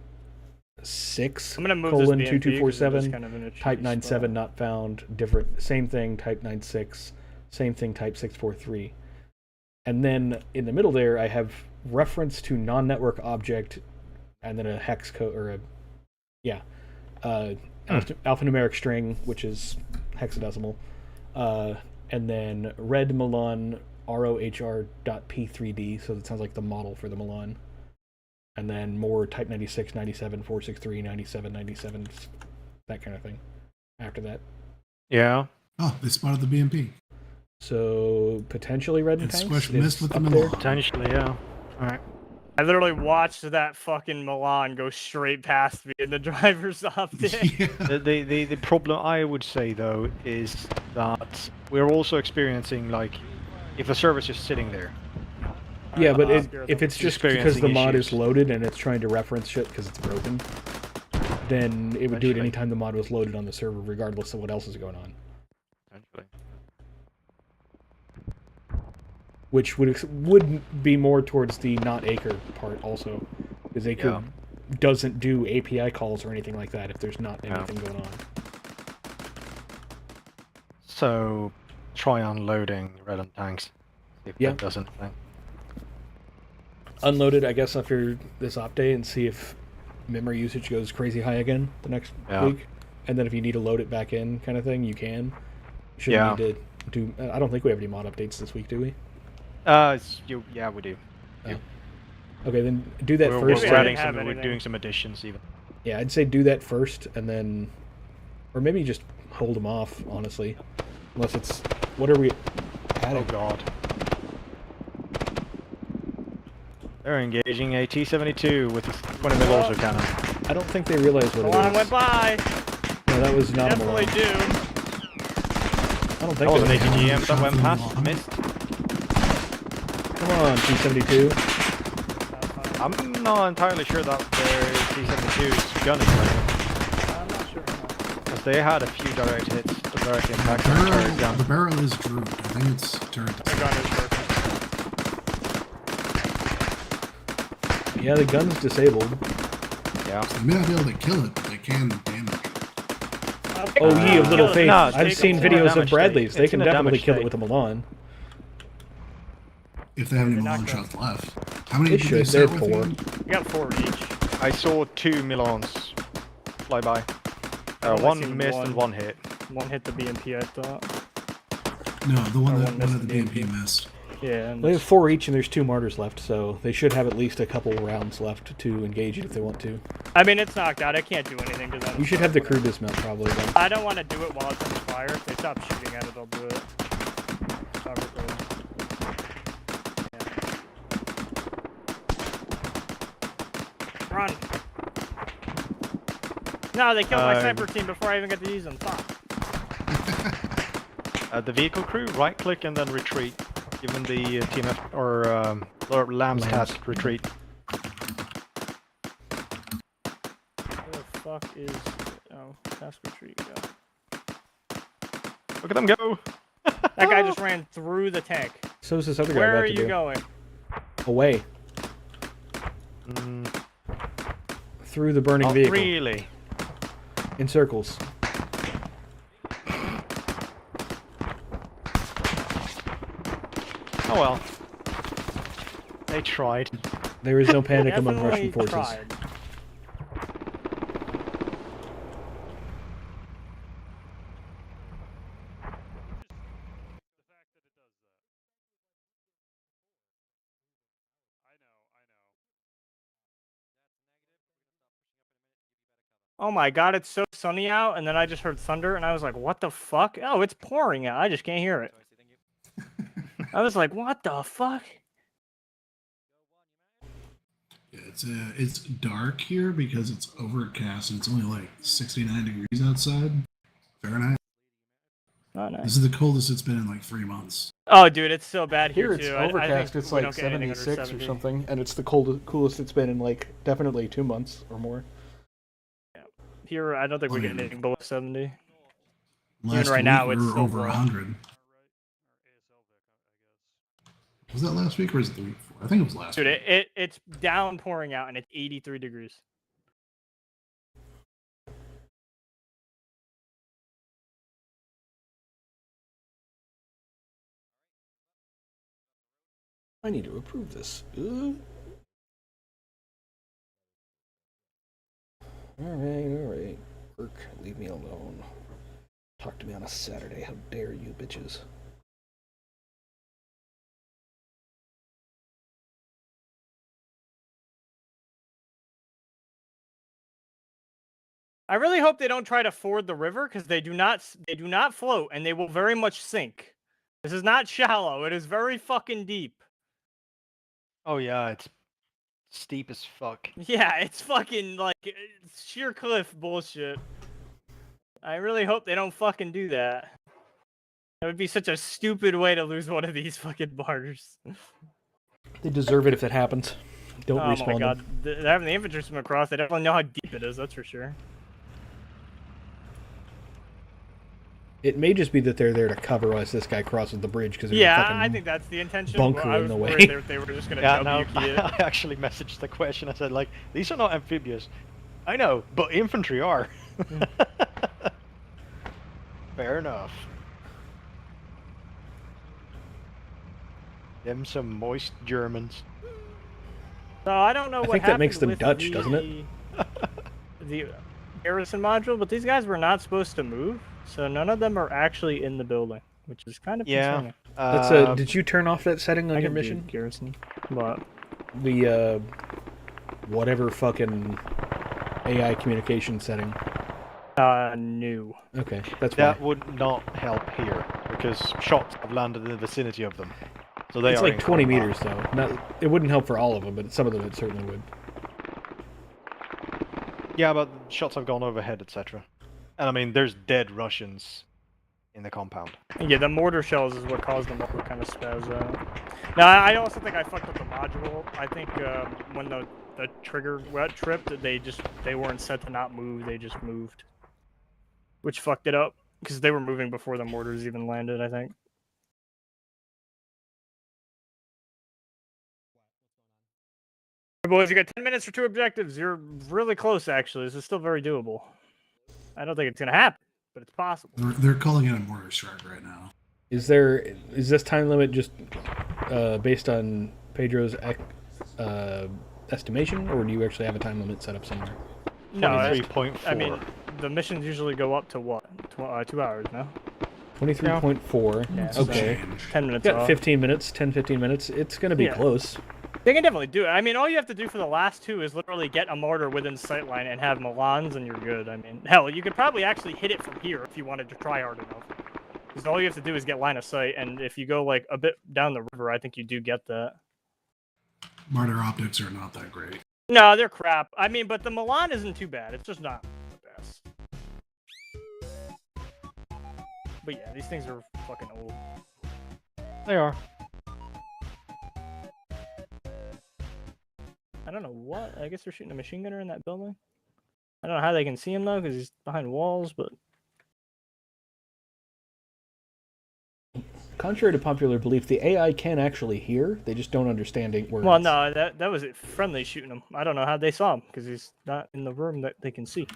6 2247 kind of type 97 not found, different, same thing, type 96, same thing, type 643. And then in the middle there, I have reference to non-network object, and then a hex code, or alphanumeric string, which is hexadecimal, and then red Milan rohr.p3d, so that sounds like the model for the Milan. And then more type 96, 97, 463, 97, 97, that kind of thing after that. Yeah. Oh, they spotted the BMP. So potentially red and tanks. Squish missed with the Milan. Potentially, yeah. All right. I literally watched that fucking Milan go straight past me in the driver's optic. Yeah. The problem I would say though is that we're also experiencing like if a server's just sitting there. Yeah, but if it's just because the mod is loaded and it's trying to reference shit because it's broken, then it would do it anytime the mod was loaded on the server, regardless of what else is going on. Which would be more towards the not Acre part also, because Acre doesn't do API calls or anything like that if there's not anything going on. So try unloading red and tanks if that does anything. Unload it, I guess, after this op day and see if memory usage goes crazy high again the next week. And then if you need to load it back in kind of thing, you can. You shouldn't need to do... I don't think we have any mod updates this week, do we? Yeah, we do. Okay, then do that first. We're doing some additions even. Yeah, I'd say do that first, and then... Or maybe just hold them off, honestly. Unless it's... What are we... Oh, God. They're engaging a T-72 with a 20 mm also cannon. I don't think they realize what it is. Milan went by! No, that was not Definitely a Milan. do. I don't think that was an ATGM that went past, missed. Come on, T-72. I'm not entirely sure that their T-72's gun is right. I'm not sure. Because they had a few direct hits, direct impacts on the turret gun. The barrel is drooped. I think it's turret. The gun is broken. Yeah, the gun's disabled. Yeah. So they may not be able to kill it, but they can damage it. Oh, ye of little faith. No, I've seen videos of Bradley's. They can definitely kill it with a Milan. If they have any Milan shots left. How many They should. They're 4. You got 4 each. I saw 2 Milans fly by. One missed and one hit. One hit the BMP, I thought. No, the one that the BMP missed. Yeah. They have 4 each, and there's 2 martyrs left, so they should have at least a couple rounds left to engage it if they want to. I mean, it's knocked out. I can't do anything to that. You should have the crew dismount, probably, then. I don't want to do it while it's on fire. If they stop shooting at it, I'll do it. Run! No, they killed my sniper team before I even got to use them. Fuck. The vehicle crew, right click and then retreat. Given the TMF or Lamb's task, retreat. Where the fuck is... Oh, task retreat, Look at them go! That guy just ran through the tank. So is this other guy. Where are you going? Away. Through the burning vehicle. Really? In circles. Oh well. They tried. There is no panic among Russian forces. Tried. Oh my god, it's so sunny out, and then I just heard thunder, and I was like, what the fuck? Oh, it's pouring out. I just can't hear it. I was like, what the fuck? Yeah, it's dark here because it's overcast and it's only like 69 degrees outside Fahrenheit. Oh, nice. This is the coldest it's been in like 3 months. Oh, dude, it's so bad here, It's too. overcast. I It's like 76 or something, and it's the coolest it's been in like definitely 2 months or more. Yeah. Here, I don't think we get anything below 70. Last Even right week now, we it's were still over low. 100. Was that last week or was it the week before? I think it was last Dude, week. it's downpouring out, and it's 83 degrees. I need to approve this. Alright. Work, leave me alone. Talk to me on a Saturday, how dare you, bitches. I really hope they don't try to ford the river, because they do not float, and they will very much sink. This is not shallow. It is very fucking deep. Oh yeah, it's steep as fuck. Yeah, it's fucking like it's sheer cliff bullshit. I really hope they don't fucking do that. That would be such a stupid way to lose one of these fucking bars. They deserve it if it happens. Don't respawn Oh my god, them. they're having the infantry swim across. They definitely know how deep it is, that's for sure. It may just be that they're there to cover us. This guy crosses the bridge because there's a fucking I think that's the intention. bunker I in was the way. worried they were just gonna no, W it. I actually messaged the question. I said, like, these are not amphibious. I know, but infantry are. Fair enough. Them some moist Germans. So I don't know I what think that happened makes them with Dutch, doesn't it? The garrison module, but these guys were not supposed to move, so none of them are actually in the building, which is kind of concerning. That's did you turn off that setting on I your can do mission? garrison. What? The whatever fucking AI communication setting. New. Okay, that's that why. would not help here because shots have landed in the vicinity of them. So they It's are like in 20 combat. meters though. Not, it wouldn't help for all of them, but some of them it certainly would. Yeah, but shots have gone overhead, etc. And I mean, there's dead Russians in the compound. Yeah, the mortar shells is what caused them to kind of spaz out. Now, I also think I fucked up the module. I think when the trigger tripped, they weren't set to not move. They just moved, which fucked it up because they were moving before the mortars even landed. I think. Boys, you got 10 minutes for 2 objectives. You're really close, actually. This is still very doable. I don't think it's gonna happen, but it's possible. They're calling it a mortar strike right now. Is this time limit just based on Pedro's estimation, or do you actually have a time limit set up somewhere? No, 23.4. I mean, the missions usually go up to what? 2 hours, no? 23.4. Yeah, okay. So 10 minutes Got off. 15 minutes, 10-15 minutes. It's going to be close. They can definitely do it. I mean, all you have to do for the last 2 is literally get a mortar within sightline and have Milans, and you're good. I mean, hell, you could probably actually hit it from here if you wanted to try hard enough. Because all you have to do is get line of sight, and if you go like a bit down the river, I think you do get that. Martyr optics are not that great. No, they're crap. I mean, but the Milan isn't too bad. It's just not the best. But yeah, these things are fucking old. They are. I don't know what. I guess they're shooting a machine gunner in that building. I don't know how they can see him though, because he's behind walls. But contrary to popular belief, the AI can actually hear. They just don't understand words. well, no, that was it. Friendly shooting him. I don't know how they saw him because he's not in the room that they can see.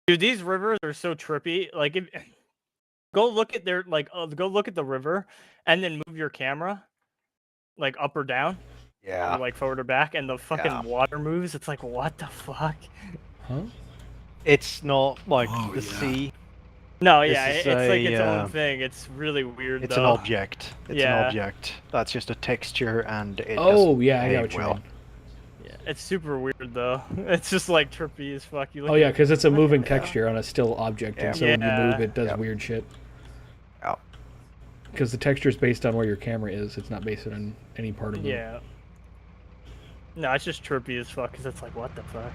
Dude, these rivers are so trippy. Like, go look at go look at the river, and then move your camera, like up or down. Yeah. Or, like forward or back, and the fucking water moves. It's like, what the fuck? Huh? It's not like the sea. No, yeah, it's like its own thing. It's really weird. It's though. an object. It's an object. That's just a texture, and it Oh yeah, I got what you well. mean. Yeah, it's super weird though. It's just like trippy as fuck. You look Oh yeah, because it's a moving texture on a still object, and so when you Yeah. move, it does weird shit. Because the texture is based on where your camera is. It's not based on any part of the... Yeah. No, it's just trippy as fuck, because it's like, what the fuck?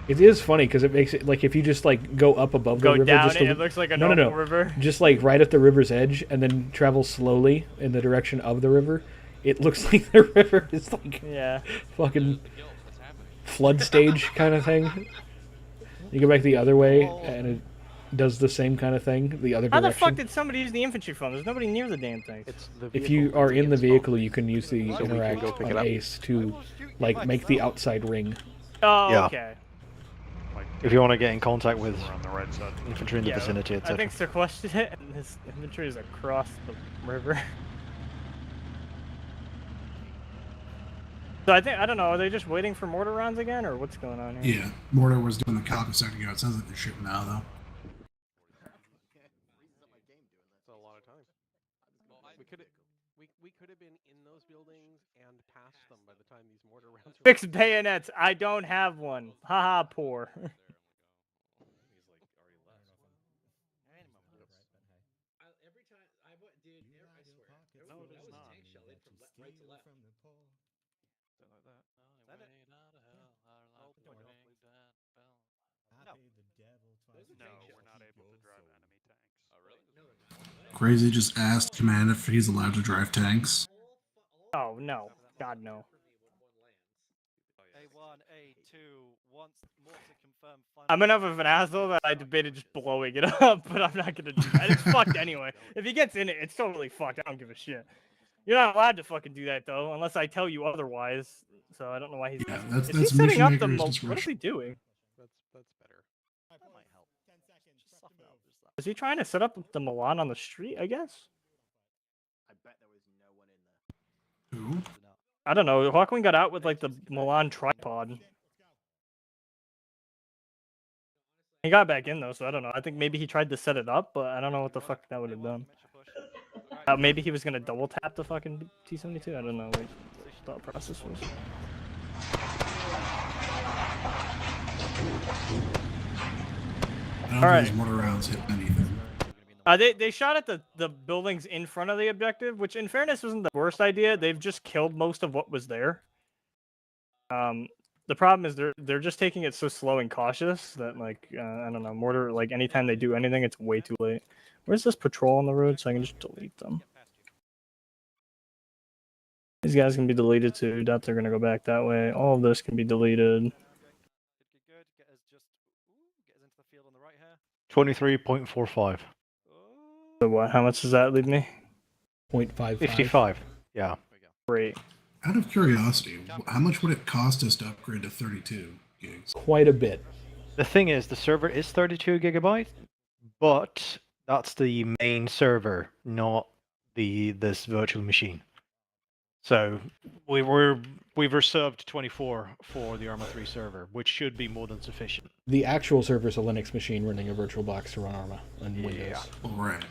It is funny, because it makes it, like, if you just, like, go up above the river... down just it looks like a normal river? Just, like, right at the river's edge, and then travel slowly in the direction of the river, it looks like the river is, like, fucking flood stage kind of thing. You go back the other way, and it does the same kind of thing, the other How direction. the fuck did somebody use the infantry phone? There's nobody near the damn thing. If you are in the vehicle, you can use the interact on Ace to, like, make the outside ring. Oh, okay. If you want to get in contact with infantry in the vicinity, etc. I think sequestered it, and his infantry is across the river. So I don't know, are they just waiting for mortar rounds again, or what's going on here? Yeah, mortar was doing the calc a second ago. It sounds like they're shipping now, though. We could have been in those buildings and past them by the time these mortar rounds were... Fixed bayonets. I don't have one. Haha, poor. Crazy just asked Command if he's allowed to drive tanks. Oh no, God no. I'm enough of an asshole that I debated just blowing it up, but I'm not gonna do that. It's fucked anyway. If he gets in it, it's totally fucked. I don't give a shit. You're not allowed to fucking do that though, unless I tell you otherwise. So I don't know why he's. Yeah, is he setting up the? What is he doing? That's better. That might help. 10 seconds. Is he trying to set up the Milan on the street? I guess. I bet there was no one in there. Who? I don't know. Hawkwind got out with like the Milan tripod. He got back in though, so I don't know. I think maybe he tried to set it up, but I don't know what the fuck that would have done. Maybe he was gonna double tap the fucking T-72. I don't know what his thought process was. I don't think these mortar rounds hit anything. They shot at the buildings in front of the objective, which in fairness wasn't the worst idea. They've just killed most of what was there. The problem is they're just taking it so slow and cautious that like I don't know, mortar, like anytime they do anything, it's way too late. Where's this patrol on the road so I can just delete them? These guys can be deleted too. Doubt they're gonna go back that way. All of this can be deleted. 23.45. So what? How much does that leave me? 0.55. 55. Yeah. Great. Out of curiosity, how much would it cost us to upgrade to 32 gigs? Quite a bit. The thing is, the server is 32 gigabytes, but that's the main server, not this virtual machine. So we've reserved 24 for the Arma 3 server, which should be more than sufficient. The actual server is a Linux machine running a virtual box to run Arma and Windows. All right.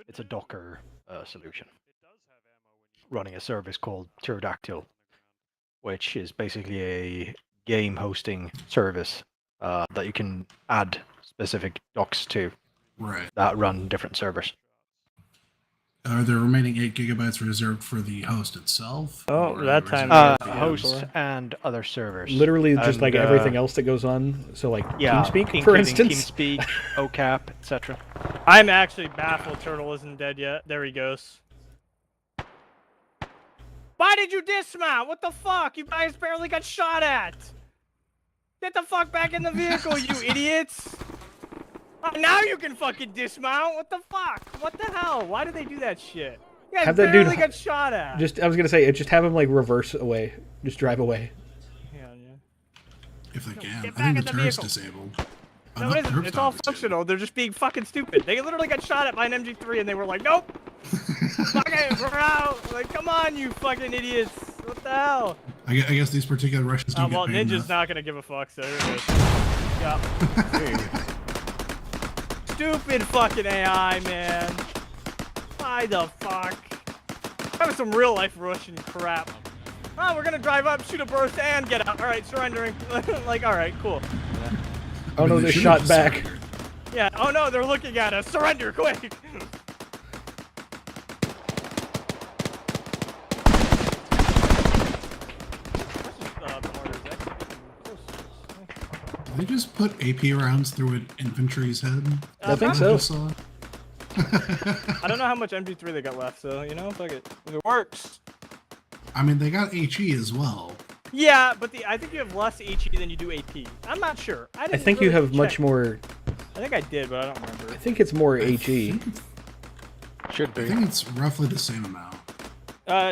It's a Docker solution, running a service called Pterodactyl, which is basically a game hosting service that you can add specific docs to that run different servers. Are the remaining 8 gigabytes reserved for the host itself? Oh, that time. Hosts and other servers. Literally just like everything else that goes on. So like TeamSpeak, for instance. TeamSpeak, OCAP, etc. I'm actually baffled Turtle isn't dead yet. There he goes. Why did you dismount? What the fuck? You guys barely got shot at. Get the fuck back in the vehicle, you idiots. Oh, now you can fucking dismount. What the fuck? What the hell? Why did they do that shit? You guys Have that barely dude got shot at. I was gonna say, just have him like reverse away. Just drive away. Yeah. If they can. Get I back think in the the turret's vehicle. disabled. No, it isn't. It's all functional. They're just being fucking stupid. They literally got shot at by an MG3 and they were like, nope. Fuck it, we're out. Like, come on, you fucking idiots. What the hell? I guess these particular Russians don't Well, get paid Ninja's enough. not gonna give a fuck, so there it is. Yeah. stupid fucking AI, man. Why the fuck? Having some real life Russian crap. Oh, we're gonna drive up, shoot a burst, and get out. All right, surrendering. Like, all right, cool. Yeah. Oh no, they shot back. Yeah. Oh no, they're looking at us. Surrender, quick. They just put AP rounds through an infantry's head. I think so. I don't know how much MG3 they got left, so you know, fuck it. If it works. I mean, they got HE as well. Yeah, but I think you have less HE than you do AP. I'm not sure. I think you have much more. I think I did, but I don't remember. I think it's more HE. Should be. I think it's roughly the same amount.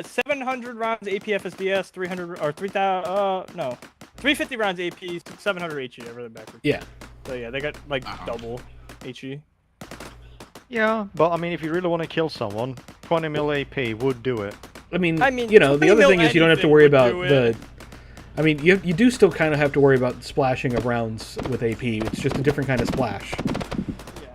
700 rounds AP FSBS, 300 or 3,000. No, 350 rounds AP, 700 HE. I read it backwards. Yeah. So yeah, they got like double HE. Yeah, but I mean, if you really want to kill someone, 20 mil AP would do it. I mean, you know, the other thing is you don't have to worry about the. I mean, you do still kind of have to worry about splashing of rounds with AP. It's just a different kind of splash. Yeah.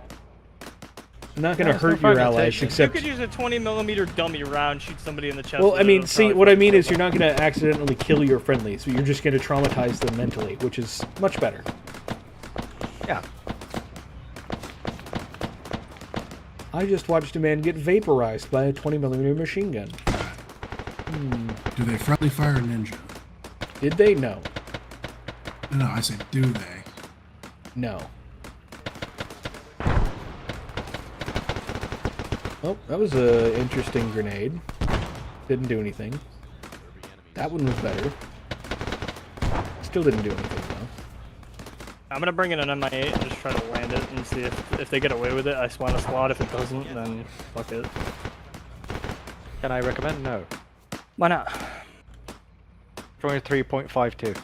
Not going to hurt your allies, except. You could use a 20mm dummy round, shoot somebody in the chest. Well, I mean, see, what I mean is you're not going to accidentally kill your friendlies. So you're just going to traumatize them mentally, which is much better. Yeah. I just watched a man get vaporized by a 20mm machine gun. Do they friendly fire ninja? Did they? No. No, I said, do they? No. Oh, that was an interesting grenade. Didn't do anything. That one was better. Still didn't do anything, though. I'm gonna bring in an MI8 and just try to land it and see if they get away with it. I spawn a squad. If it doesn't, then fuck it. Can I recommend? No. Why not? 23.52.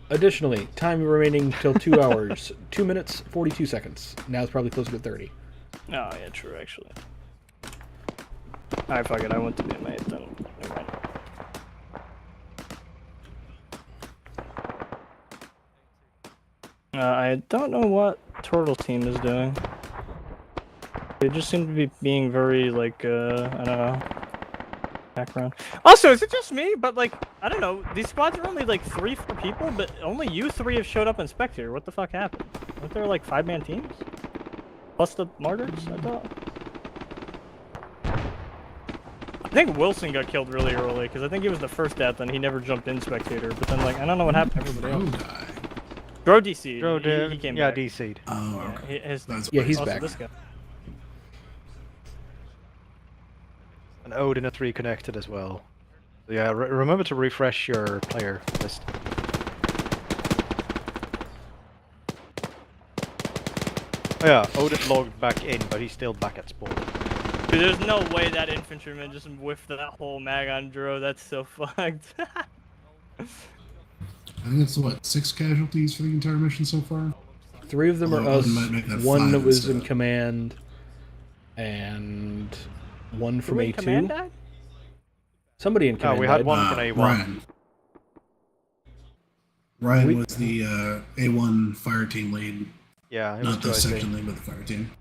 Additionally, time remaining till 2 hours, 2 minutes, 42 seconds. Now it's probably closer to 30. Oh, yeah, true, actually. Alright, fuck it, I want to be a mate then. Never mind. I don't know what Turtle Team is doing. They just seem to be being very, like, I don't know. Background. Also, is it just me? But like, I don't know. These squads are only like 3-4 people, but only you 3 have showed up in Spectator. What the fuck happened? Weren't there like 5-man teams? Plus the martyrs, I thought. I think Wilson got killed really early because I think he was the first death and he never jumped in Spectator. But then like, I don't know what happened to everybody else. Dro DC'd. Dro did. He came yeah, back. DC'd. Oh, okay. Yeah, he's also back. This guy. And Odin a 3 connected as well. So yeah, remember to refresh your player list. Oh yeah, Odin logged back in, but he's still back at spawn. Dude, there's no way that infantryman just whiffed that whole mag on Dro. That's so fucked. I think it's what, 6 casualties for the entire mission so far? 3 of them are us, 1 that was in command, and 1 from A2. Command died? Somebody in command. We had died. 1 from A1. Ryan was the A1 fire team lead. Yeah, not the section lead, but the fire team.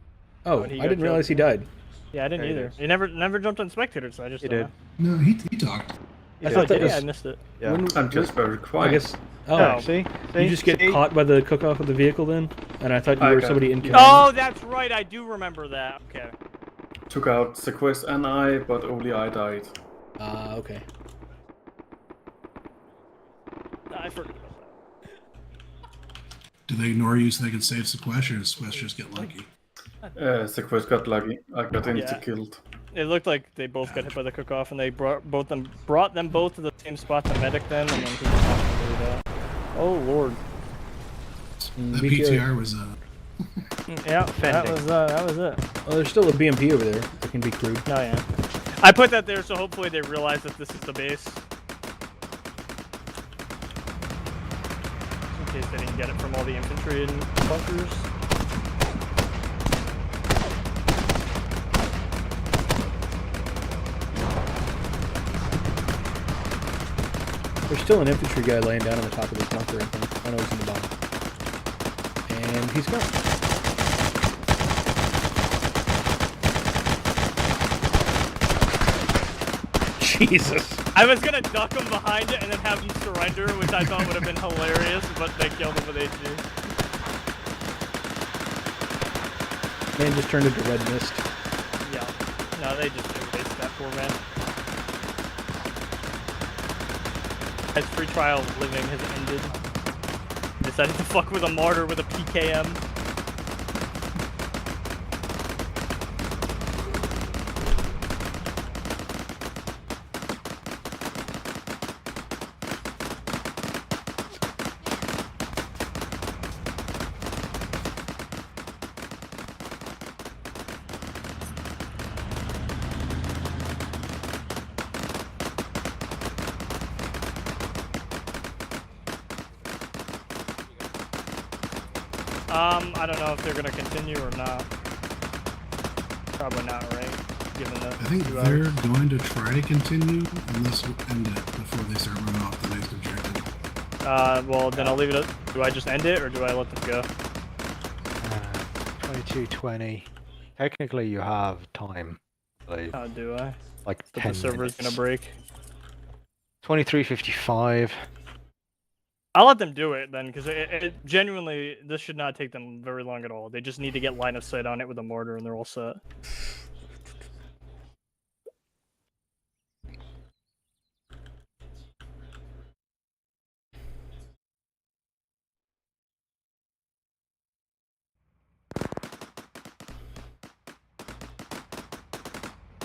Oh, I didn't realize he died. Yeah, I didn't either. He never jumped on Spectator, so I just. He did. No, he talked. I thought that was. I missed it. Yeah. I'm just very quiet. I guess. Oh, yeah, see? You just get caught by the cook-off of the vehicle then? And I thought you were somebody in command. Oh, that's right. I do remember that. Okay. Took out Sequest and I, but only I died. Okay. I forgot. Do they ignore you so they can save Sequest, or does Sequest just get lucky? Sequest got lucky. I got insta-killed. It looked like they both got hit by the cook-off, and they brought them both to the same spot to medic them, and then he just happened to do that. Oh lord. That PTR was yeah, that was it. Oh, there's still a BMP over there that can be crewed. Oh yeah. I put that there so hopefully they realize that this is the base. In case they didn't get it from all the infantry and bunkers. There's still an infantry guy laying down on the top of this bunker, I think. I know he's in the bottom. And he's gone. Jesus. I was gonna duck him behind it and then have him surrender, which I thought would have been hilarious, but they killed him with HG. Man just turned into red mist. Yeah. No, they just erased that poor man. His free trial of living has ended. Decided to fuck with a martyr with a PKM. I don't know if they're gonna continue or not. Probably not, right? Given the I think they're going to try to continue, and this will end it before they start running off the next objective. Well, then I'll leave it up. Do I just end it, or do I let them go? 22:20. Technically, you have time. How do I? Like but 10 the server's minutes. gonna break. 23:55. I'll let them do it then, because it genuinely, this should not take them very long at all. They just need to get line of sight on it with a mortar, and they're all set.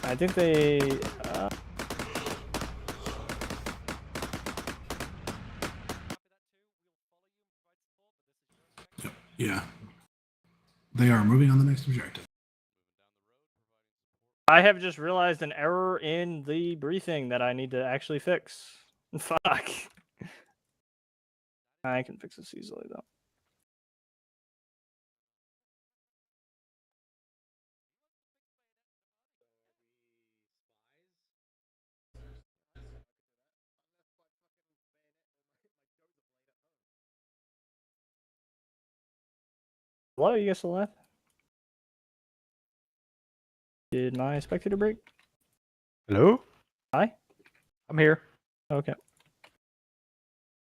I think they... Yeah. They are moving on the next objective. I have just realized an error in the briefing that I need to actually fix. Fuck. I can fix this easily, though. Hello, you guys still alive? Did my spectator break? Hello? Hi? I'm here. Okay.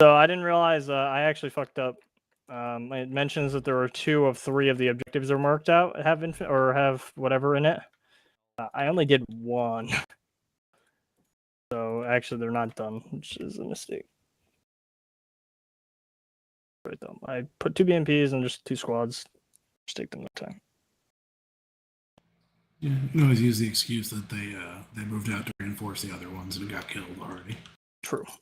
So I didn't realize I actually fucked up. It mentions that there are 2 of 3 of the objectives are marked out, have whatever in it. I only did 1. So actually they're not done, which is a mistake. Right though. I put 2 BMPs and just 2 squads. Just take them no time. Yeah, you can always use the excuse that they moved out to reinforce the other ones and got killed already. True. I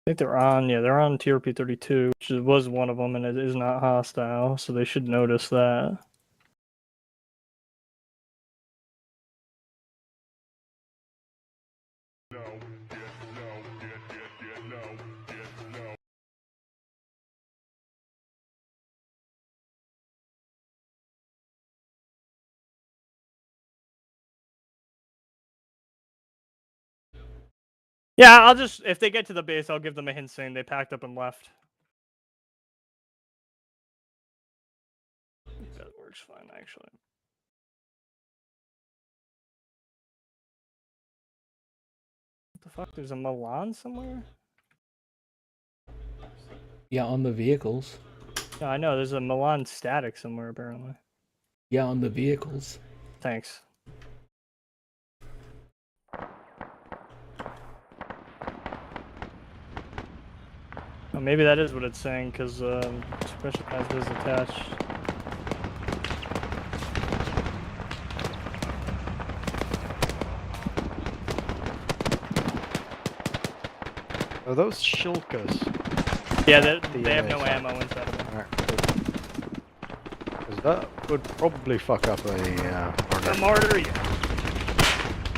think they're on, they're on TRP 32, which was one of them, and it is not hostile, so they should notice that. Yeah, I'll just, if they get to the base, I'll give them a hint saying they packed up and left. That works fine, actually. What the fuck? There's a Milan somewhere? Yeah, on the vehicles. No, I know, there's a Milan static somewhere, apparently. Yeah, on the vehicles. Thanks. Oh, maybe that is what it's saying, because specialized is attached. Are those shulkers? Yeah, they have no ammo inside of them. Because that would probably fuck up a The mortar, yeah.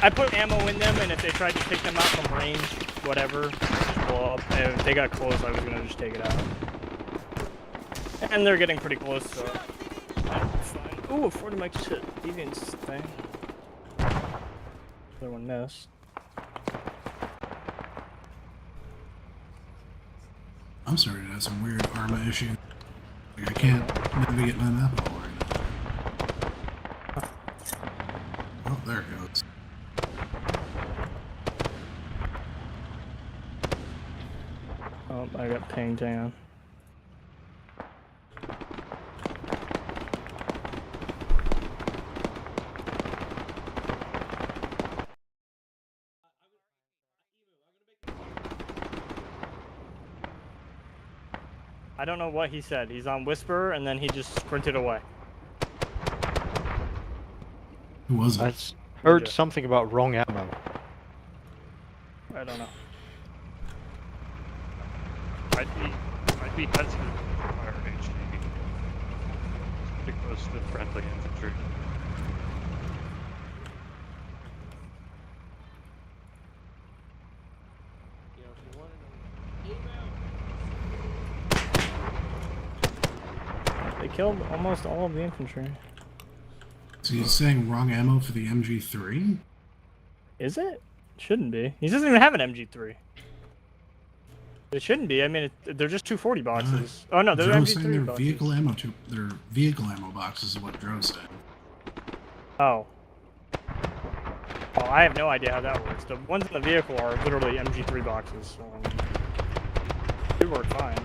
I put ammo in them, and if they tried to take them out from range, whatever, just blow up. And if they got close, I was gonna just take it out. And they're getting pretty close, so that's fine. Ooh, 40 mics hit. Deviant's thing. Other one missed. I'm starting to have some weird Arma issue. Like I can't navigate my map at all right now. there it goes. Oh, I got pinged, hang on. I don't know what he said. He's on Whisper, and then he just sprinted away. Who was it? I heard something about wrong ammo. I don't know. I'd be hesitant to fire HD. Pretty close to friendly infantry. They killed almost all of the infantry. So he's saying wrong ammo for the MG3? Is it? Shouldn't be. He doesn't even have an MG3. It shouldn't be. I mean, they're just 240 boxes. Oh no, they're Dro's MG3 saying their boxes. their vehicle ammo boxes is what Dro's saying. Oh. Well, I have no idea how that works. The ones in the vehicle are literally MG3 boxes, so they work fine.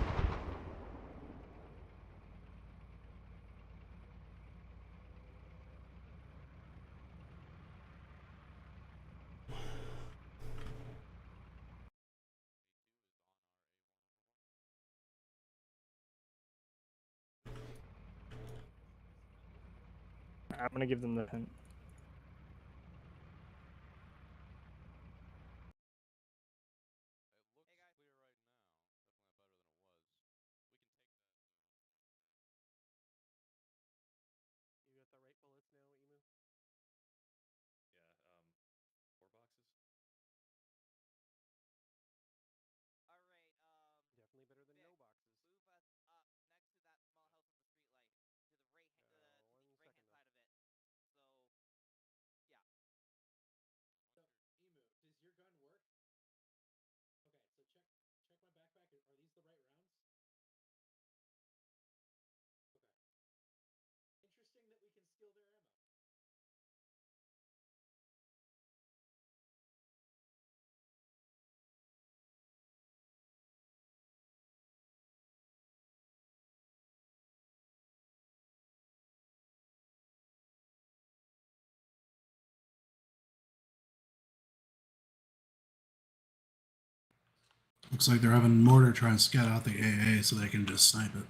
I'm gonna give them the hint. Looks like they're having mortar try and scout out the AA so they can just snipe it.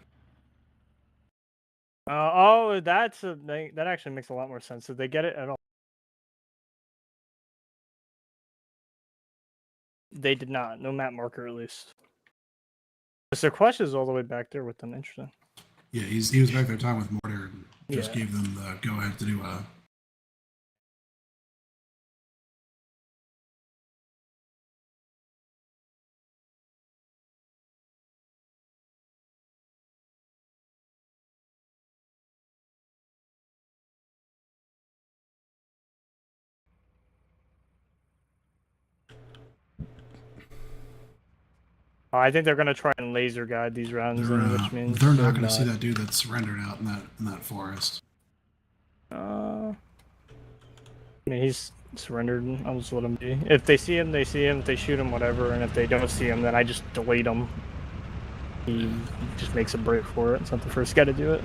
Oh, that's a thing. That actually makes a lot more sense. Did they get it at all? They did not. No map marker, at least. So Quest is all the way back there with them. Interesting. Yeah, he was back there talking with mortar and just Yeah. gave them the go ahead to do a. I think they're gonna try and laser guide these rounds, in, which means They're not going to see that dude that surrendered out in that forest. I mean, he's surrendered. I'll just let him be. If they see him, they see him. If they shoot him, whatever. And if they don't see him, then I just delete him. He just makes a break for it. It's not the first guy to do it.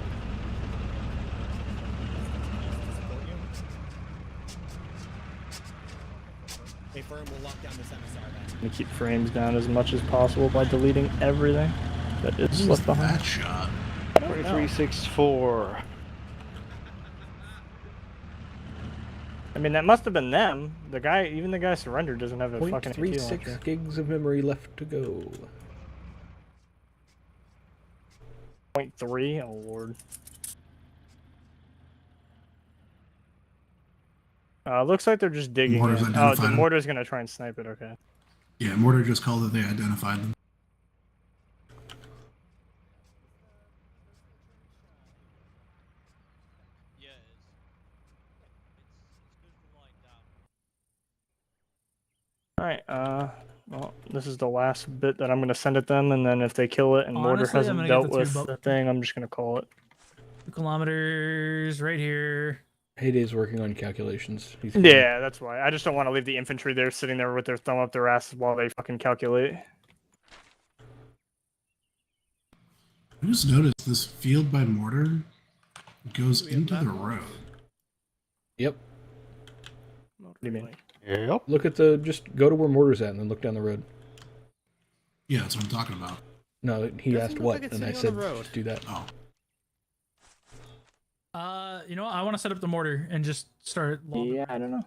A firm will lock down this MSR then. And keep frames down as much as possible by deleting everything that is left behind. That shot. 2364. I mean, that must have been them. The guy, even the guy surrendered, doesn't have a fucking AK 0.36 launcher. gigs of memory left to go. 0.3? Oh lord. Looks like they're just digging Mortar's in. Oh, the identified him. mortar's gonna try and snipe it. Okay. Yeah, mortar just called that they identified them. Alright, well, this is the last bit that I'm gonna send at them, and then if they kill it and mortar Honestly, hasn't dealt with the thing, I'm just gonna call it. 2 kilometers right here. Heyday's working on calculations. Yeah, that's why. I just don't want to leave the infantry there sitting there with their thumb up their ass while they fucking calculate. I just noticed this field by mortar goes into the road. Yep. What do you mean? Yep. Look at the, just go to where mortar's at and then look down the road. Yeah, that's what I'm talking about. No, he asked what, and I said just do that. Oh. You know what? I want to set up the mortar and just start. Yeah, I don't know.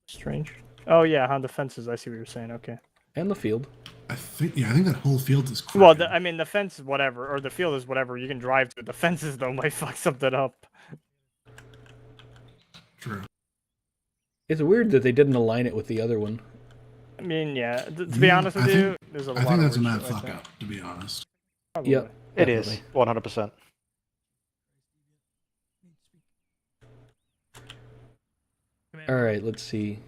Strange. Oh yeah, on the fences. I see what you're saying. Okay. And the field. I think that whole field is crooked. Well, I mean, the fence is whatever, or the field is whatever. You can drive to it. The fences though might fuck something up. True. It's weird that they didn't align it with the other one. I mean, yeah. To be honest with you, there's a lot. I think that's a weird mad shit fuck like up, to be honest. Probably. Yep. It is 100%. All right, let's see.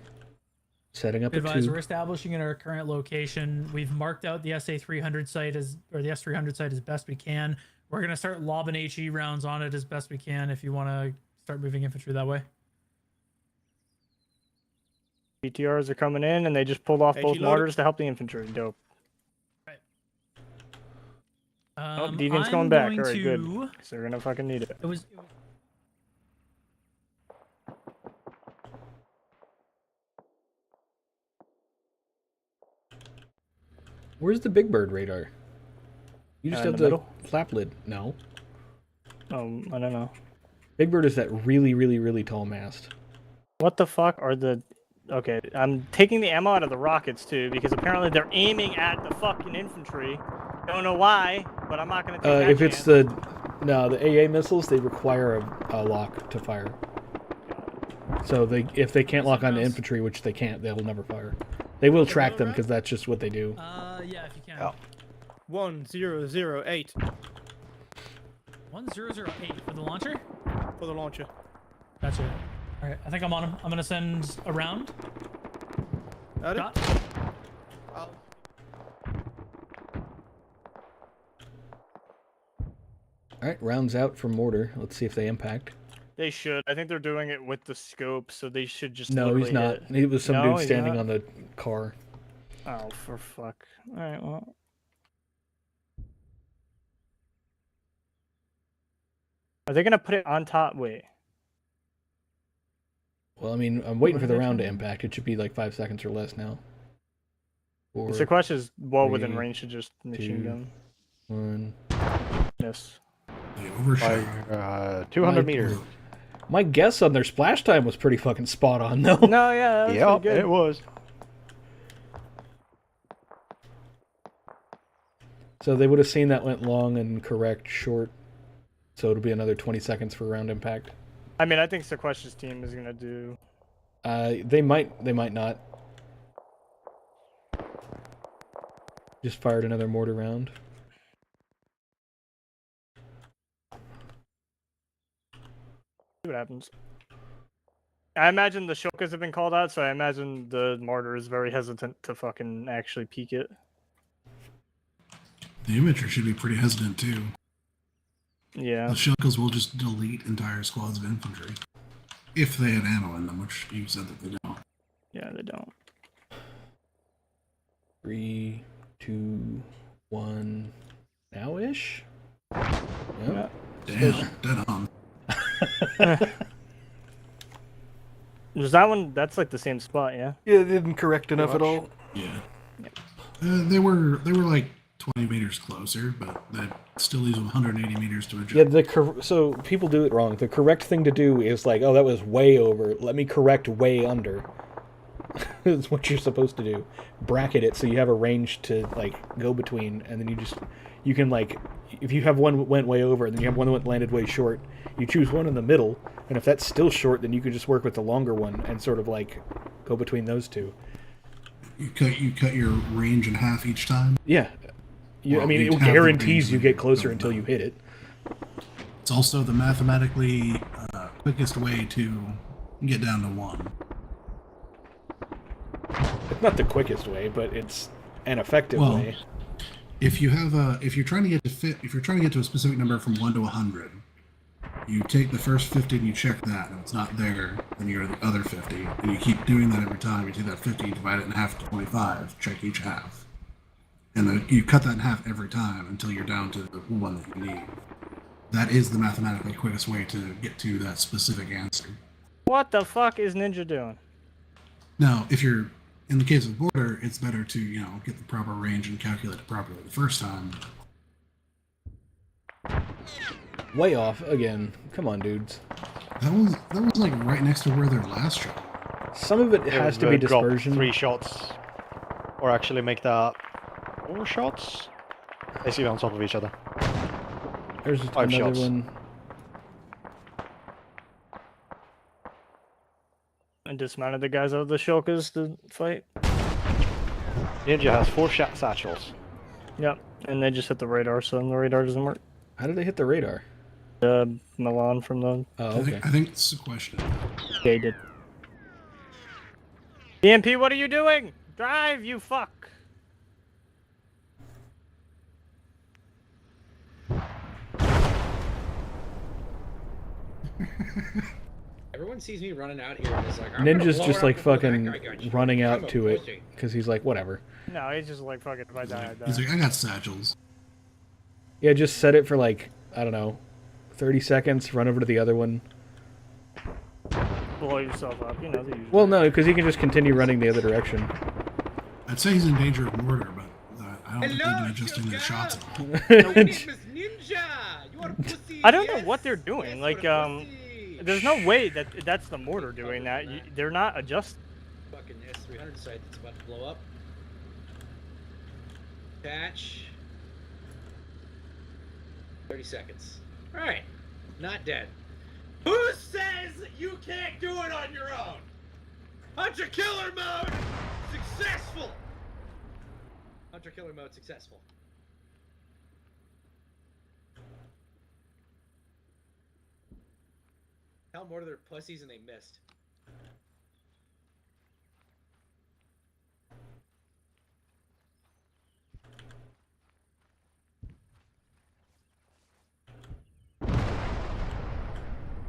Setting up a Advise, tube. we're establishing in our current location. We've marked out the SA300 site as, or the S300 site as best we can. We're gonna start lobbing HE rounds on it as best we can. If you want to start moving infantry that way. BTRs are coming in, and they just pulled off both mortars to help the infantry. Dope. Oh, Deviant's going back. All right, good. So they're gonna fucking need it. It was. Where's the Big Bird radar? You just have in the the middle? flap lid. No. I don't know. Big Bird is that really, really, really tall mast. What the fuck are the... Okay, I'm taking the ammo out of the rockets, too, because apparently they're aiming at the fucking infantry. Don't know why, but I'm not going to take that If chance. it's the... No, the AA missiles, they require a lock to fire. So if they can't lock onto infantry, which they can't, they'll never fire. They will track them, because that's just what they do. Yeah, if you can. Oh. 1008 1008 for the launcher. for the launcher. Gotcha. All right, I think I'm on him. I'm gonna send a round. Got it. Shot. Oh. All right, rounds out for mortar. Let's see if they impact. They should. I think they're doing it with the scope, so they should just. No, he's not. Hit. He was some No, dude he's standing not? on the car. Oh, for fuck. All right, well. Are they gonna put it on top? Wait. Well, I mean, I'm waiting for the round to impact. It should be like 5 seconds or less now. The question is well within 3, range to just machine 2, gun. 1. Yes. They overshot. By 200 meters. My guess on their splash time was pretty fucking spot on, though. No, yeah, that was Yep, pretty good. it was. So they would have seen that went long and correct short. So it'll be another 20 seconds for round impact. I mean, I think Sequesh's team is gonna do. They might not. Just fired another mortar round. See what happens. I imagine the Shokas have been called out, so I imagine the mortar is very hesitant to fucking actually peek it. The infantry should be pretty hesitant too. Yeah. The Shokas will just delete entire squads of infantry. If they had ammo in them, which you said that they don't. Yeah, they don't. 3, 2, 1. Now-ish? Yep. Damn, dead on. There's that one. That's like the same spot, yeah. Yeah, they didn't correct enough at all. Yeah. They were like 20 meters closer, but that still leaves them 180 meters to adjust. Yeah, so people do it wrong. The correct thing to do is like, oh, that was way over. Let me correct way under. That's what you're supposed to do. Bracket it so you have a range to like go between, and then you can like, if you have one that went way over and then you have one that landed way short, you choose one in the middle, and if that's still short, then you can just work with the longer one and sort of like go between those two. You cut your range in half each time? Yeah. Well, I mean, you'd it have the guarantees range you get closer until you hit it. It's also the mathematically quickest way to get down to 1. It's not the quickest way, but it's an effective way. If you have if you're trying to get to a specific number from 1 to 100, You take the first 50 and you check that, and it's not there, then you go to the other 50, and you keep doing that every time. You take that 50, divide it in half to 25, check each half. And then you cut that in half every time until you're down to the one that you need. That is the mathematically quickest way to get to that specific answer. What the fuck is Ninja doing? Now, if you're, in the case of border, it's better to, you know, get the proper range and calculate it properly the first time. Way off again. Come on, dudes. That was like right next to where their last shot. Some of it has to be dispersion. 3 shots, or actually make that 4 shots. Basically on top of each other. There's 5 another shots. one. And dismounted the guys out of the shulkers to fight. Ninja has 4 shot satchels. Yep, and they just hit the radar, so the radar doesn't work. How did they hit the radar? Milan from the... Oh, okay. I think it's a question. They did. EMP, what are you doing? Drive, you fuck! Everyone sees me running out here and is like, Ninja's just like fucking running out to it because he's like, whatever. No, he's just like, fuck it, if I die, I die. He's like, I got satchels. Yeah, just set it for like, I don't know, 30 seconds, run over to the other one. Blow yourself up, you know, the usual. Well, no, because he can just continue running the other direction. I'd say he's in danger of mortar, but I don't think they've been adjusting their shots at all. I don't know what they're doing. Like, there's no way that that's the mortar doing that. They're not adjusting. Fucking S300 site that's about to blow up. Patch. 30 seconds. Alright. Not dead. Who says you can't do it on your own? Hunter Killer Mode! Successful! Hunter Killer Mode successful. Tell more to their pussies and they missed.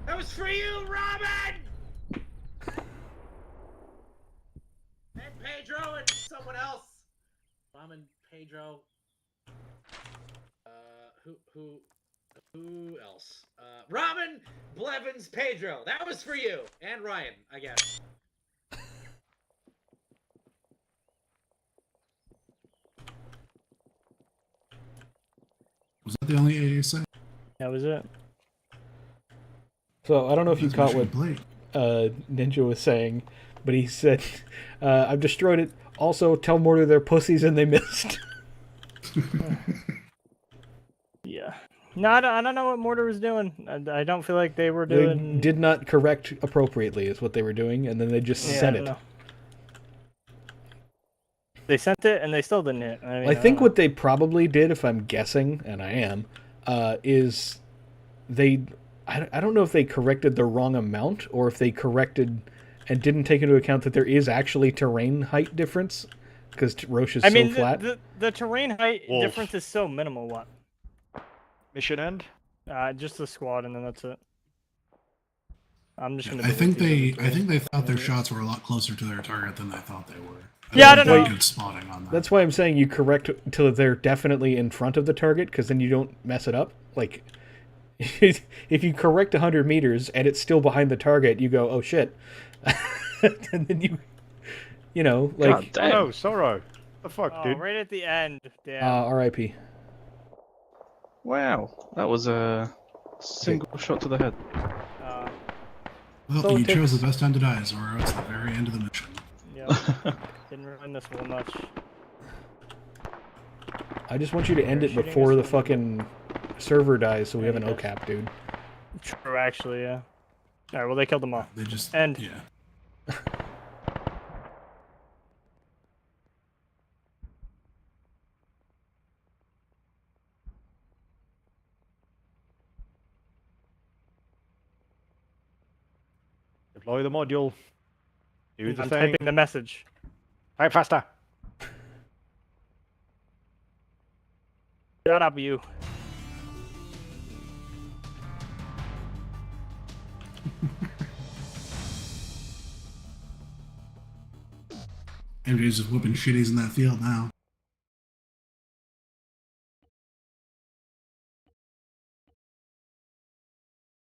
That was for you, Robin! And Pedro and someone else. Ramen, Pedro. Who else? Robin, Blevins, Pedro. That was for you. And Ryan, I guess. Was that the only AA site? That was it. So I don't know if you caught what Ninja was saying, but he said, I've destroyed it. Also, tell Mortar they're pussies and they missed. Yeah. No, I don't know what Mortar was doing. I don't feel like they were doing... They did not correct appropriately is what they were doing, and then they just sent it. Know. They sent it, and they still didn't hit. I mean, I think what they probably did, if I'm guessing, and I am, is they... I don't know if they corrected the wrong amount, or if they corrected and didn't take into account that there is actually terrain height difference, because Rosche is so flat. The terrain height difference is so minimal. What? Mission end? Just the squad, and then that's it. I'm just gonna. I think they thought their shots were a lot closer to their target than they thought they were. I don't know. Good spotting on that. That's why I'm saying you correct till they're definitely in front of the target, because then you don't mess it up. Like, if you correct 100 meters and it's still behind the target, you go, oh shit, and then you know, like. Oh no, Sorrow. The fuck, dude. Right at the end. Damn. R.I.P. Wow, that was a single shot to the head. Well, you chose the best time to die, Zorro. It's the very end of the mission. Yeah. Didn't run this one much. I just want you to end it before the fucking server dies, so we have an OCAP, dude. True, actually, yeah. All right, well, they killed them all. They just end. Yeah. Deploy the module. Do the I'm thing. typing the message. Type faster. Shut up, you. MJ's just whooping shitties in that field now.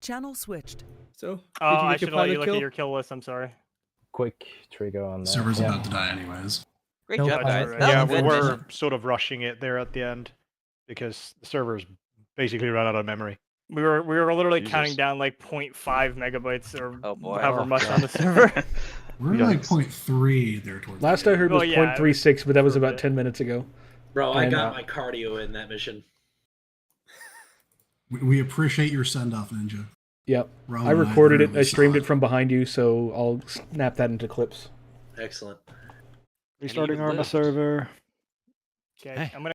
Channel switched. So, I should let you look at your kill list. I'm sorry. Quick trigger on that. Server's about to die anyways. Great job, guys. Yeah, we're sort of rushing it there at the end because the server's basically run out of memory. We were literally counting down like 0.5 megabytes or boy. however much on the server. We're like 0.3 there towards Last I heard was 0.36, but that was about 10 minutes ago. Bro, I got my cardio in that mission. We appreciate your send-off, Ninja. Yep. Rob I and recorded it. really I streamed saw it from behind you, so I'll snap that into clips. Excellent. Restarting Arma server. Okay, I'm gonna